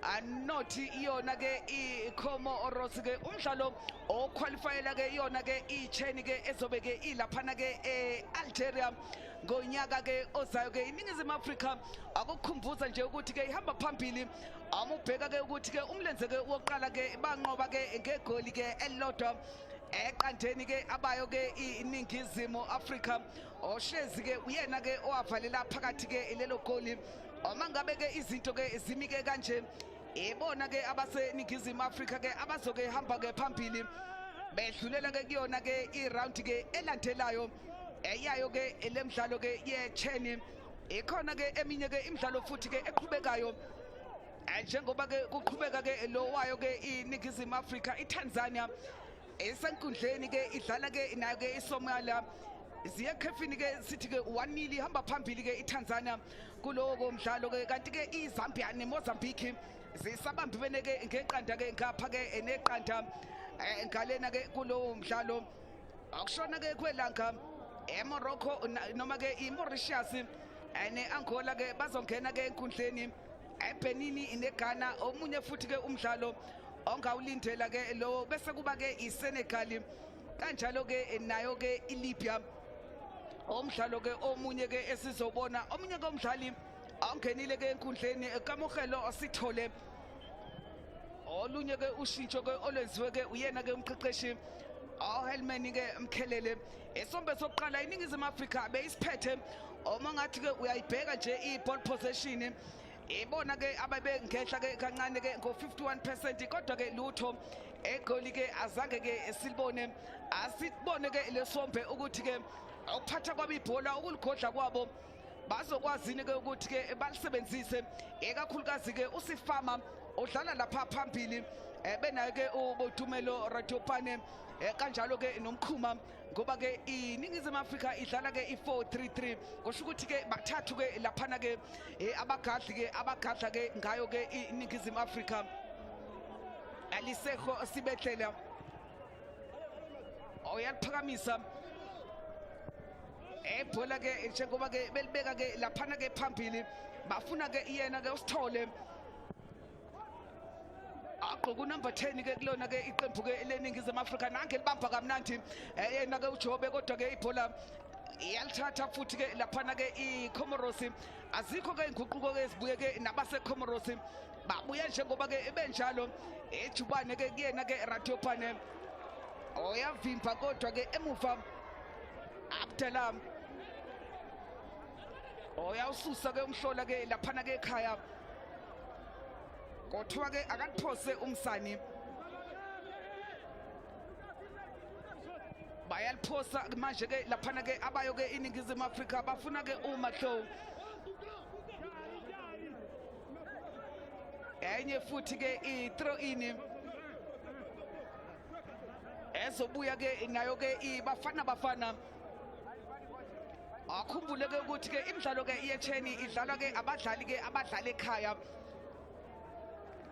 anothi iyona ke iComores ke umdlalo oqualifyela ke iyona ke icheni ke ezobe ke ilaphana ke eAlgeria ngonyaka ke ozayo ke iningizimu Afrika akukhumbuza nje ukuthi ke ihamba phambili amubheka ke ukuthi ke umlenze ke woqala ke banqoba ke ngegoli ke elilodwa eqandeni ke abayo ke iningizimu Afrika ohlezi ke uyena ke owavalela phakathi ke lelo goli uma ngabe ke izinto ke zimike kanje ebona ke abaseningizimu Afrika ke abazoke hamba ke phambili bedlulela ke kuyona ke iround ke elandelayo eyayo ke elemdlalo ke yecheni ikhona ke eminye ke imidlalo futhi ke eqhubekayo njengoba ke kuqhubeka ke lo wayo ke iningizimu Afrika iTanzania esenkundleni ke idlala ke nayo ke iSomalia ziye khefini ke sithi ke 1-0 hamba phambili ke iTanzania kulowo mdlalo ke kanti ke iZambia neMozambique zisabambene ke ngeqanda ke ngapha ke neqanda ngalena ke kulowo mdlalo akushona ke kwelanga eMorocco noma ke iMauritius neAngola ke bazongena ke enkundleni eBenin neGhana omunye futhi ke umdlalo ongawulindela ke lo bese kuba ke iSenegal kanjalo ke nayo ke iLibya umdlalo ke omunye ke esizobona omunye ke umdlali ongenile ke enkundleni kaMogelo osithole olunye ke ushintsho ke olwenziwe ke uyena ke umqeqeshi Helmani ke Mkhelele esombe sokuqala iningizimu Afrika beyisiphethe uma ngathi ke uyayibheka nje iball possession Ibona ke ababe ngehla ke kancane ke ngo51% kodwa ke lutho egoli ke azange ke silibone asibone ke lesombe ukuthi ke ukuphatha kwabibhola ukuligodla kwabo bazokwazini ke ukuthi ke balisebenzise ekakhulukazi ke usifama odlala lapha phambili benayo ke uBotumelo Ratopane kanjalo ke nomqhuma ngoba ke iningizimu Afrika idlala ke i4-3-3 kusho ukuthi ke bathathu ke laphana ke abagadla ke ngayo ke iningizimu Afrika alisekho sibethlela oyaliphakamisa ebhola ke njengoba ke belibeka ke laphana ke phambili bafuna ke yena ke usithole agqoka number 10 ke kulona ke iqembu ke leningizimu Afrika nange libamba kamnandi yena ke uJobe kodwa ke ibhola iyalithatha futhi ke laphana ke iComoros azikho ke inguquko ke ezibuye ke nabaseComoros babuya njengoba ke benjalo ejubane ke kuyena ke Ratopane oyavimba kodwa ke emuva Abdallah oyawususa ke umhlola ke laphana ke ekhaya kodwa ke akaphose umsani bayaliphosa manje ke laphana ke abayo ke iningizimu Afrika bafuna ke uMahlo enye futhi ke i-throw in ezobuya ke nayo ke ibafana akhumbule ke ukuthi ke imidlalo ke iyecheni idlalwa ke abadlali ke abadlala ekhaya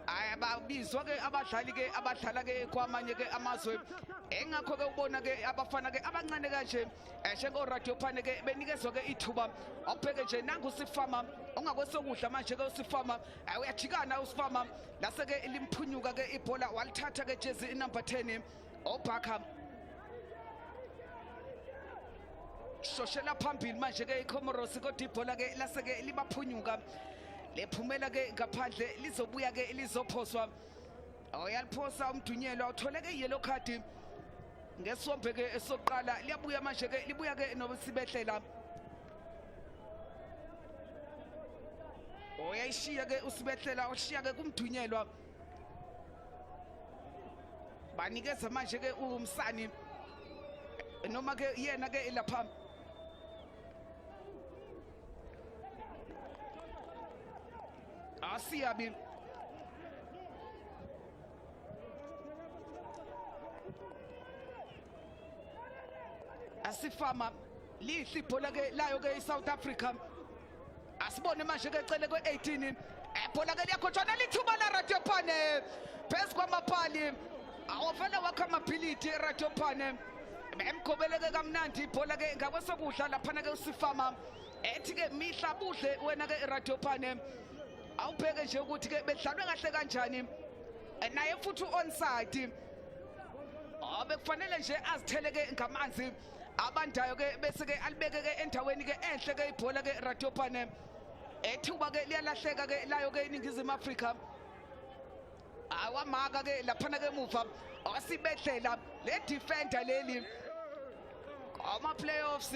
ayababizwa ke abadlali ke abadlala ke kwamanye ke amazwe engakho ke ubona ke abafana ke abancane kanje njengo Ratopane ke benikezwe ke ithuba awubheke nje nangu sifama ongakwesokudla manje ke usifama uyajikana usifama lase ke limphunyuka ke ibhola walithatha ke jezi number 10 obhakha shoshela phambili manje ke iComoros kodwa ibhola ke lase ke libaphunyuka lephumela ke ngaphandle lizobuya ke lizophoswa oyaliphosa umdunyelwa uthole ke yellow card ngesombe ke esoqala liyabuya manje ke libuya ke nobusibehlela oyayishiya ke usibehlela oshiya ke kumdunyelwa banikeza manje ke umsani noma ke yena ke lapha asiyabi asifama lihle ibhola ke layo ke iSouth Africa asibone manje ke cele kwe18 ibhola ke liyakhotshana lithuba la Ratopane phezu kwamapali awuvela wakha amability Ratopane emgobeleke kamnandi ibhola ke ngakwesokudla laphana ke usifama ethi ke mihla buhle wena ke Ratopane awubheke nje ukuthi ke bedlalwe kahle kanjani naye futhi onside abekufanele nje azitheleke ngamanzi abandayo ke bese ke alibeke ke endaweni ke enhle ke ibhola ke Ratopane ethuba ke liyalahleka ke layo ke iningizimu Afrika awamaka ke laphana ke emuva wasibehlela le defender leli ama playoffs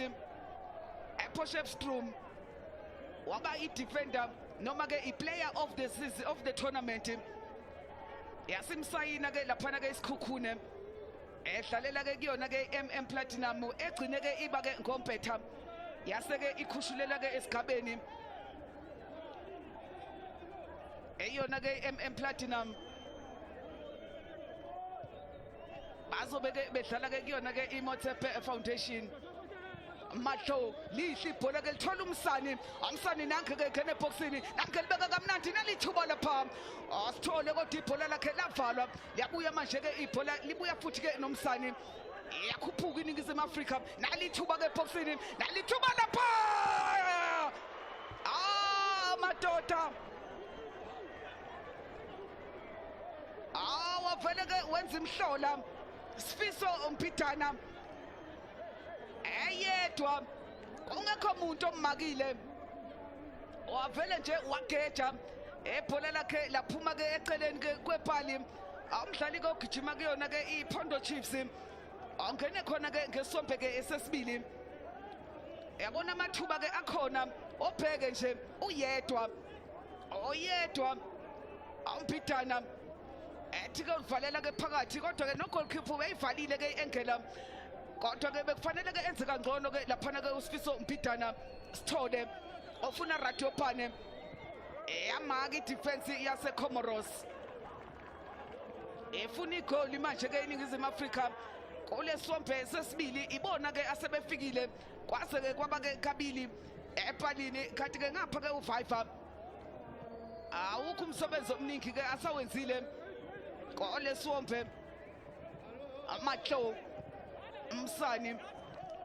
ePotchefstroom waba i-defender noma ke i-player of the season of the tournament yasimsayina ke laphana ke isikhukhune edlalela ke kuyona ke MM Platinum egcine ke iba ke ngompetha yase ke ikhushulela ke esigabeni eyona ke MM Platinum bazobe ke bedlala ke kuyona ke iMotepe Foundation Mahlo lihle ibhola ke lithola umsani nanke ke khene boxini nanke libeka kamnandi nalithuba lapha asithole kodwa ibhola lakhe lavalwa liyabuya manje ke ibhola libuya futhi ke nomsani yakhuphuka iningizimu Afrika nalithuba ke boxini nalithuba lapha madoda wavele ke wenza imhlola Sifiso umpithana eyedwa ungekho umuntu ommakile wavele nje wageja ebhola lakhe laphuma ke eceleni ke kwepali umdlali ke ogijima kuyona ke iPhondo Chiefs ongene khona ke ngesombe ke esesibili yabona amathuba ke akhona obheke nje uyedwa oyedwa umpithana ethi ke uvalela ke phakathi kodwa ke no goalkeeper uyivalile ke engela kodwa ke bekufanele ke enze kangcono ke laphana ke usifiso umpithana Sithole ofuna Radiopane eyamaka idefense yase Comoros efuna igoli manje ke iningizimu Afrika kule sombe sesibili ibona ke asebefikile kwase ke kwaba ke kabili epalini kanti ke ngapha ke u5 awukho umsebenzi omningi ke asawenzile kole sombe amatlo Msani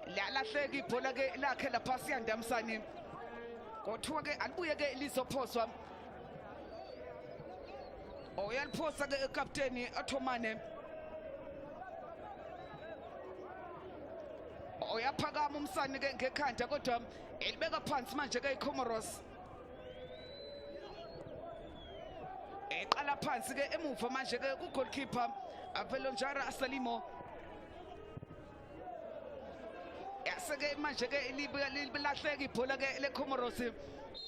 lalahleka ibhola ke lakhe lapha siyanda Msani kodwa ke alibuye ke lizophoswa oyaliphosa ke captain Athomane oyaphakama Msani ke ngekhanda kodwa elibeka phansi manje ke iComoros eqala phansi ke emuva manje ke ku goalkeeper Avelonjara Salimo yaseke manje ke lilahleka ibhola ke leComoros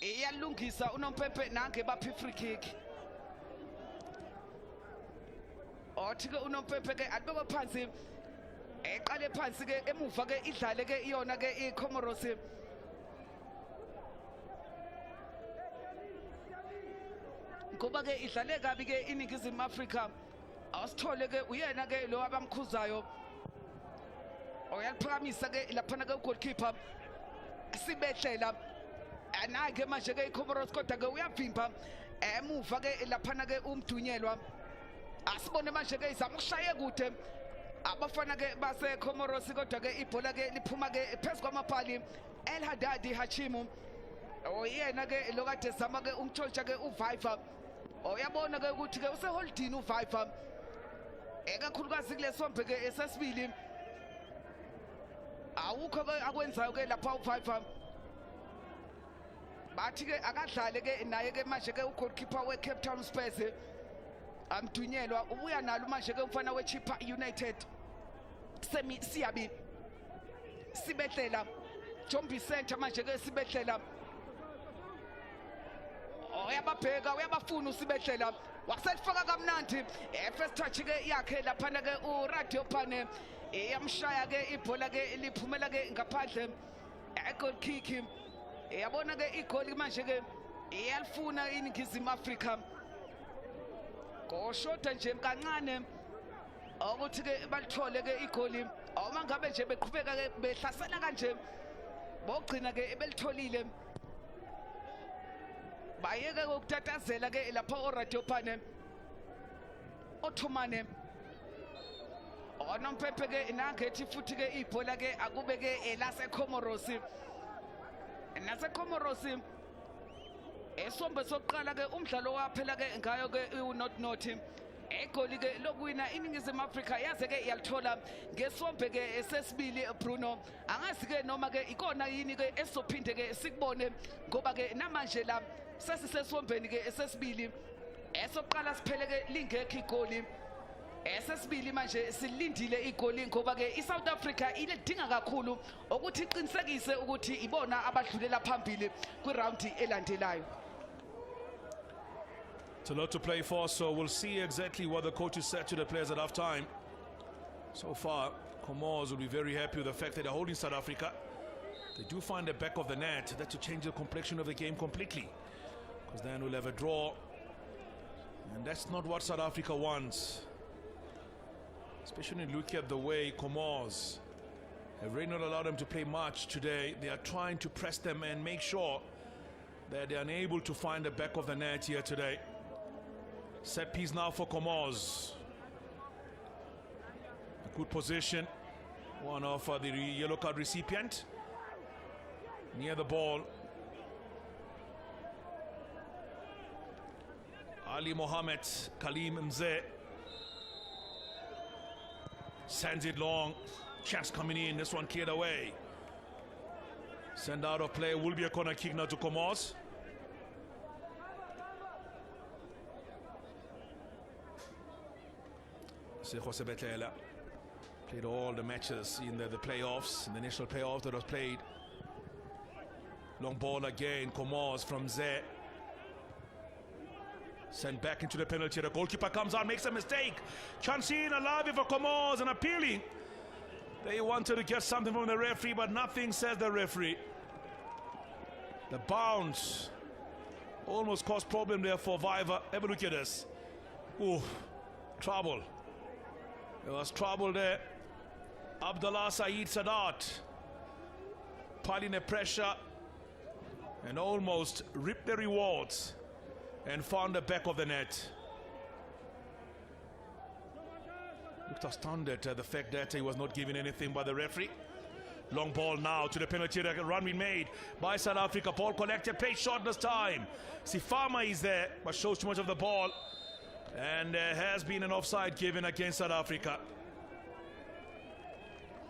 iyalungisa unompepe nange baphi free kick othi ke unompepe ke alibekwe phansi eqale phansi ke emuva ke idlale ke iyona ke iComoros ngoba ke idlale kabi ke iningizimu Afrika awusithole ke uyena ke lo abamkhuzayo oyaliphakamisa ke laphana ke goalkeeper sibehlela anake manje ke iComoros kodwa ke uyavimba emuva ke laphana ke umdunyelwa asibone manje ke izama ukushaya kude abafana ke base Comoros kodwa ke ibhola ke liphuma ke phezu kwamapali El Haddadi Hachimu oyena ke lokade zama ke umthotsha ke u5 oyabona ke ukuthi ke useholdini u5 ekakhulukazi kule sombe ke esesibili awukho ke akwenzayo ke lapha u5 bathi ke akadlale ke naye ke manje ke ugoalkeeper weCape Town Spurs amdunyelwa ubuya nalo manje ke umfana weChippa United Siyabi Sibehlela Jombi Center manje ke Sibehlela uyababheka uyabafuna uSibehlela waselifaka kamnandi first touch ke yakhe laphana ke uRadiopane iyamshaya ke ibhola ke liphumela ke ngaphandle goal kick yabona ke igoli manje ke iyalifuna iningizimu Afrika goshoda nje kancane ukuthi ke balithole ke igoli uma ngabe nje beqhubeka ke behlasela kanje bogcina ke belitholile bayeke ukutatazela ke lapha oRadiopane Othomane onompepe ke nangethi futhi ke ibhola ke akube ke elase Comoros nase Comoros esombe sokuqala ke umdlalo waphela ke ngayo ke u-not egoli ke lokuwina iningizimu Afrika yaze ke yalithola ngesombe ke esesibili Bruno angazi ke noma ke ikona yini ke esophinde ke sikubone ngoba ke namanje la sesisesombeni ke esesibili esokuqala siphele ke lingekho igoli esesibili manje silindile igoli ngoba ke iSouth Africa ilidinga kakhulu ukuthi iqinisekise ukuthi ibona abadlulela phambili kwiround elandelayo. It's a lot to play for, so we'll see exactly what the coach has said to the players at half time. So far, Comores will be very happy with the fact that they're holding South Africa. They do find the back of the net. That to change the complexion of the game completely, because then we'll have a draw, and that's not what South Africa wants. Especially looking at the way Comores have really not allowed them to play much today. They are trying to press them and make sure that they are unable to find the back of the net here today. Set piece now for Comores. A good position. One of the yellow card recipient. Near the ball. Ali Mohammed, Kalim Mzee. Sends it long. Chance coming in. This one cleared away. Send out of play. Will be a corner kick now to Comores. Jose Betlela played all the matches in the playoffs, in the national playoffs that was played. Long ball again. Comores from Zé. Sent back into the penalty. The goalkeeper comes out, makes a mistake. Chancine alive for Comores and appealing. They wanted to get something from the referee, but nothing, says the referee. The bounce almost caused problem there for Viva. Have a look at this. Ooh, trouble. There was trouble there. Abdullah Saeed Sadat piling the pressure and almost ripped the rewards and found the back of the net. Looked astounded at the fact that he was not given anything by the referee. Long ball now to the penalty area. Run we made by South Africa. Ball collected, played short this time. Sifama is there, but shows too much of the ball. And there has been an offside given against South Africa.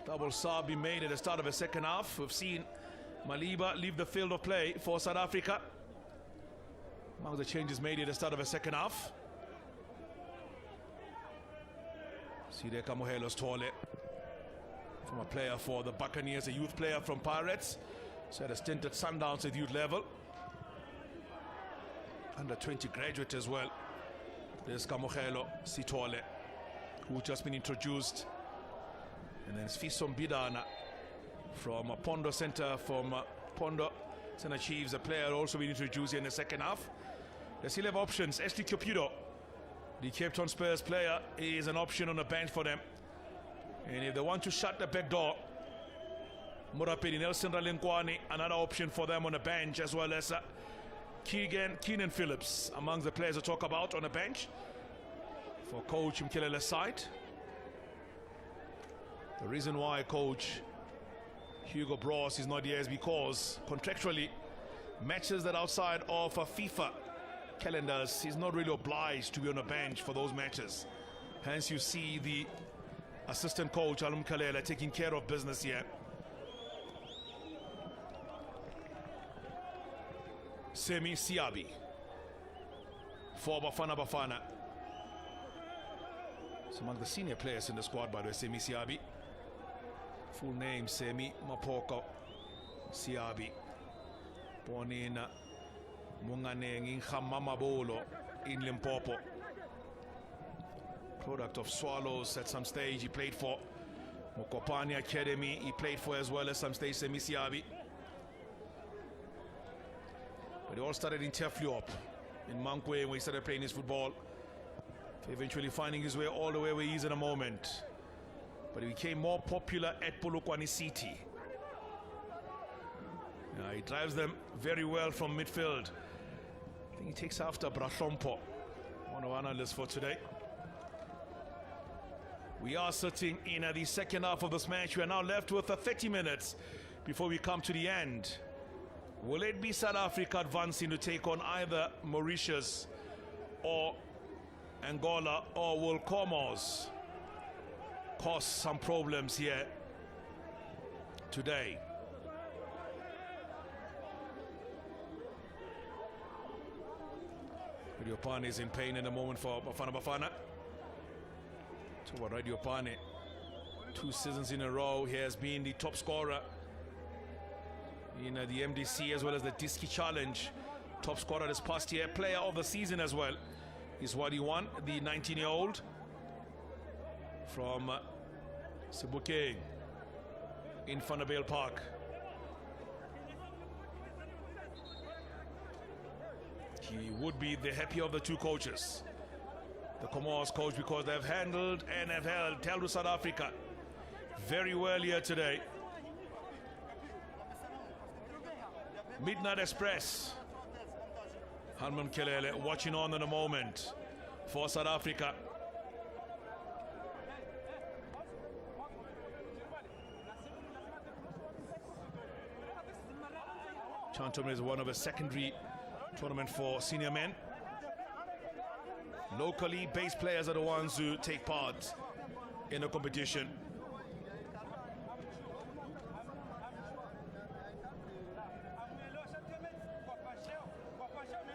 Double sub be made at the start of the second half. We've seen Maliba leave the field of play for South Africa. Among the changes made at the start of the second half. Side Kamohelos Tole, from a player for the Buccaneers, a youth player from Pirates. So had a stint at Sundowns at youth level. Under 20 graduate as well. There's Kamohelo Sitole, who just been introduced. And then Sfisom Bidana from Pondo Center, from Pondo Center Chiefs, a player also been introduced here in the second half. They still have options. Ashley Cupido, the Cape Town Spurs player, is an option on the bench for them. And if they want to shut the back door, Murapedi Nelson Ralenkwani, another option for them on the bench, as well as Keenan Phillips, among the players to talk about on the bench for Coach Mkelele's side. The reason why Coach Hugo Bross is not here is because contractually, matches that outside of FIFA calendars, he's not really obliged to be on the bench for those matches. Hence you see the assistant coach Alum Kalela taking care of business here. Semi Siabi for Bafana. It's among the senior players in the squad, by the way, Semi Siabi. Full name Semi Mapoko Siabi. Born in Munganeng in Hamamabolo in Limpopo. Product of Swallows at some stage. He played for Mokopani Academy. He played for as well as some stage Semi Siabi. But he all started in Tefluop in Mankwe when he started playing his football. Eventually finding his way all the way where he is in a moment. But he became more popular at Polokwane City. He drives them very well from midfield. I think he takes after Brashompo, one of our analysts for today. We are sitting in the second half of this match. We are now left with 30 minutes before we come to the end. Will it be South Africa advancing to take on either Mauritius or Angola, or will Comores cause some problems here today? Radio Pane is in pain in the moment for Bafana. So what Radio Pane, 2 seasons in a row, he has been the top scorer in the MDC as well as the Diski Challenge. Top scorer this past year, player of the season as well is what he won, the 19-year-old from Sebokeng in Vanderbijl Park. He would be the happier of the two coaches. The Comores coach, because they've handled and have held South Africa very well here today. Midnight Express. Hanman Kelele watching on in a moment for South Africa. Chantom is one of a secondary tournament for senior men. Locally based players are the ones who take part in the competition.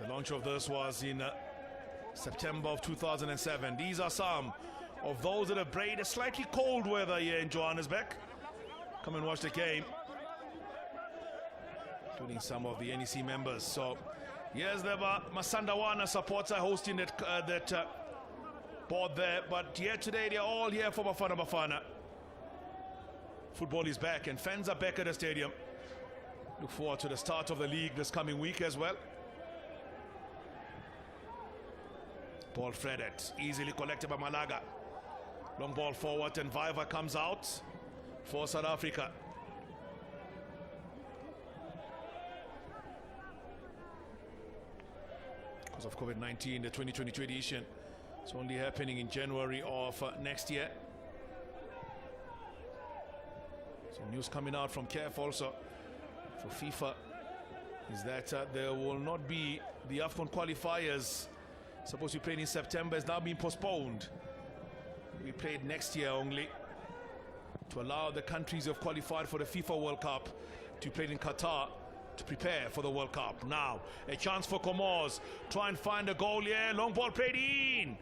The launch of this was in September of 2007. These are some of those that have braved a slightly cold weather here in Johannesburg. Come and watch the game, including some of the NEC members. So Yes, there were Masandawana supporters hosting that board there, but here today they're all here for Bafana Bafana. Football is back and fans are back at the stadium. Look forward to the start of the league this coming week as well. Ball threaded, easily collected by Malaga. Long ball forward and Viva comes out for South Africa. Because of COVID-19, the 2022 edition is only happening in January of next year. So news coming out from CAF also for FIFA is that there will not be the AFCON qualifiers supposed to be played in September, has now been postponed. We played next year only to allow the countries who have qualified for the FIFA World Cup to play in Qatar to prepare for the World Cup. Now, a chance for Comores. Try and find a goal here. Long ball played in.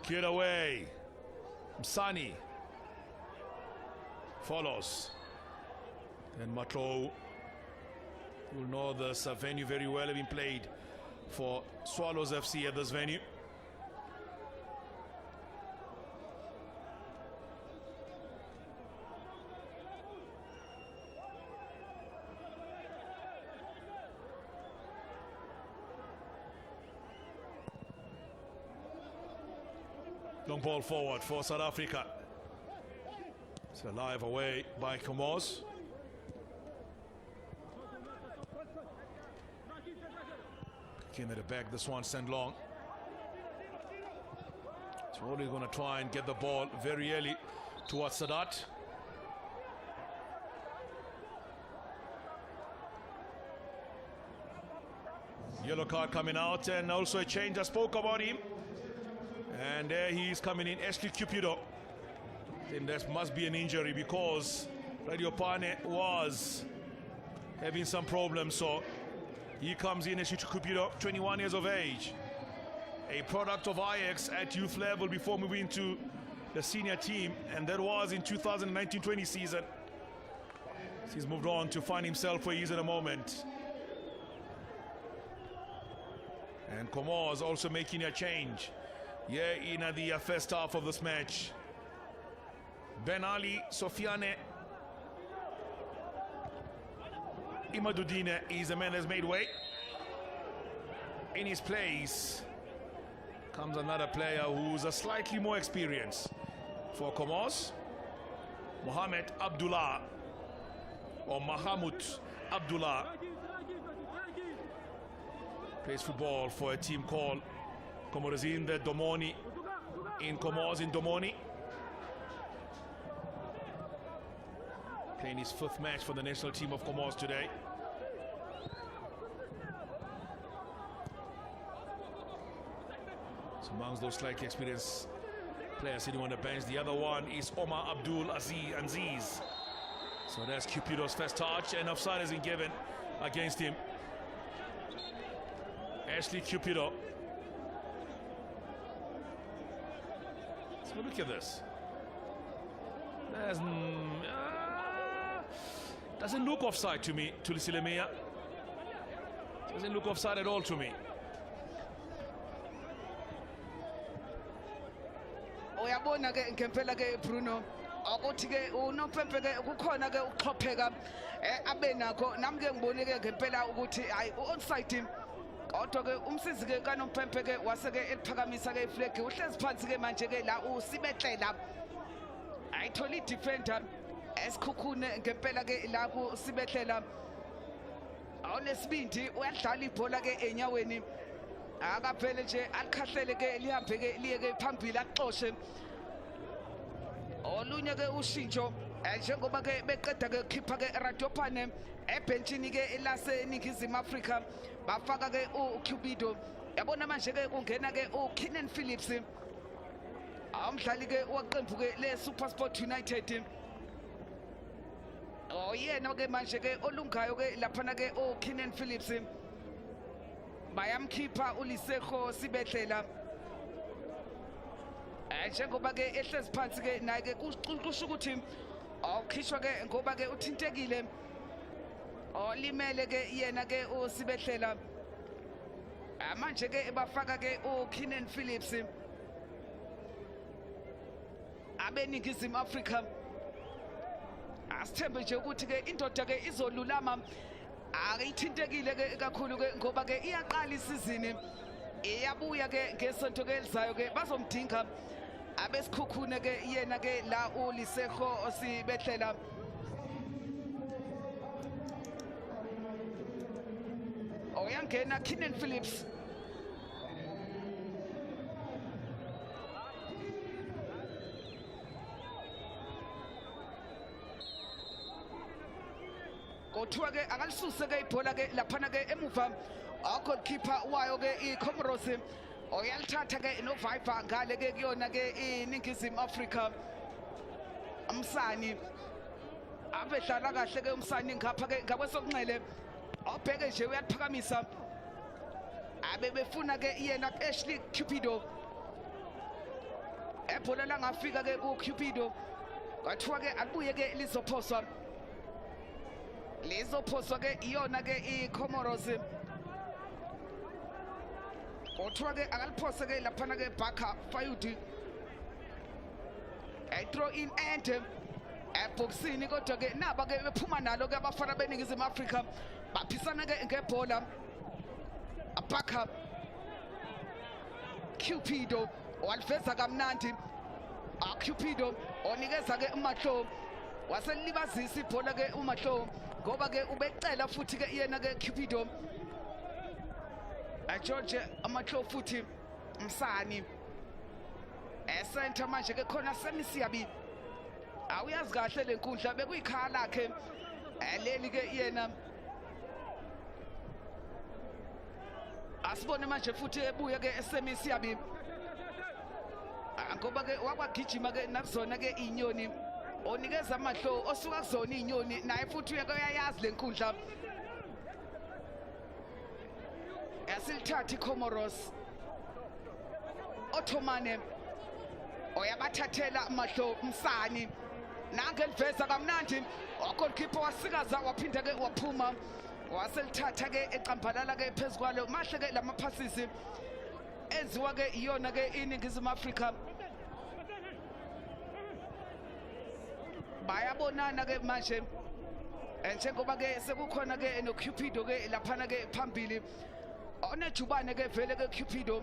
Cleared away. Msani follows. And Matlo will know this venue very well, having played for Swallows FC at this venue. Long ball forward for South Africa. It's a live away by Comores. Came at the back, this one sent long. So only going to try and get the ball very early towards Sadat. Yellow card coming out, and also a change. I spoke about him. And there he is coming in, Ashley Cupido. Then there must be an injury because Radio Pane was having some problems. So he comes in, Ashley Cupido, 21 years of age. A product of Ajax at youth level before moving to the senior team. And that was in 2019-20 season. He's moved on to find himself where he is at the moment. And Comores also making a change. Yeah, in the first half of this match. Ben Ali, Sofiane Imadudine is the man that's made way. In his place comes another player who's a slightly more experienced for Comores. Mohamed Abdullah, or Mahamud Abdullah, plays football for a team called Comores in the Domoni, in Comores in Domoni. Playing his 5th match for the national team of Comores today. So amongst those slightly experienced players sitting on the bench, the other one is Omar Abdul Aziz. So that's Cupido's first touch, and offside has been given against him. Ashley Cupido. So look at this. There's doesn't look offside to me, Tulisilemia. Doesn't look offside at all to me. Uyabona ke ngempela ke Bruno ukuthi ke uNopempe ke kukhona ke ukuxhopheka abe nakho nami ke ngibone ke ngempela ukuthi hayi onside him. Kodwa ke umsizi ke kaNopempe ke wase ke eliphakamisa ke iflag uhlezi phansi ke manje ke la usibetlela ayithola idefender esikhukhune ngempela ke la ku sibetlela awunesibindi uyadlala ibhola ke enyaweni akaphele nje alikhahlele ke lihambe ke liye ke phambili axoxe olunye ke ushintsho njengoba ke beqeda ke khipha ke Radio Pane ebenchini ke lase Ningizimu Afrika bafaka ke uCupido yabona manje ke kungena ke uKeenan Phillips umdlali ke waqembu ke le SuperSport United. Oh yena ke manje ke olungayo ke laphana ke uKeenan Phillips bayamkhipha uLisego Sibetlela njengoba ke ehlezi phansi ke naye ke kusho ukuthi awukhishwa ke ngoba ke uthintekile olimele ke yena ke uSibetlela Manje ke bafaka ke uKeenan Phillips abeningizimu Afrika. Asithembe nje ukuthi ke indoda ke izolulama akayithintekile ke kakhulu ke ngoba ke iyaqala isizini iyabuya ke ngesonto ke elizayo ke bazomdinga abesikhukhune ke yena ke la uLiseho osibethlela oyangena Keenan Phillips kuthiwa ke akalisuse ke ibhola ke laphana ke emuva goalkeeper wayo ke iComoros oyalithatha ke noViva ngale ke kuyona ke iningizimu Afrika umsani abedlala kahle ke umsani ngapha ke ngakwesokunxele obheke nje uyaphakamisa abebefuna ke yena Ashley Cupido ebhola langafika ke kuCupido kwathiwa ke abuye ke lizophoswa ke iyona ke iComoros kuthiwa ke akaliphose ke laphana ke Baka Fayudi throw in and eboxini kodwa ke naba ke bephuma nalo ke abafana beningizimu Afrika baphisana ke ngebhola Baka Cupido waliveza kamnandi Cupido onikeza ke uMahlo waselibazisa ibhola ke uMahlo ngoba ke ubecela futhi ke yena ke Cupido George Amahlo futhi umsani center manje ke khona semisiyabi awuyazi kahle lenkundla bekuyikhala lakhe leli ke yena asibone manje futhi ebuya ke semisiyabi ngoba ke wakwagijima ke nakuzona ke inyoni onikeza Amahlo osuka kuzona inyoni naye futhi uyayazi lenkundla yasilithatha iComoros Ottomane oyabathathela Amahlo umsani nange liveza kamnandi goalkeeper wasikaza waphinda ke waphuma waselithatha ke eqambalala ke phezukwalo mahle ke lamaphasisi enziwa ke iyona ke iningizimu Afrika bayabonana ke manje njengoba ke sekukhona ke noCupido ke laphana ke phambili onejubane ke vele ke Cupido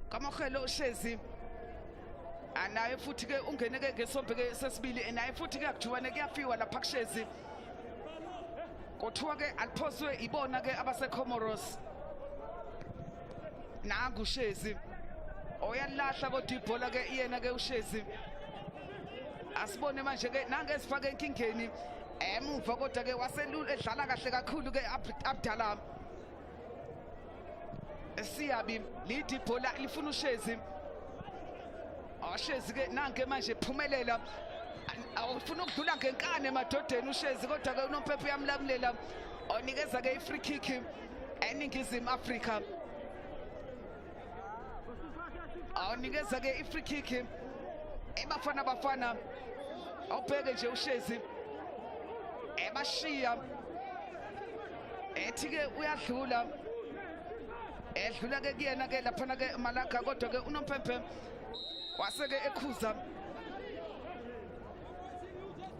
kamahelo Shezi anaye futhi ke ungene ke ngesombe ke sesibili naye futhi ke akujubane kuyafiwa lapha kuShezi kuthiwa ke aliphoswe ibona ke abaseComoros nangu Shezi oyalahla kodwa ibhola ke yena ke uShezi asibone manje ke nange sifake enkingeni emuva kodwa ke waselula edlala kahle kakhulu ke Abdallah siyabi lidi ibhola lifuna uShezi Shezi ke nange manje phumelela awufuna ukudlula ngenkane emadodeni uShezi kodwa ke unomphepho uyamlamulela onikeza ke ifree kick eningizimu Afrika onikeza ke ifree kick bafana awubheke nje uShezi ebashiya ethi ke uyadlula edlula ke kuyena ke laphana ke Malaka kodwa ke unomphemphe waseke ekhuza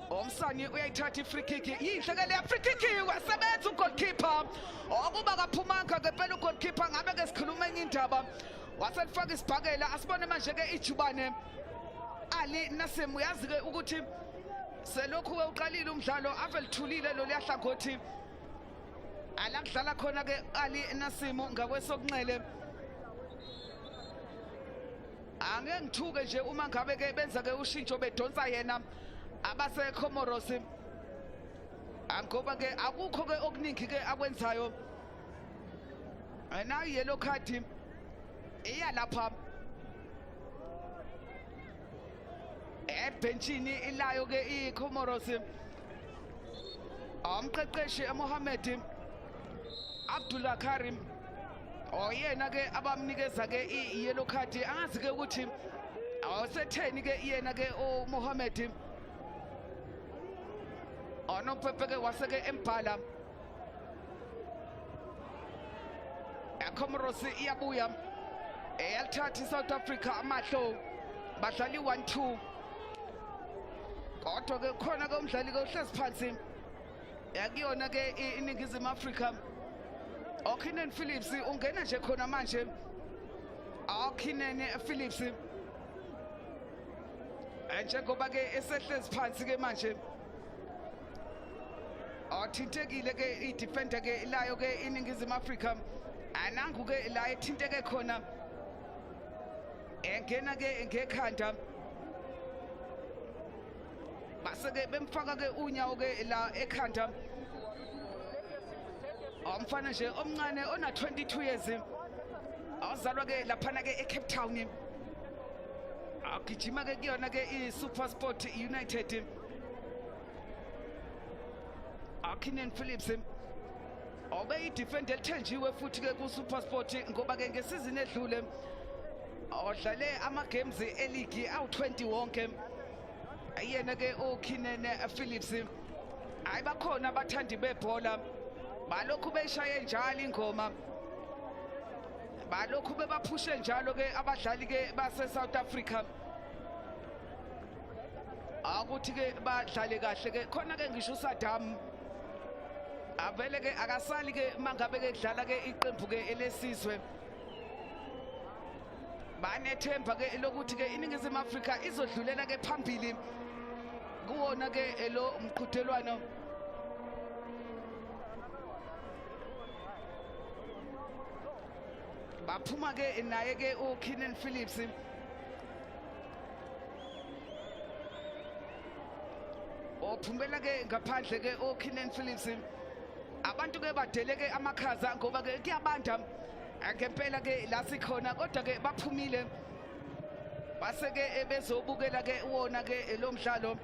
umsani uyayithatha ifree kick yihle ke le free kick wasebenza ugoalkeeper okuba kaphumanga ke phela ugoalkeeper ngabe ke sikhuluma enye indaba waselifaka isibhakela asibone manje ke ijubane Ali Nasim uyazi ke ukuthi selokhu ke uqalile umdlalo avelithulile lo liyahlangothi alakudlala khona ke Ali Nasim ngakwesokunxele angeke ngithuke nje uma ngabe ke benza ke ushintsho bedonsa yena abaseComoros ngoba ke akukho ke okuningi ke akwenzayo nayo yellow card iya lapha ebenchini ilayo ke iComoros umqeqeshi Mohammed Abdullah Karim oyena ke abamnikeza ke iyellow card angazi ke ukuthi awusetheni ke yena ke uMohammed onopepe ke waseke embhala Comoros iyabuya eyalithatha South Africa amahlo badlali 1-2 kodwa ke khona ke umdlali ke uhlezi phansi yakuyona ke iningizimu Afrika Okinen Phillips ungena nje khona manje Okinen Phillips njengoba ke esehlezi phansi ke manje Othintekile ke i-defender ke layo ke iningizimu Afrika anangu ke la ethinteke khona engena ke ngekhanda base ke bemfaka ke unyawo ke la ekhanda umfana nje omncane ona 22 years awuzalwa ke laphana ke eCape Town agijima ke kuyona ke iSuperSport United Okinen Phillips obe i-defender elithenjiwe futhi ke kuSuperSport ngoba ke ngesizini edlule odlale ama-games e-league awu-20 wonke ayena ke Okinen Phillips hayi bakhona abathandi bebhola balokhu beyishaye njalo ingoma balokhu bebaphushe njalo ke abadlali ke base-South Africa akuthi ke badlale kahle ke khona ke ngisho uSaddam avele ke akasali ke mangabe ke kudlala ke iqembu ke elesizwe banethemba ke lokuthi ke iningizimu Afrika izodlulela ke phambili kuwona ke lo mqhudelwano baphuma ke naye ke uKinen Phillips ophumela ke ngaphandle ke uKinen Phillips abantu ke badeleke amakhaza ngoba ke kuyabanda ngempela ke la sikhona kodwa ke baphumile base ke bezobukela ke wona ke lo mdlalo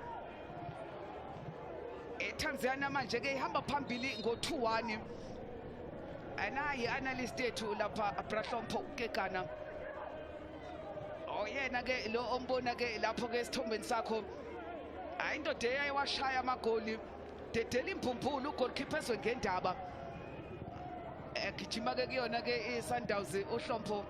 eTanzania manje ke ihamba phambili ngo-2-1 anayi analyst yethu lapha Abrahlompo Kekana oyena ke lo ombona ke lapho ke esithombeni sakho ayindoda eyayewashaya amagoli dedela impumphulu ugoalkeeper ngendaba egijima ke kuyona ke iSundowns uHlompo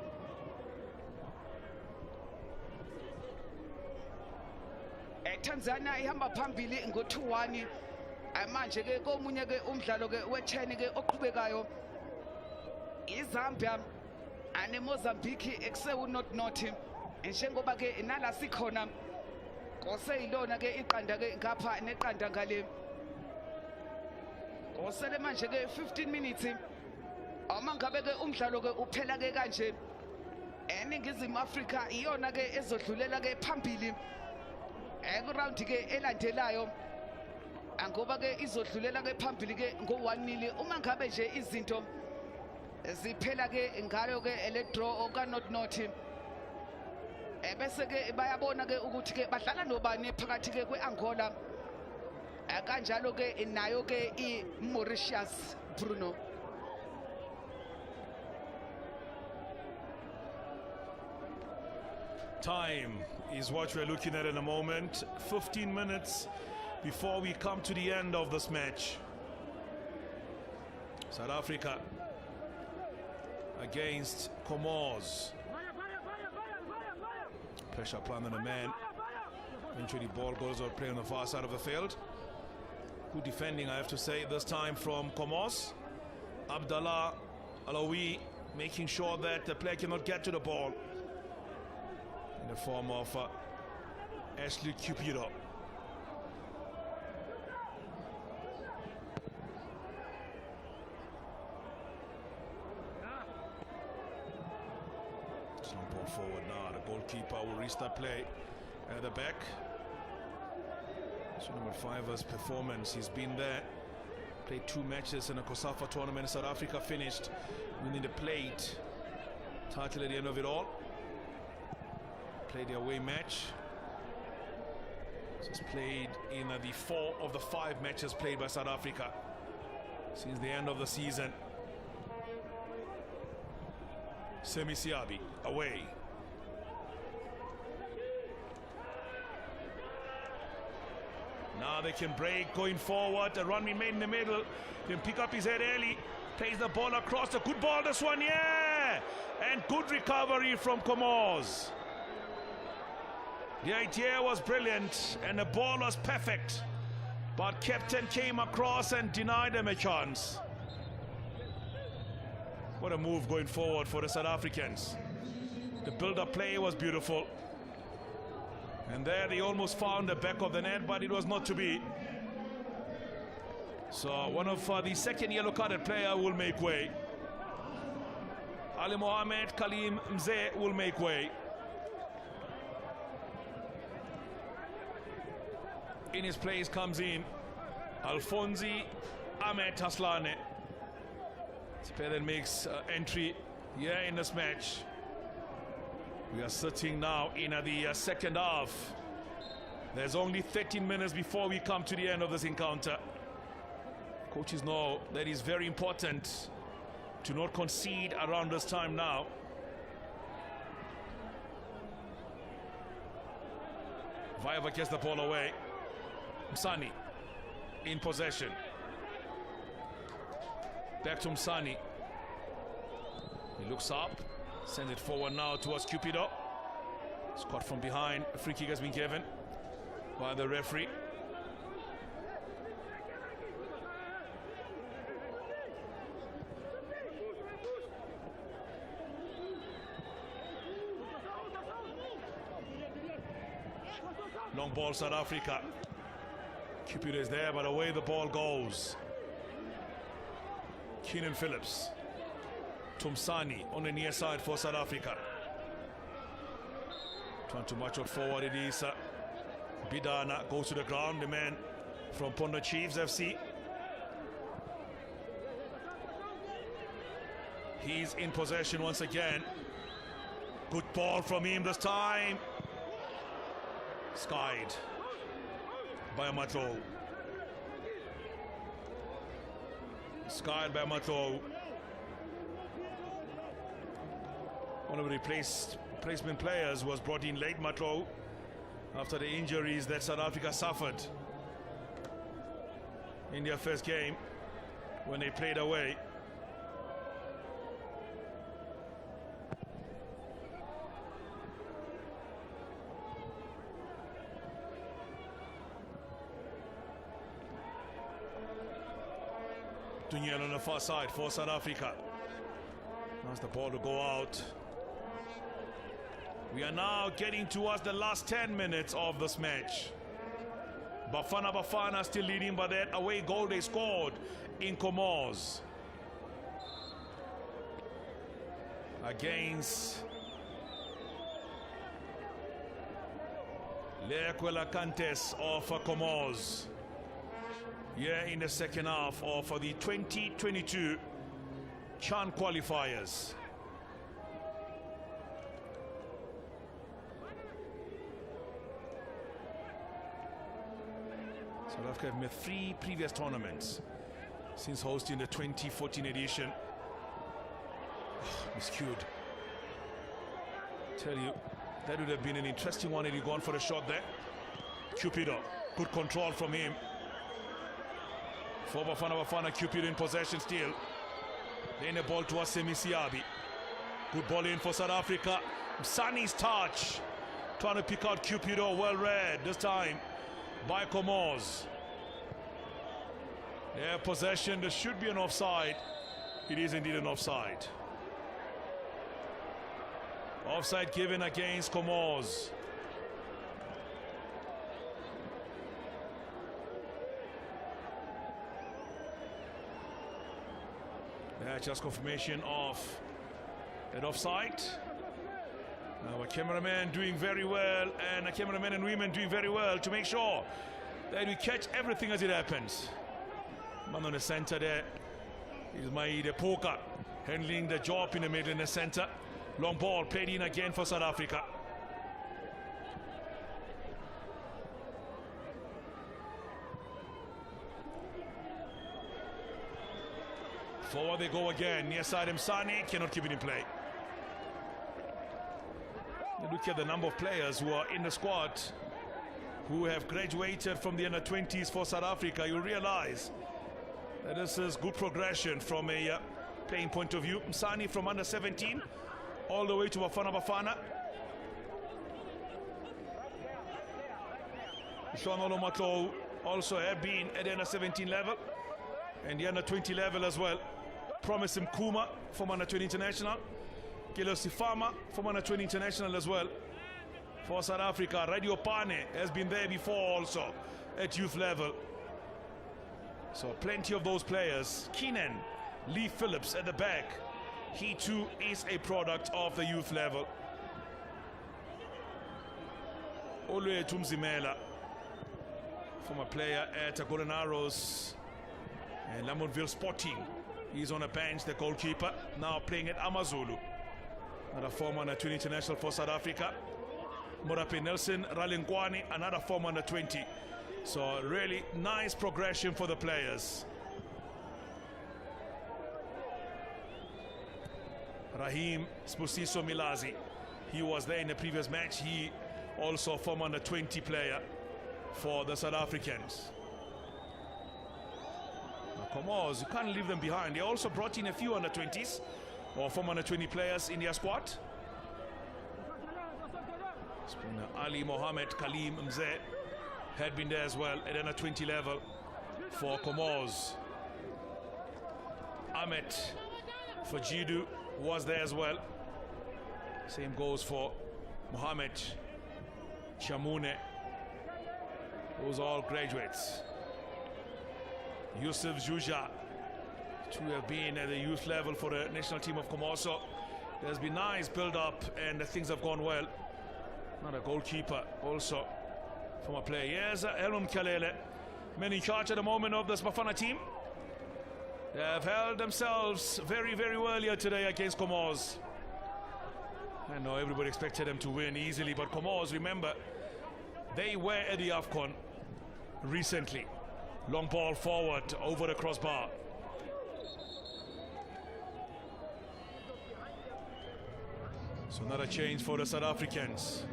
eTanzania ihamba phambili ngo-2-1 manje ke komunye ke umdlalo ke we-10 ke oqhubekayo iZambia aneMozambique ekuse-0-0 njengoba ke nala sikhona koseyilona ke iqanda ke ngapha neqanda ngale kosele manje ke 15 minutes uma ngabe ke umdlalo ke uphela ke kanje eningizimu Afrika iyona ke ezodlulela ke phambili ekuround ke elandelayo ngoba ke izodlulela ke phambili ke ngo-1-0 uma ngabe nje izinto ziphela ke ngayo ke ele draw oka-0-0 bese ke bayabona ke ukuthi ke badlala nobani phakathi ke kwe-Angola kanjalo ke nayo ke iMauritius Bruno Time is what we're looking at in a moment. 15 minutes before we come to the end of this match. South Africa against Comores. Pressure plant on the man. Eventually ball goes out, play on the far side of the field. Good defending, I have to say, this time from Comores. Abdallah Alawi making sure that the player cannot get to the ball. In the form of Ashley Cupido. Some ball forward now. The goalkeeper will restart play at the back. So number 5's performance. He's been there. Played 2 matches in a COSAFA tournament. South Africa finished winning the plate title at the end of it all. Played the away match. So it's played in the 4 of the 5 matches played by South Africa since the end of the season. Semi Siabi away. Now they can break going forward. A run we made in the middle. Can pick up his head early. Plays the ball across. A good ball, this one, yeah! And good recovery from Comores. The idea was brilliant and the ball was perfect. But captain came across and denied them a chance. What a move going forward for the South Africans. The build-up play was beautiful. And there they almost found the back of the net, but it was not to be. So one of the second yellow-carded player will make way. Ali Mohamed Kalim Mzee will make way. In his place comes in Alfonsi Ahmed Taslane. This player that makes entry here in this match. We are sitting now in the second half. There's only 13 minutes before we come to the end of this encounter. Coaches know that it's very important to not concede around this time now. Vaeva gets the ball away. Msani in possession. Back to Msani. He looks up, sends it forward now towards Cupido. It's caught from behind. A free kick has been given by the referee. Long ball, South Africa. Cupido is there, but away the ball goes. Keenan Phillips. Tumsani on the near side for South Africa. Trying to march out forward, it is Bidana goes to the ground, the man from Pondo Chiefs FC. He's in possession once again. Good ball from him this time. Skied by Matlo. Skied by Matlo. One of the replacement players was brought in late, Matlo, after the injuries that South Africa suffered in their first game when they played away. Duniel on the far side for South Africa. Now's the ball to go out. We are now getting towards the last 10 minutes of this match. Bafana still leading by that away goal they scored in Comores against Leakwela Cantes of Comores. Here in the second half of the 2022 CHAN qualifiers. South Africa have made 3 previous tournaments since hosting the 2014 edition. Miscued. Tell you, that would have been an interesting one had he gone for a shot there. Cupido, good control from him. For Bafana, Cupido in possession still. Then the ball towards Semi Siabi. Good ball in for South Africa. Msani's touch. Trying to pick out Cupido, well read this time by Comores. Yeah, possession, there should be an offside. It is indeed an offside. Offside given against Comores. Yeah, just confirmation of that offside. Now a cameraman doing very well, and a cameraman and women doing very well to make sure that we catch everything as it happens. Man on the center there is Maide Poka handling the job in the middle in the center. Long ball played in again for South Africa. Forward they go again, near side Msani, cannot keep it in play. Look at the number of players who are in the squad who have graduated from the under-20s for South Africa. You'll realize that this is good progression from a playing point of view. Msani from under-17 all the way to Bafana Bafana. Shonolo Matlo also had been at the under 17 level and the under 20 level as well. Promise Mkuma from under 20 international. Kilo Sifama from under 20 international as well. For South Africa, Radio Pane has been there before also at youth level. So plenty of those players. Keenan, Lee Phillips at the back. He too is a product of the youth level. Olwe Tumzimela, former player at Golden Arrows and Lamontville Sporting. He's on a bench, the goalkeeper, now playing at Amazulu. Another former under 20 international for South Africa. Morape Nelson Ralingwani, another former under 20. So really nice progression for the players. Rahim Spusiso Milazi, he was there in the previous match. He also former under 20 player for the South Africans. Comores, you can't leave them behind. They also brought in a few under 20s or former under 20 players in their squad. Spooner Ali Mohammed Kalim Mzee had been there as well at under 20 level for Comores. Ahmed Fajidu was there as well. Same goes for Mohammed Chamune. Those are all graduates. Yusuf Juja to have been at the youth level for the national team of Comores. So there's been nice build-up and things have gone well. Not a goalkeeper also from a player. Yes, Elon Kalele, men in charge at the moment of this Bafana team. They have held themselves very, very well here today against Comores. I know everybody expected them to win easily, but Comores, remember, they were at the AFCON recently. Long ball forward over the crossbar. So another change for the South Africans.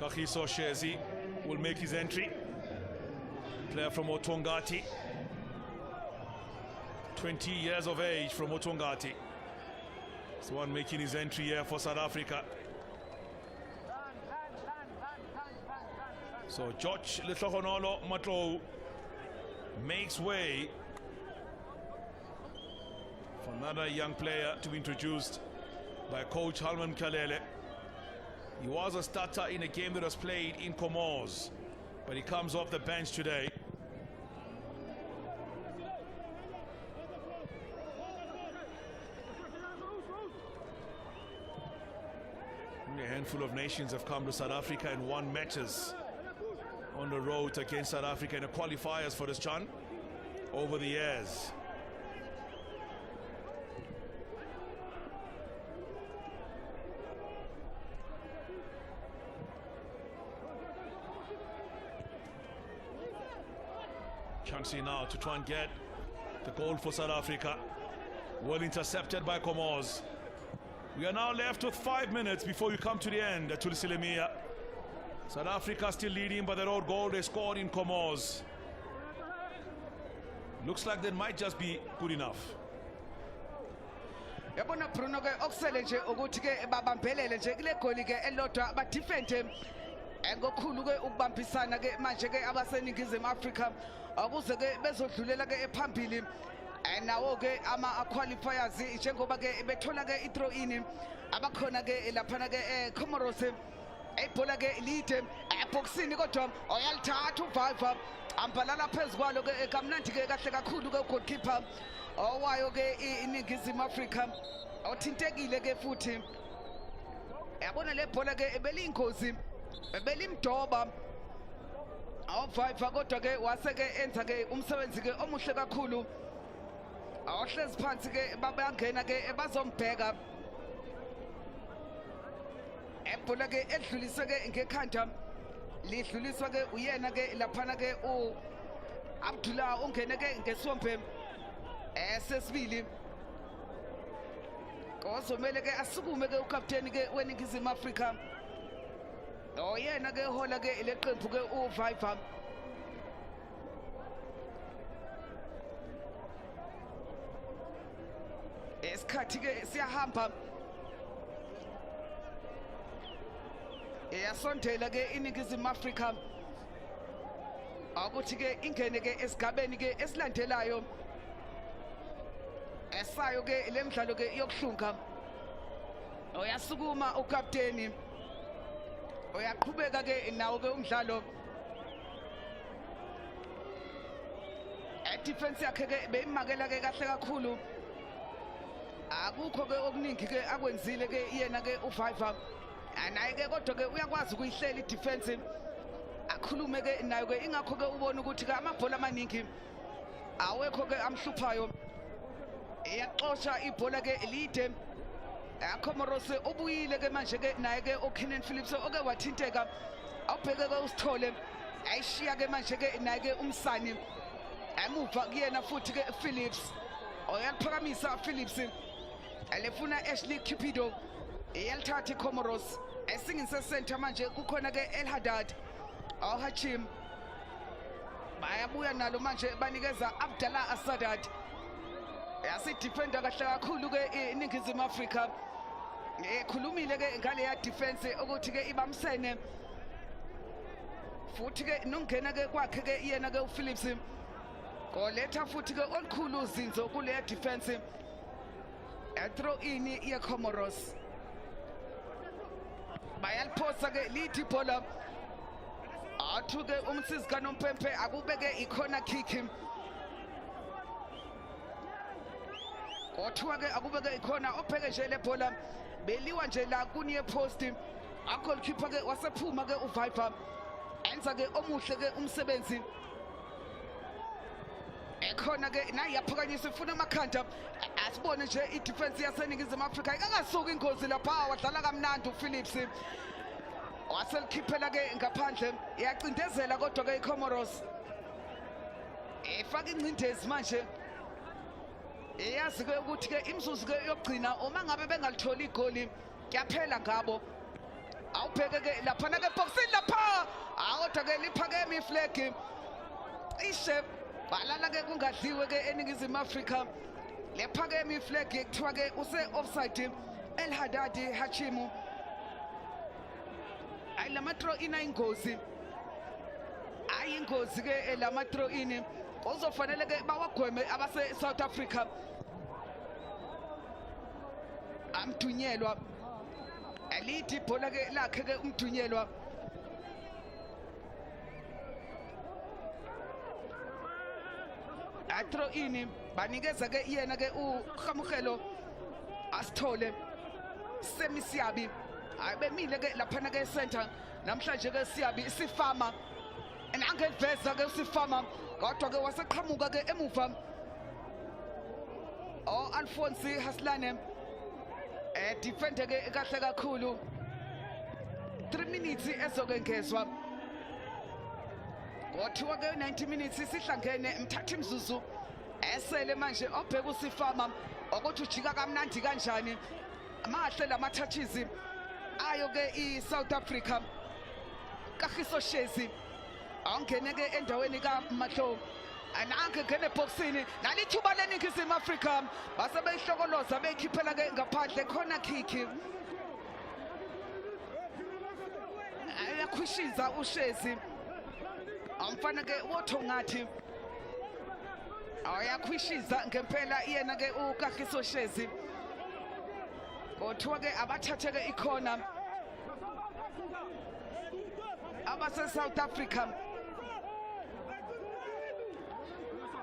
Kagiso Shezi will make his entry. Player from Otongati. 20 years of age from Otongati. He's the one making his entry here for South Africa. So George Litlogonolo Matlo makes way for another young player to be introduced by coach Halman Kalele. He was a starter in a game that was played in Comores, but he comes off the bench today. Only a handful of nations have come to South Africa and won matches on the road against South Africa in the qualifiers for this CHAN over the years. Chance now to try and get the goal for South Africa. Well intercepted by Comores. We are now left with 5 minutes before we come to the end at Tulisilemia. South Africa still leading by the road goal they scored in Comores. Looks like that might just be good enough. Yabona Bruno ke okusele nje ukuthi ke babambelele nje kule goli ke elodwa aba different ngokhulu ke ukubambisana ke manje ke abaseningizimu Africa akuze ke bezodlulela ke ephambili nawo ke ama qualifiers njengoba ke bethola ke i-throw in abakhona ke lapha ke Comores ebhola ke lead eboxini kodwa oyalithatha uViva ambalala phezukwalo ke kamnandi ke kahle kakhulu ke goalkeeper owayo ke iningizimu Africa othintekile ke futhi yabona le bhola ke ebeliyingozi ebelimdoba uViva kodwa ke wase ke enza ke umsebenzi ke omuhle kakhulu awuhlezi phansi ke babangena ke bazombheka ebhola ke edluliswe ke ngekhanda lidluliswa ke uyena ke laphana ke Abdullah ungene ke ngesombe sesibili kozomela ke asukume ke ukapteni ke weningizimu Africa oyena ke hola ke leqembu ke uViva isikhathi ke siyahamba yasondela ke iningizimu Afrika ukuthi ke ingene ke esigabeni ke esilandelayo esayo ke lemidlalo ke yokuhlunga oyasukuma ukapteni uyaqhubeka ke nawo ke umdlalo defense yakhe ke beyimakela ke kahle kakhulu akukho ke okuningi ke akwenzile ke yena ke uViva naye ke kodwa ke uyakwazi ukuyihlela idefense akhulume ke nayo ke ingakho ke ubona ukuthi ke amabhola amaningi awekho ke amhluphayo iyaxosha ibhola ke lide Comores ubuyile ke manje ke naye ke uKenan Phillips oke wathinteka awubheke ke usithole ayishiya ke manje ke naye ke umsani emuva kuyena futhi ke Phillips oyaphakamisa Phillips alefuna Ashley Cupido iyalithatha Comores esingise center manje kukhona ke El Haddad Hachim bayabuya nalo manje banikeza Abdallah Asadat yasi defender kahle kakhulu ke iningizimu Afrika ekhulumile ke ngale ya defense ukuthi ke ibamsene futhi ke nongena ke kwakhe ke yena ke uPhillips koletha futhi ke olukhulu uzinzo kule defense throw in ye Comores bayaliphosa ke lithi bola athuke umsizi kaNompempe akubeke ikhona kick kodwa ke akubeke ikhona opheke nje le bola beliwa nje la kuniye post goalkeeper ke wasephuma ke uViper enza ke omuhle ke umsebenzi ekhona ke naye yaphakanyisa ifuna amakhanda asibone nje idefense yaseningizimu Afrika ikangasuka ingozi lapha wadlala kamnandi uPhillips waselikhiphela ke ngaphandle iyacindezela kodwa ke iComoros efaka incindezi manje eyazi ke ukuthi ke imzuzu ke yokugcina uma ngabe bengalitholi igoli kuyaphela ngabo awubheke ke lapha ke boxini lapha kodwa ke liphakeme iflag ishe balala ke kungadliwe ke eningizimu Afrika lephakeme iflag kuthiwa ke use offside El Haddad Hachim ay lama throw in ingozi ay ingozi ke lama throw in ozofanele ke bawagweme abase South Africa amthunyelwa elithi ibhola ke lakhe ke umthunyelwa throw in banikeza ke yena ke uGamugelo asithole semisiyabi ayibemile ke lapha ke center namhlanje ke siyabi sifama nangeveza ke sifama kodwa ke waseqhamuka ke emuva Alphonse Haslane defender ke kahle kakhulu 3 minutes ezokengezwa kodwa ke 90 minutes sihlangene mthatha imzuzu esele manje obheka usifama ukuthi ujika kamnandi kanjani amahle lama touches ayo ke iSouth Africa kagiso Shezi angene ke endaweni kaMahlo ananke ngene boxini nalithuba leningizimu Afrika base beyihlokoloza beyikhiphela ke ngaphandle khona kick ayakhwishiza uShezi amfana ke wotho ngathi ayakhwishiza ngempela yena ke uKagiso Shezi kodwa ke abathathe ke ikhona abase South Africa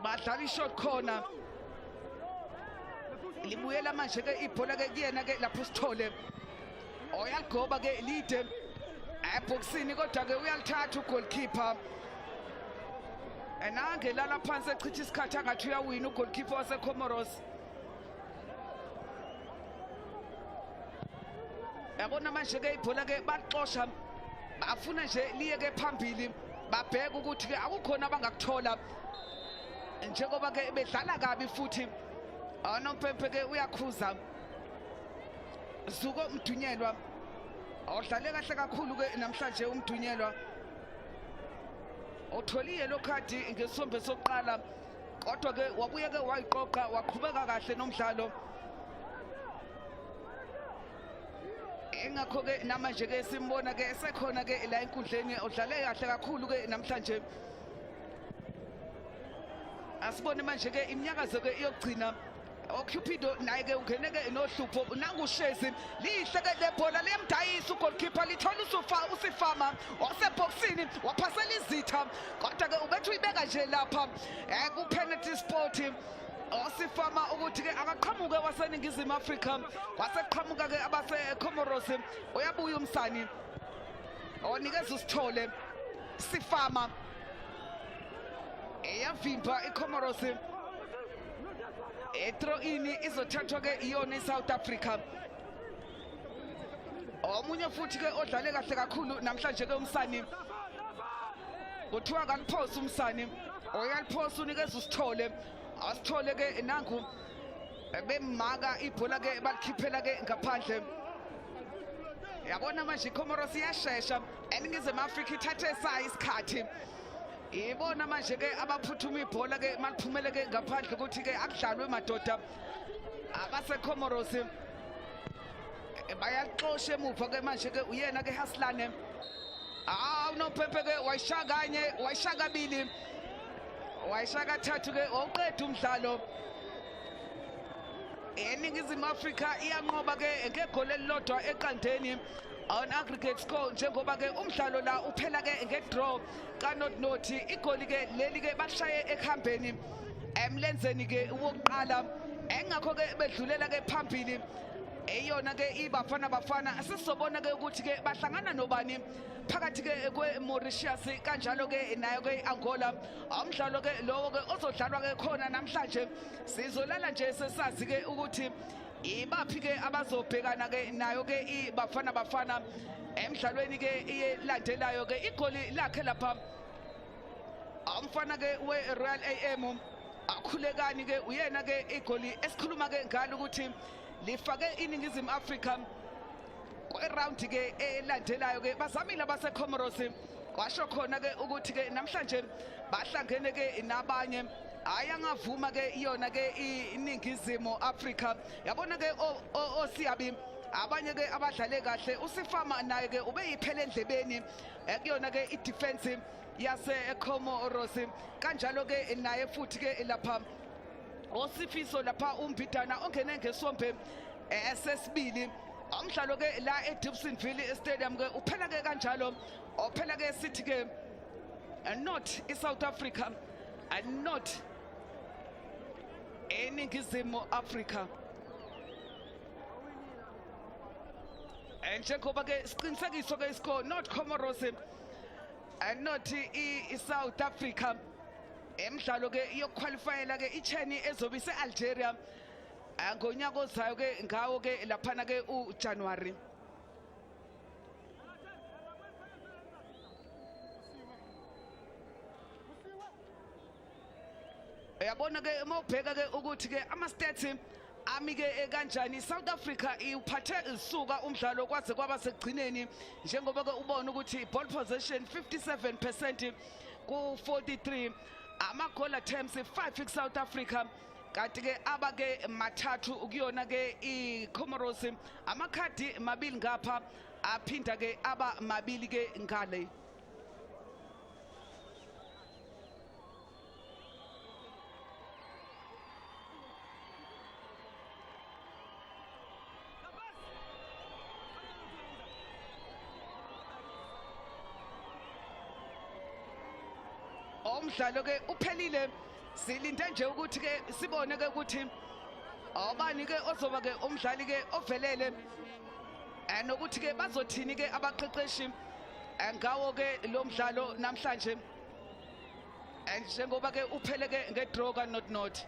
badlala ishot corner libuyela manje ke ibhola ke kuyena ke lapho sithole oyagoba ke lead eboxini kodwa ke uyalithatha ugoalkeeper enange lala phansi echitha isikhathi angathi uyawina ugoalkeeper waseComoros yabona manje ke ibhola ke baxosha bafuna nje liye ke phambili babheka ukuthi ke akukhona abangakuthola njengoba ke bedlala kabi futhi Nompempe ke uyakhuza Zuko Mdunyelwa odlale kahle kakhulu ke namhlanje uMdunyelwa otholile lo khadi ngesombe sokuqala kodwa ke wabuye ke wayiqoqa waqhubeka kahle nomdlalo engakho ke namanje ke simbona ke esekhona ke la enkundleni udlale kahle kakhulu ke namhlanje asibone manje ke iminyakazo ke iyogcina oCupido naye ke ungene ke nohlupho nangushezi lihle ke lebhola liyamdayisa ugoalkeeper lithola usifama waseboxini waphasela izitha kodwa ke ubethu uyibeka nje lapha ku penalty spot osifama ukuthi ke akaqhamuke waseningizimu Afrika waseqhamuka ke abase Comores uyabuya umsani onikeza usithole sifama eyavimba iComoros throw ini izothathwa ke iyona iSouth Africa omunye futhi ke odlale kahle kakhulu namhlanje ke umsani kuthiwa kaliphosa umsani oyaliphosa unikeza usithole asithole ke nangu bemaka ibhola ke balikhiphela ke ngaphandle yabona manje iComoros iyashesha eningizimu Afrika ithathe sayi isikhathi ibona manje ke abaphuthuma ibhola ke maliphumele ke ngaphandle ukuthi ke akudlalwe madoda abase Comoros bayaxosha emuva ke manje ke uyena ke Haslane unophephe ke wayishaka kanye wayishaka kabili wayishaka kathathu ke oqeda umdlalo eningizimu Afrika iyanqoba ke ngegoli elilodwa eqandeni on aggregate score njengoba ke umdlalo la uphela ke ngedraw kanotnoti igoli ke leli ke bashaye ekhambeni emlenzeni ke wokuqala engakho ke bedlulela ke phambili eyona ke ibafana sisizobona ke ukuthi ke bahlangana nobani phakathi ke kweMauritius kanjalo ke nayo ke Angola umdlalo ke lowo ke ozodlalwa ke khona namhlanje sizolala nje sesazi ke ukuthi ibaphi ke abazobhekana ke nayo ke ibafana emidlalweni ke ilandelayo ke igoli lakhe lapha umfana ke weRoyal AM akhulekani ke uyena ke igoli esikhuluma ke ngalo ukuthi lifake iningizimu Afrika kweround ke elandelayo ke bazamile abaseComoros kwasho khona ke ukuthi ke namhlanje bahlangene ke nabanye ayangavuma ke iyona ke iningizimu Afrika yabona ke osiyabi abanye ke abadlale kahle usifama naye ke ube yiphele endlebeni ekuyona ke idefense yaseComoros kanjalo ke naye futhi ke lapha osifiso lapha umbidana ongene ngesombe esesibili umdlalo ke la eDibsonville Stadium ke uphela ke kanjalo ophela ke sithi ke not iSouth Africa and not eningizimu Afrika njengoba ke siqinisekiso ke iscore not Comoros and not iSouth Africa emidlalo ke yokuqualifyela ke icheni ezobe iseAlgeria ngonyaka ozayo ke ngawo ke laphana ke uJanuary yabona ke mawubheka ke ukuthi ke ama stats ami ke kanjani South Africa uphathe isuka umdlalo kwaze kwaba sekugcineni njengoba ke ubona ukuthi ball possession 57% ku 43 ama-goal attempts 5 South Africa kanti ke abake mathathu ukuyona ke iComoros amakhadi mabili ngapha aphinda ke aba mabili ke ngale umdlalo ke uphelile silinde nje ukuthi ke sibone ke ukuthi obani ke ozoba ke umdlali ke ovelele nokuthi ke bazothini ke abaqeqeshi ngawo ke lo mdlalo namhlanje njengoba ke uphele ke ngedraw kanotnot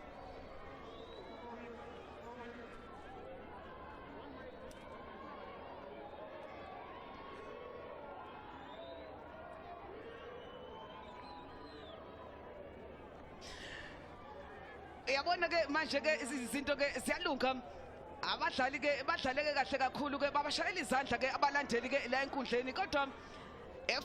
yabona ke manje ke izinto ke ziyalunga abadlali ke badlale ke kahle kakhulu ke babashayela izandla ke abalandeli ke la enkundleni kodwa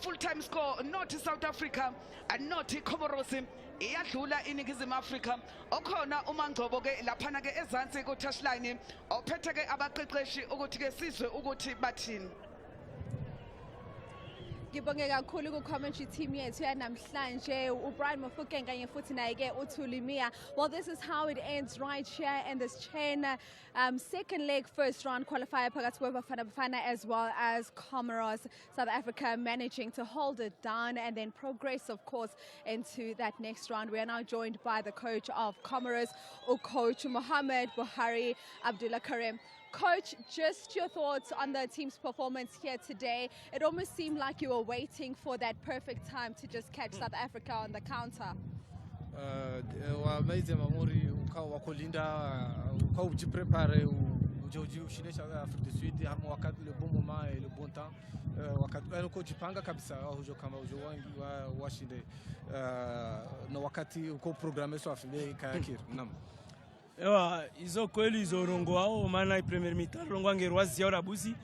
full time score not South Africa and not Comoros iyadlula iningizimu Afrika okhona uMangcobo ke laphana ke ezansi ku touchline ophethe ke abaqeqeshi ukuthi ke sizwe ukuthi bathini. Ngibonge kakhulu ku-commentary team yethu yanamhlanje uBrian Mofokeng kanye futhi naye ke uThuli Mia. Well, this is how it ends right here in this chain second leg first round qualifier phakathi kweBafana Bafana as well as Comores. South Africa managing to hold it down and then progress of course into that next round. We are now joined by the coach of Comores, Coach Mohamed Buhari Abdullah Karim. Coach, just your thoughts on the team's performance here today. It almost seemed like you were waiting for that perfect time to just catch South Africa on the counter. Wamaize mamuri ukawakulinda ukajiprepare ujoji ushinesha Afrique du Sud hapo wakati le bon moment et le bon temps wakati ukojipanga kabisa hujo kama ujo wangi washinde na wakati uko programme so afile kayakir nam. Ewa, hizo kweli hizo rongo wao maana premier mi-temps rongo angerwazi ya rabuzi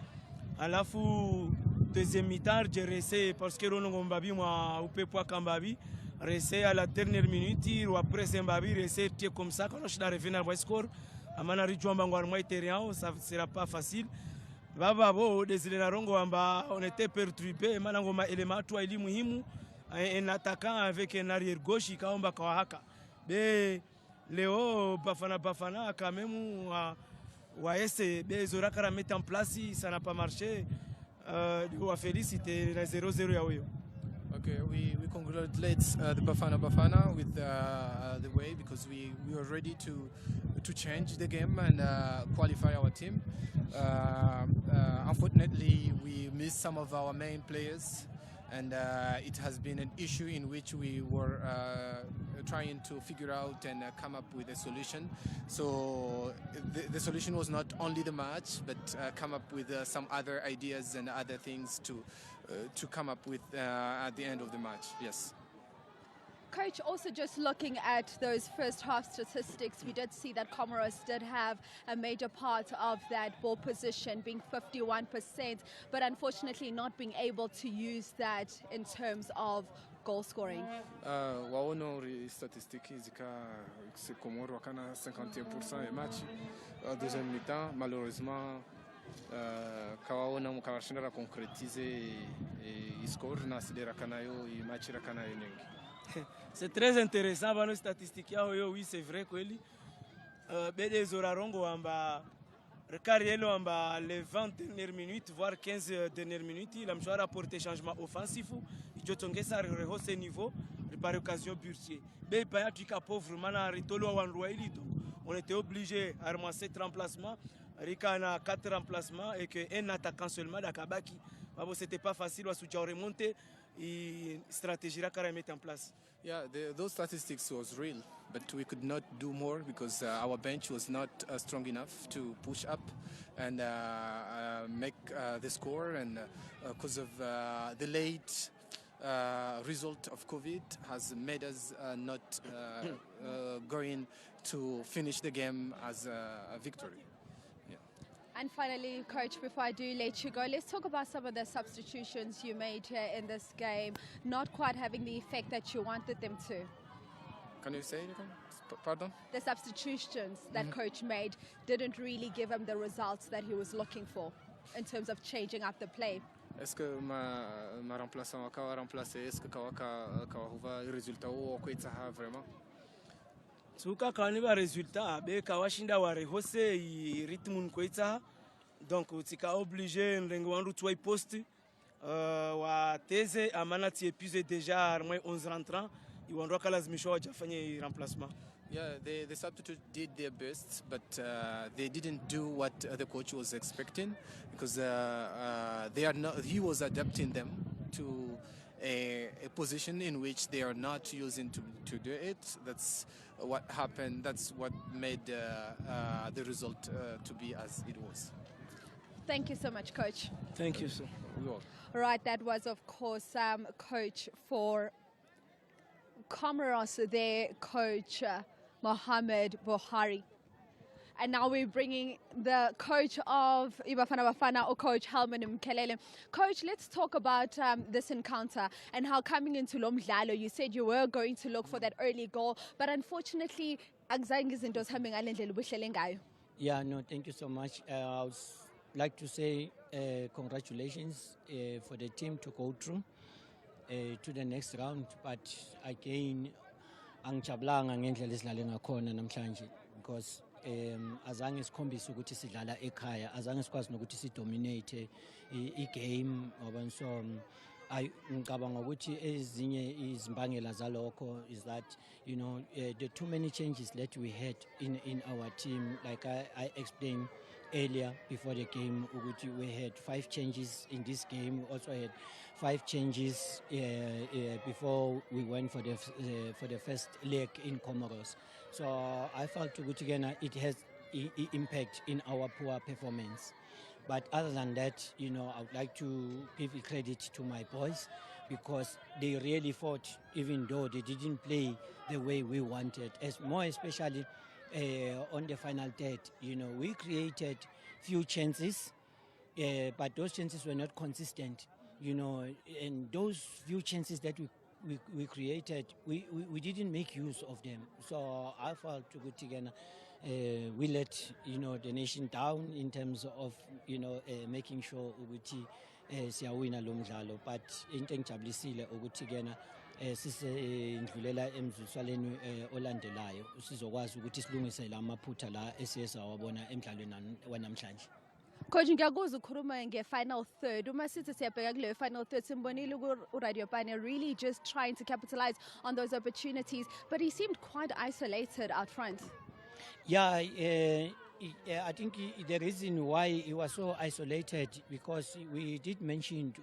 alafu deuxième mi-temps j'ai resté parce que rongo mbabi moi upepwa kambabi resté à la dernière minute ou après mbabi resté comme ça quand je suis arrivé à score amana rijwa mbangwa moi terrain ça sera pas facile baba bo désolé na rongo amba on était perturbé maana ngoma element tu ili muhimu un attaquant avec un arrière gauche ikaomba kwa haka be Léo Bafana quand même essayer de mettre en place, ça n'a pas marché. On va féliciter les 0-0 yaoyo. Okay, we congratulate the Bafana with the way because we are ready to change the game and qualify our team. Unfortunately, we missed some of our main players. And it has been an issue in which we were trying to figure out and come up with a solution. So the solution was not only the match, but come up with some other ideas and other things to come up with at the end of the match. Yes. Coach, also just looking at those first half statistics, we did see that Comores did have a major part of that ball position, being 51%, but unfortunately not being able to use that in terms of goal scoring. Waona statistiques zika c'est Comores wakana 51% de match deuxième mi-temps malheureusement kawaona mukawashinda concrétiser et score na sidera kanayo i match rakanayo nyingi. C'est très intéressant dans nos statistiques. Oui, c'est vrai que les Zorarongo amba Recarielo amba les 20 dernières minutes voire 15 dernières minutes, il a même apporté changement offensif. Il a tongué ça rehausse niveau par occasion bursier. Mais pas du cas pauvre mana ritolo wanroili donc on était obligé à ramasser 4 remplacements. Rika a 4 remplacements et que un attaquant seulement d'Akabaki. C'était pas facile à soutien remonter. Et stratégie à mettre en place. Yeah, those statistics was real, but we could not do more because our bench was not strong enough to push up and make the score. And because of the late result of COVID has made us not going to finish the game as a victory. And finally, Coach, before I do let you go, let's talk about some of the substitutions you made here in this game, not quite having the effect that you wanted them to. Can you say it again? Pardon? The substitutions that Coach made didn't really give him the results that he was looking for in terms of changing up the play. Est-ce que ma remplaçant akawa remplacé, est-ce que kawa résultat ou kwetsa vraiment? Suka kaniba résultat be kawashinda wa rehose i rythme kwetsa donc tika obligé ndengo wandu twai poste wa teze amana ti épuisé déjà moins 11 rentrants i wandu kalazimisho wajafanya remplacement. Yeah, the substitute did their best, but they didn't do what the coach was expecting because he was adapting them to a position in which they are not using to do it. That's what happened. That's what made the result to be as it was. Thank you so much, Coach. Thank you, sir. All right, that was, of course, Coach for Comores, their coach, Mohamed Buhari. And now we're bringing the coach of Ibafana Bafana, or Coach Helman Mkelele. Coach, let's talk about this encounter and how coming into Lomdlalo, you said you were going to look for that early goal, but unfortunately, yeah, no, thank you so much. I would like to say congratulations for the team to go through to the next round, but again, angijabulanga ngendlela esidlale ngakhona namhlanje because azange sikhombise ukuthi sidlala ekhaya, azange sikwazi nokuthi sidominate i-game ngoba so ngicabanga ukuthi ezinye izimbangela zalokho is that the too many changes that we had in our team, like I explained earlier before the game, we had 5 changes in this game. We also had 5 changes before we went for the first leg in Comores. So I felt it has impact in our poor performance. But other than that, I would like to give credit to my boys because they really fought, even though they didn't play the way we wanted. More especially on the final third, we created few chances, but those chances were not consistent, and those few chances that we created, we didn't make use of them. So I felt we let the nation down in terms of making sure ukuthi siyawina lo mdlalo, but into engijabulisile ukuthi sisendlulela emzuliswaneni olandelayo sizokwazi ukuthi silungise la maphutha la esiyesawabona emdlalweni wanamhlanje. Coach, ngiyakuzwa ukhuluma nge-final third. Uma sithi siyabheka kule final third, simbonile uRadio Pane really just trying to capitalize on those opportunities, but he seemed quite isolated out front. Yeah, I think the reason why he was so isolated, because we did mention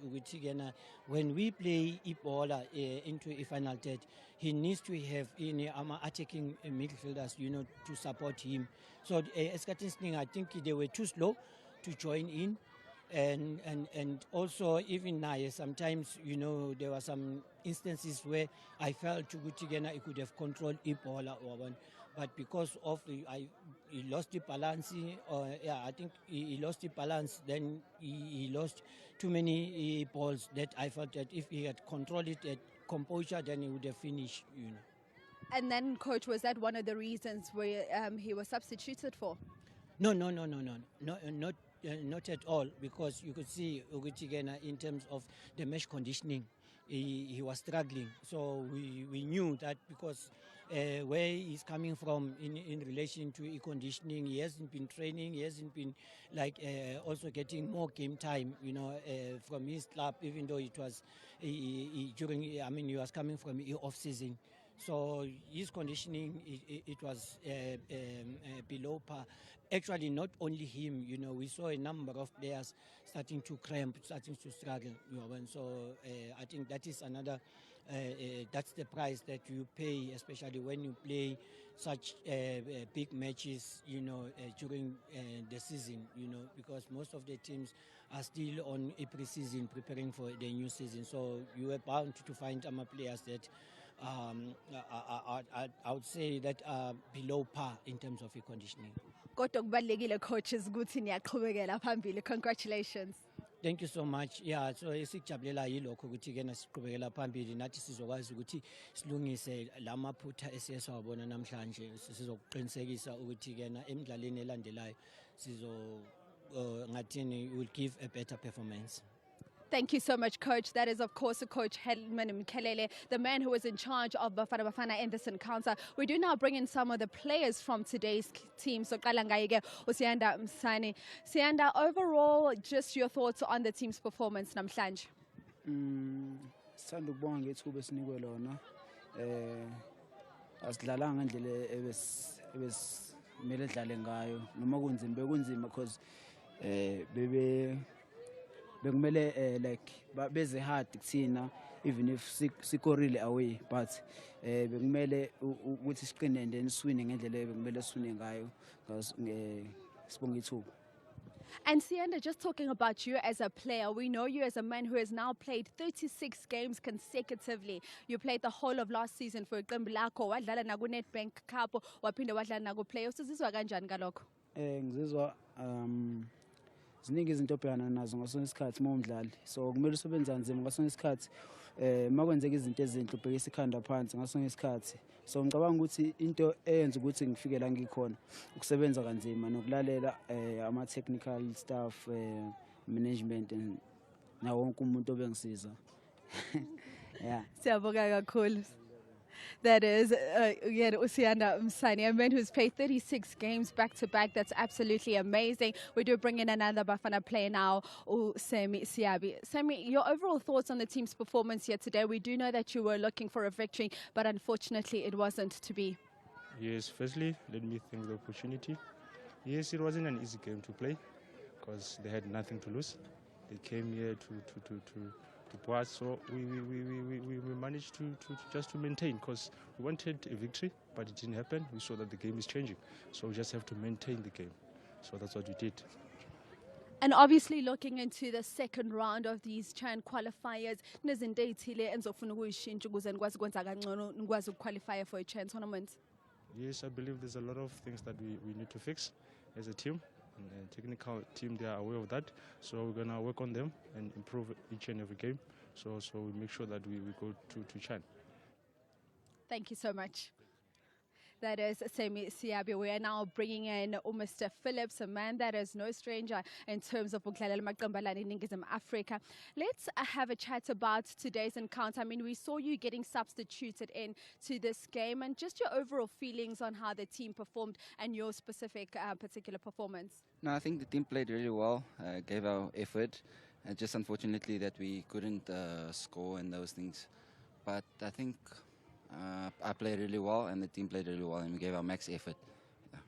when we play Ebola into a final third, he needs to have attacking midfielders, to support him. So I think they were too slow to join in. And also even now, sometimes, there were some instances where I felt he could have controlled Ebola or one. But because of he lost the balance, I think he lost the balance, then he lost too many balls that I felt that if he had controlled it at composure, then he would have finished, And then, Coach, was that one of the reasons where he was substituted for? No, not at all, because you could see in terms of the match conditioning, he was struggling. So we knew that because where he's coming from in relation to conditioning, he hasn't been training, he hasn't been also getting more game time, from his club, even though it was he was coming from off season. So his conditioning, it was below par. Actually, not only him, we saw a number of players starting to cramp, starting to struggle. And so I think that is another, that's the price that you pay, especially when you play such big matches, during the season, because most of the teams are still on a pre-season, preparing for the new season. So you are bound to find players that I would say that are below par in terms of conditioning. Coaches, congratulations. Thank you so much. Yeah, so esijabulela yilokho ukuthi siqhubekela phambili nathi sizokwazi ukuthi silungise lamaphutha esiyesawabona namhlanje, sizokuqinisekisa ukuthi emidlalweni elandelayo ngathini will give a better performance. Thank you so much, Coach. That is, of course, Coach Helman Mkelele, the man who was in charge of Bafana Bafana in this encounter. We do now bring in some of the players from today's team. So, Kalangayege, Sianda Msani. Sianda, overall, just your thoughts on the team's performance, namhlanje. Sithanda ukubonga ngethuba esinikwe lona. Asidlalanga ngendlela ebesimele dlale ngayo. Noma bekunzima because bekumele beze hard kuthina, even if sikorile away, but bekumele ukuthi siqine and then swine ngendlela bekumele swine ngayo because sibonga ithuba. And Sianda, just talking about you as a player, we know you as a man who has now played 36 games consecutively. You played the whole of last season for iqembu lakho, wadlala naku Nedbank Cup, waphinde wadlala naku Playoffs. Usizwa kanjani ngalokho? ngizizwa ziningi izinto obhekana nazo ngasonke isikhathi uma umdlali. So kumele usebenze kanzima ngasonke isikhathi. Uma kwenzeka izinto ezinhle ubhekisa ikhanda phansi ngasonke isikhathi. So ngicabanga ukuthi into eyenza ukuthi ngifike la ngikhona ukusebenza kanzima nokulalela ama-technical staff, management nawo wonke umuntu obengisiza. Yeah. Siyabonga kakhulu. That is Usianda Msani, a man who's played 36 games back to back. That's absolutely amazing. We do bring in another Bafana player now, Semi Siabi. Semi, your overall thoughts on the team's performance here today? We do know that you were looking for a victory, but unfortunately it wasn't to be. Yes, firstly, let me thank the opportunity. Yes, it wasn't an easy game to play because they had nothing to lose. They came here to pass, so we managed to just to maintain because we wanted a victory, but it didn't happen. We saw that the game is changing, so we just have to maintain the game. So that's what we did. And obviously looking into the second round of these Chan qualifiers, kunezinto ezithile enizofuna ukuyishintsha ukuze nikwazi ukwenza kangcono nikwazi ukuqualify for a Chan tournament. Yes, I believe there's a lot of things that we need to fix as a team. And the technical team, they are aware of that, so we're gonna work on them and improve each and every game. So we make sure that we go to Chan. Thank you so much. That is Semi Siabi. We are now bringing in Mr. Phillips, a man that is no stranger in terms of in Africa. Let's have a chat about today's encounter. I mean, we saw you getting substituted in to this game and just your overall feelings on how the team performed and your specific particular performance. No, I think the team played really well, gave our effort. Just unfortunately that we couldn't score and those things. But I think I played really well and the team played really well and we gave our max effort. Yeah.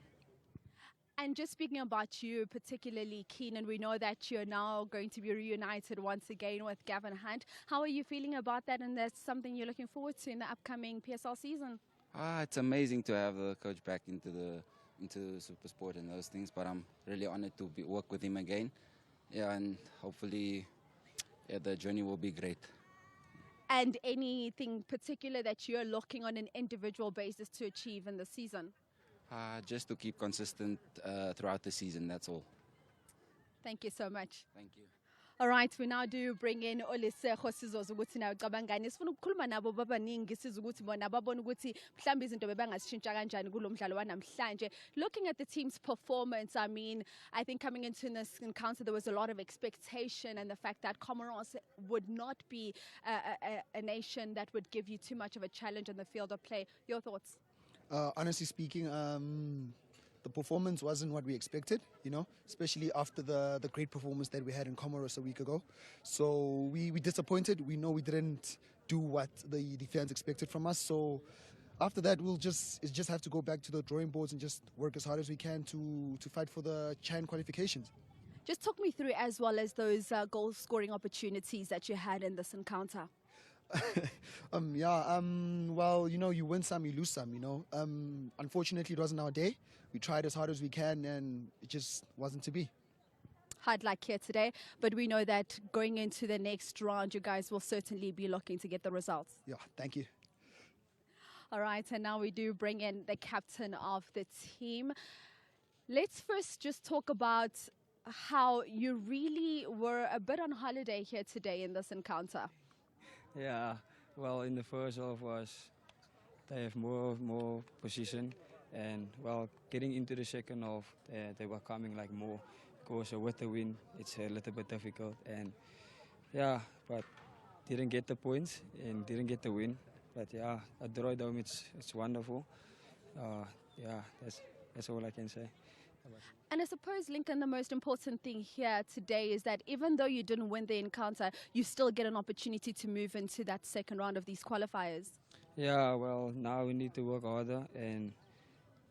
And just speaking about you, particularly Keenan, we know that you're now going to be reunited once again with Gavin Hunt. How are you feeling about that, and that's something you're looking forward to in the upcoming PSL season? It's amazing to have the coach back into Super Sport and those things, but I'm really honored to work with him again. Yeah, and hopefully the journey will be great. And anything particular that you're looking on an individual basis to achieve in the season? Just to keep consistent throughout the season, that's all. Thank you so much. Thank you. All right, we now do bring in Olisejo sizoza ukuthi nawe cabangani sifuna ukukhuluma nabo babaningi siza ukuthi bona babona ukuthi mhlambe izinto bebangazishintsha kanjani kulomdlalo wanamhlanje. Looking at the team's performance, I mean, I think coming into this encounter there was a lot of expectation, and the fact that Comores would not be a nation that would give you too much of a challenge in the field of play. Your thoughts? Honestly speaking, the performance wasn't what we expected, especially after the great performance that we had in Comores a week ago. So we disappointed. We know we didn't do what the fans expected from us. So after that, we'll just have to go back to the drawing boards and just work as hard as we can to fight for the Chan qualifications. Just talk me through as well as those goal-scoring opportunities that you had in this encounter. Well, you win some, you lose some, Unfortunately, it wasn't our day. We tried as hard as we can, and it just wasn't to be. Hard luck here today, but we know that going into the next round, you guys will certainly be looking to get the results. Yeah, thank you. All right, and now we do bring in the captain of the team. Let's first just talk about how you really were a bit on holiday here today in this encounter. Yeah, well, in the first half they have more position, and well, getting into the second half, they were coming like more. Because with the win, it's a little bit difficult, and yeah, but didn't get the points and didn't get the win. But yeah, a draw at home, it's wonderful. Yeah, that's all I can say. And I suppose, Lincoln, the most important thing here today is that even though you didn't win the encounter, you still get an opportunity to move into that second round of these qualifiers. Yeah, well, now we need to work harder, and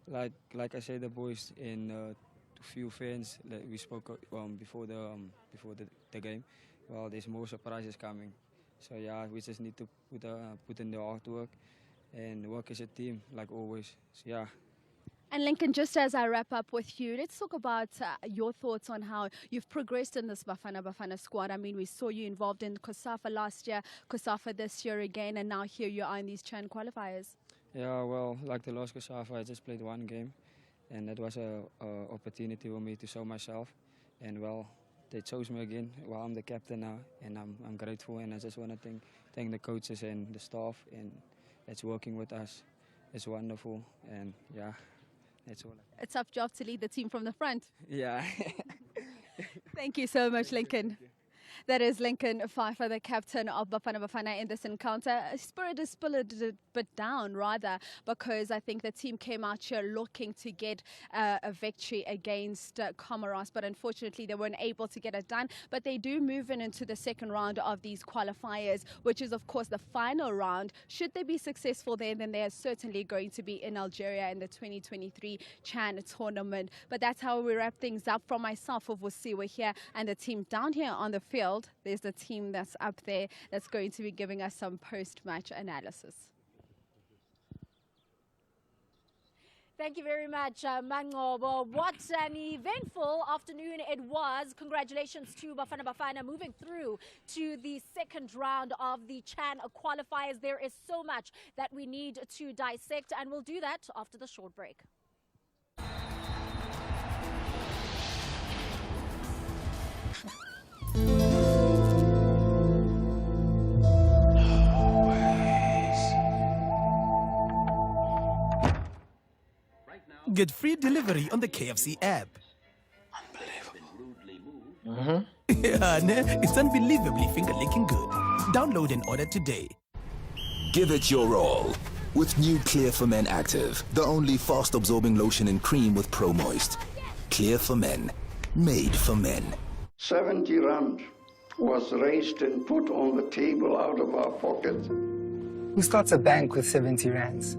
like I said, the boys and few fans that we spoke before the game. Well, there's more surprises coming, so yeah, we just need to put in the hard work and work as a team like always. So, yeah. And Lincoln, just as I wrap up with you, let's talk about your thoughts on how you've progressed in this Bafana squad. I mean, we saw you involved in COSAFA last year, COSAFA this year again, and now here you are in these Chan qualifiers. Yeah, well, like the last COSAFA, I just played one game, and that was a opportunity for me to show myself. And well, they chose me again. Well, I'm the captain now, and I'm grateful. And I just want to thank the coaches and the staff and that's working with us. It's wonderful, and yeah, that's all. A tough job to lead the team from the front. Yeah. Thank you so much, Lincoln. That is Lincoln Pfeiffer, the captain of Bafana Bafana in this encounter. Spirit is still a bit down, rather, because I think the team came out here looking to get a victory against Comores, but unfortunately they weren't able to get it done. But they do move into the second round of these qualifiers, which is, of course, the final round. Should they be successful there, then they are certainly going to be in Algeria in the 2023 Chan tournament. But that's how we wrap things up. From myself, of Vusiwe here, and the team down here on the field. There's the team that's up there that's going to be giving us some post-match analysis. Thank you very much, Mangobo. What an eventful afternoon it was. Congratulations to Bafana Bafana moving through to the second round of the Chan qualifiers. There is so much that we need to dissect, and we'll do that after the short break. Get free delivery on the KFC app. Unbelievable. Yeah, it's unbelievably finger-licking good. Download and order today. Give it your all with new Clear for Men Active, the only fast-absorbing lotion and cream with Pro Moist. Clear for Men, made for men. 70 rand was raised and put on the table out of our pocket. Who starts a bank with 70 rands?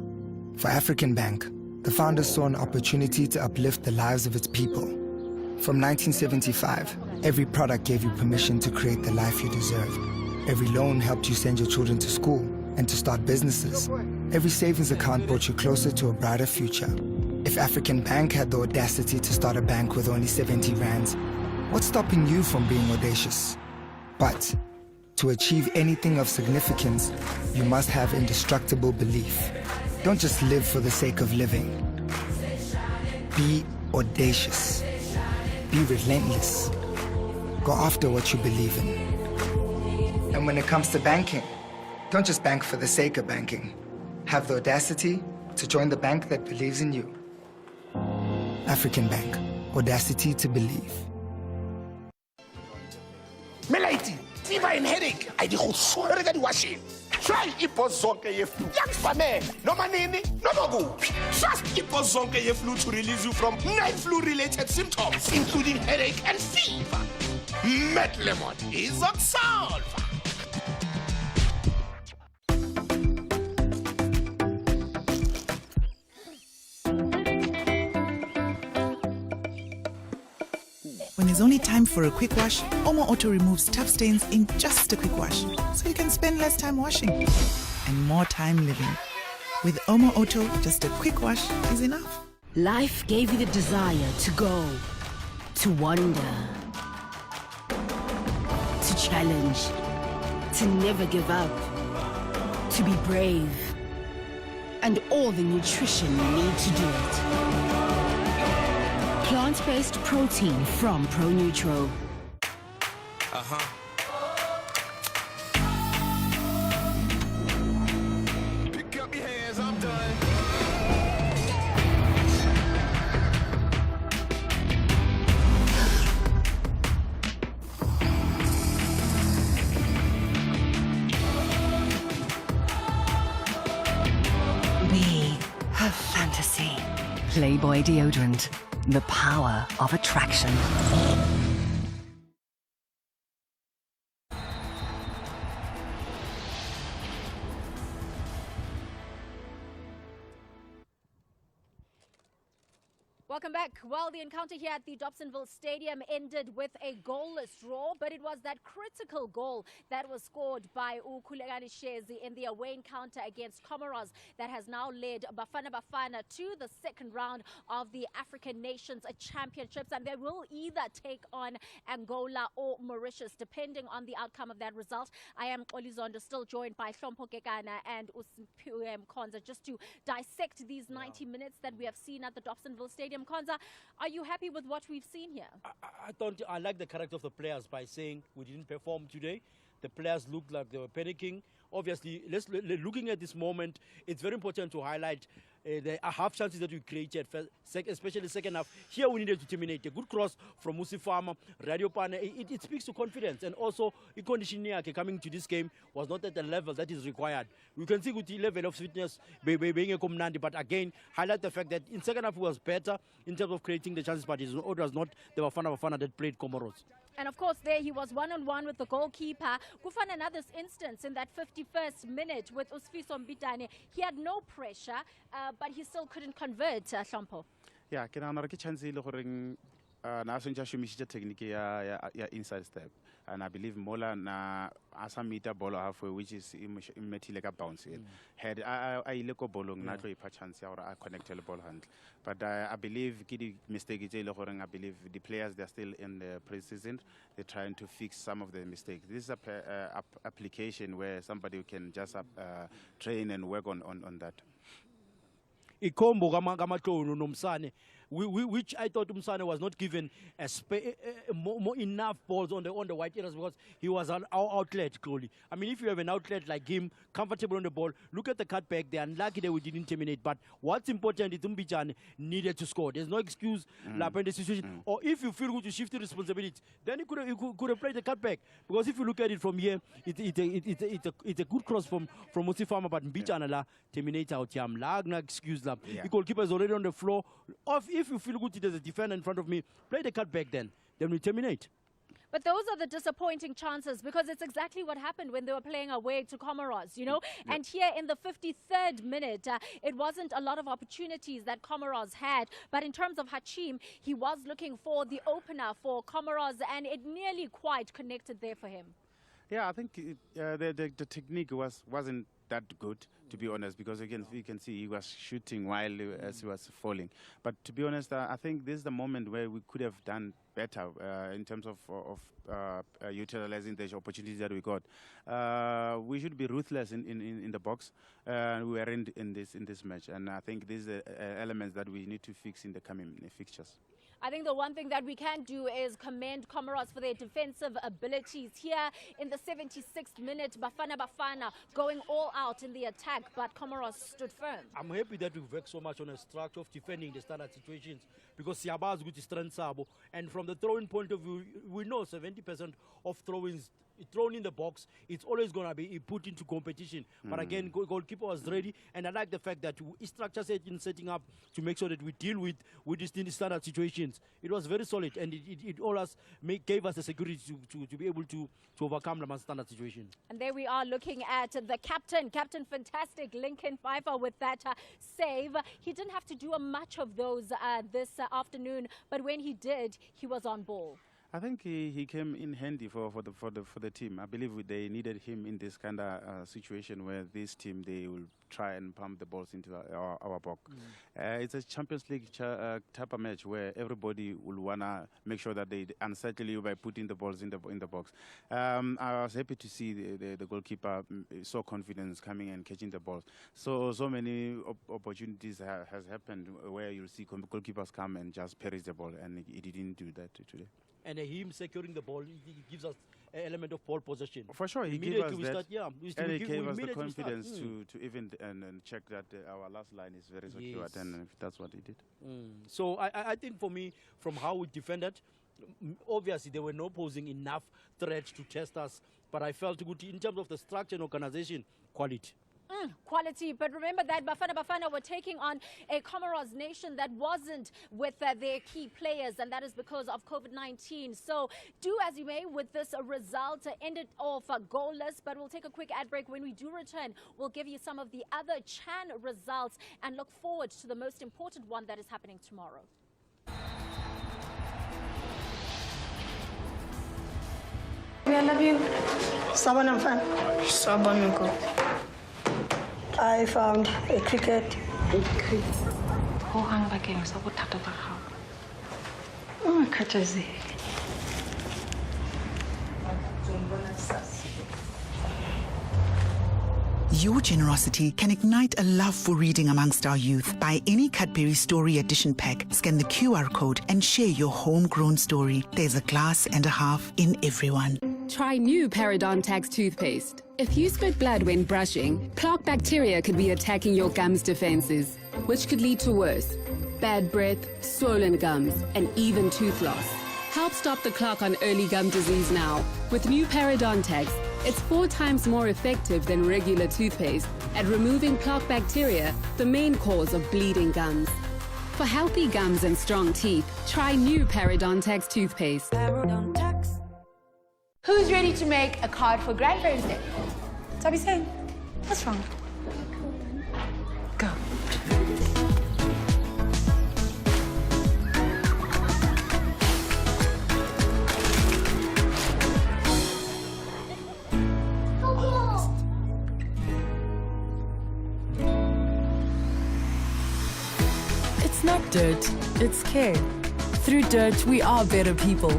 For African Bank, the founders saw an opportunity to uplift the lives of its people. From 1975, every product gave you permission to create the life you deserved. Every loan helped you send your children to school and to start businesses. Every savings account brought you closer to a brighter future. If African Bank had the audacity to start a bank with only 70 rands, what's stopping you from being audacious? But to achieve anything of significance, you must have indestructible belief. Don't just live for the sake of living. Be audacious. Be relentless. Go after what you believe in. And when it comes to banking, don't just bank for the sake of banking. Have the audacity to join the bank that believes in you. African Bank. Audacity to believe. Melaiti, fever and headache. I di go swere ka di washing. Try Ipozonke ye-flu. Yakufamela. Noma nini, noma kuphi. Trust Ipozonke ye-flu to release you from 9 flu-related symptoms, including headache and fever. Met Lemon is Oxalva. When there's only time for a quick wash, Omo Auto removes tough stains in just a quick wash, so you can spend less time washing and more time living. With Omo Auto, just a quick wash is enough. Life gave you the desire to go, to wonder, to challenge, to never give up, to be brave, and all the nutrition you need to do it. Plant-based protein from ProNutro. Pick up your hands, I'm done. We have fantasy. Playboy deodorant. The power of attraction. Welcome back. Well, the encounter here at the Dobsonville Stadium ended with a goalless draw, but it was that critical goal that was scored by Ukhulekani Shezi in the away encounter against Comores that has now led Bafana Bafana to the second round of the African Nations Championships, and they will either take on Angola or Mauritius, depending on the outcome of that result. I am Olizondo, still joined by Hlompo Kekana and Usimpiwe Mkonza, just to dissect these 90 minutes that we have seen at the Dobsonville Stadium. Mkonza, are you happy with what we've seen here? I like the character of the players by saying we didn't perform today. The players looked like they were panicking. Obviously, looking at this moment, it's very important to highlight the half chances that we created, especially second half. Here we needed to terminate. A good cross from Musi Farmer, Radio Pane. It speaks to confidence. And also, conditioning coming to this game was not at the level that is required. We can see with the level of fitness being a commandant, but again, highlight the fact that in second half it was better in terms of creating the chances, but it was not the Bafana that played Comoros. And of course, there he was one-on-one with the goalkeeper. Kufana, another instance in that 51st minute with Usfiso Mbitane. He had no pressure, but he still couldn't convert, Shampo. Yeah, ke nagana ke chance ile goreng na sentse shumisitse technique ya inside step, and I believe Mola na asa meter ball halfway, which is immediately ka bounce in. Had I ile ko bolong na tlo ipa chance ya gore I connect the ball hand, but I believe ke di mistake tse ile goreng I believe the players, they're still in the pre-season, they're trying to fix some of the mistakes. This is a application where somebody can just train and work on that. Ikombo Gamatono Nomsane, which I thought Umsane was not given more enough balls on the white areas because he was an outlet clearly. I mean, if you have an outlet like him, comfortable on the ball, look at the cutback. They're unlucky that we didn't terminate. But what's important is Umbijane needed to score. There's no excuse in the situation. Or if you feel good to shift the responsibility, then you could have played the cutback. Because if you look at it from here, it's a good cross from Musifama, but Mbijane la terminate out Yam. No excuse la. The goalkeeper is already on the floor. If you feel good, there's a defender in front of me, play the cutback then we terminate. But those are the disappointing chances because it's exactly what happened when they were playing away to Comoros, you know. Yeah. And here in the 53rd minute, it wasn't a lot of opportunities that Comoros had. But in terms of Hachim, he was looking for the opener for Comoros, and it nearly quite connected there for him. Yeah, I think the technique wasn't that good, to be honest, because again you can see he was shooting while as he was falling. But to be honest, I think this is the moment where we could have done better in terms of utilizing the opportunities that we got. We should be ruthless in the box. We weren't in this match, and I think these are elements that we need to fix in the coming fixtures. I think the one thing that we can do is commend Comoros for their defensive abilities. Here in the 76th minute, Bafana going all out in the attack, but Comoros stood firm. I'm happy that we've worked so much on a structure of defending the standard situations because Siaba is good to strength Sabo. And from the throwing point of view, we know 70% of throw-ins thrown in the box, it's always going to be put into competition. But again, goalkeeper was ready, and I like the fact that we structure in setting up to make sure that we deal with these standard situations. It was very solid, and it always gave us the security to be able to overcome the standard situation. And there we are looking at the Captain Fantastic, Lincoln Pfeiffer with that save. He didn't have to do much of those this afternoon, but when he did, he was on ball. I think he came in handy for the team. I believe they needed him in this kind of situation where this team, they will try and pump the balls into our box. It's a Champions League type of match where everybody will wanna make sure that they unsettle you by putting the balls in the box. I was happy to see the goalkeeper so confident coming and catching the balls. So many opportunities has happened where you'll see goalkeepers come and just perish the ball, and he didn't do that today. And him securing the ball, he gives us an element of ball possession. For sure, he gave us that. And he gave us the confidence to even and check that our last line is very secure, and that's what he did. So I think for me, from how we defended, obviously there were no posing enough threats to test us, but I felt good in terms of the structure and organization, quality. Quality, but remember that Bafana were taking on a Comoros nation that wasn't with their key players, and that is because of COVID-19. So do as you may with this result, end it off goalless, but we'll take a quick ad break. When we do return, we'll give you some of the other Chan results and look forward to the most important one that is happening tomorrow. I love you. Saban fan. Saban. I found a cricket. Your generosity can ignite a love for reading amongst our youth. Buy any Cadbury Story Edition pack, scan the QR code, and share your homegrown story. There's a glass and a half in everyone. Try new Parodontax toothpaste. If you spit blood when brushing, plaque bacteria could be attacking your gums defenses, which could lead to worse: bad breath, swollen gums, and even tooth loss. Help stop the clock on early gum disease now. With new Parodontax, it's 4 times more effective than regular toothpaste at removing plaque bacteria, the main cause of bleeding gums. For healthy gums and strong teeth, try new Parodontax toothpaste. Parodontax. Who's ready to make a card for Grandparents' Day? Sabi saying, what's wrong? Go. It's not dirt, it's care. Through dirt, we are better people.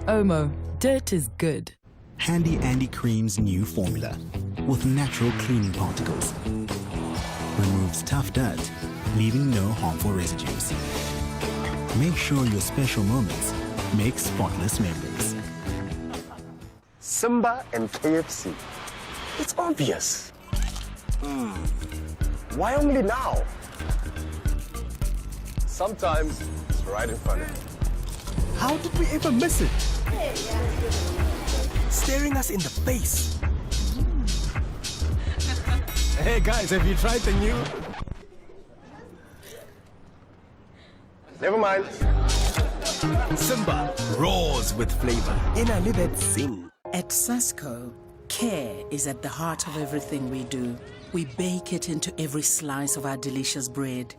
Omo, dirt is good. Handy Andy Cream's new formula with natural cleaning particles removes tough dirt, leaving no harmful residues. Make sure your special moments make spotless memories. Simba and KFC. It's obvious. Why only now? Sometimes it's right in front of you. How did we ever miss it? Staring us in the face. Hey guys, have you tried the new? Never mind. Simba roars with flavor. Inalibet sing. At Sasco, care is at the heart of everything we do. We bake it into every slice of our delicious bread.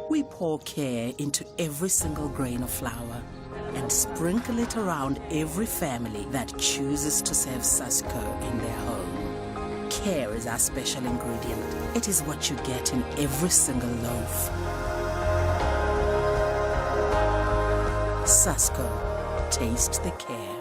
We pour care into every single grain of flour and sprinkle it around every family that chooses to serve Sasco in their home. Care is our special ingredient. It is what you get in every single loaf. Sasco, taste the care.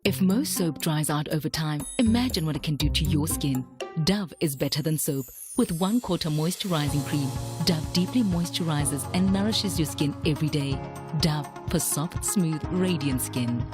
If most soap dries out over time, imagine what it can do to your skin. Dove is better than soap. With 1/4 moisturizing cream, Dove deeply moisturizes and nourishes your skin every day. Dove for soft, smooth, radiant skin.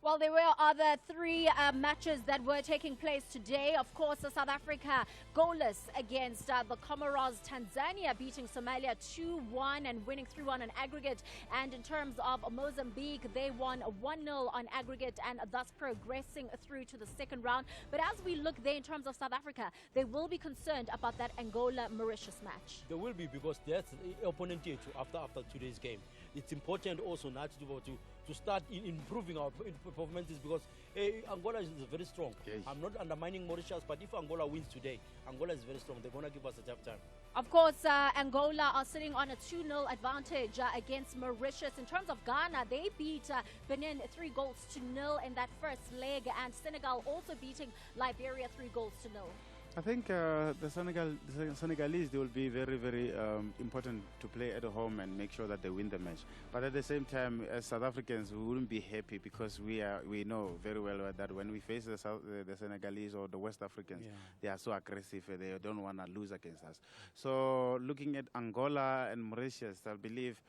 Well, there were other 3 matches that were taking place today. Of course, South Africa goalless against the Comores. Tanzania beating Somalia 2-1 and winning 3-1 on aggregate. And in terms of Mozambique, they won 1-0 on aggregate and thus progressing through to the second round. But as we look there in terms of South Africa, they will be concerned about that Angola-Mauritius match. They will be, because that's the opponent here after today's game. It's important also not to start improving our performances, because Angola is very strong. Yes. I'm not undermining Mauritius, but if Angola wins today, Angola is very strong. They're going to give us a tough time. Of course, Angola are sitting on a 2-0 advantage against Mauritius. In terms of Ghana, they beat Benin 3-0 in that first leg, and Senegal also beating Liberia 3-0. I think the Senegalese, they will be very, very important to play at home and make sure that they win the match. But at the same time, as South Africans, we wouldn't be happy, because we know very well that when we face the Senegalese or the West Africans, they are so aggressive. They don't want to lose against us. So looking at Angola and Mauritius, I believe,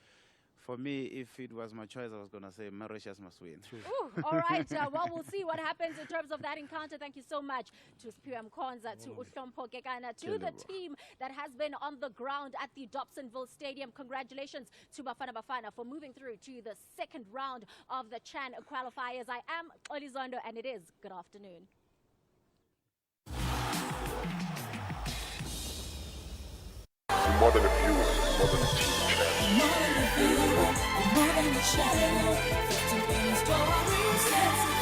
for me, if it was my choice, I was going to say Mauritius must win. Ooh, all right. Well, we'll see what happens in terms of that encounter. Thank you so much to Spiam Konza, to Uhlompo Gekana, to the team that has been on the ground at the Dobsonville Stadium. Congratulations to Bafana Bafana for moving through to the second round of the Chan qualifiers. I am Olizondo, and it is good afternoon. More than a view, more than a team channel. More than a view, more than a channel. 15 stories.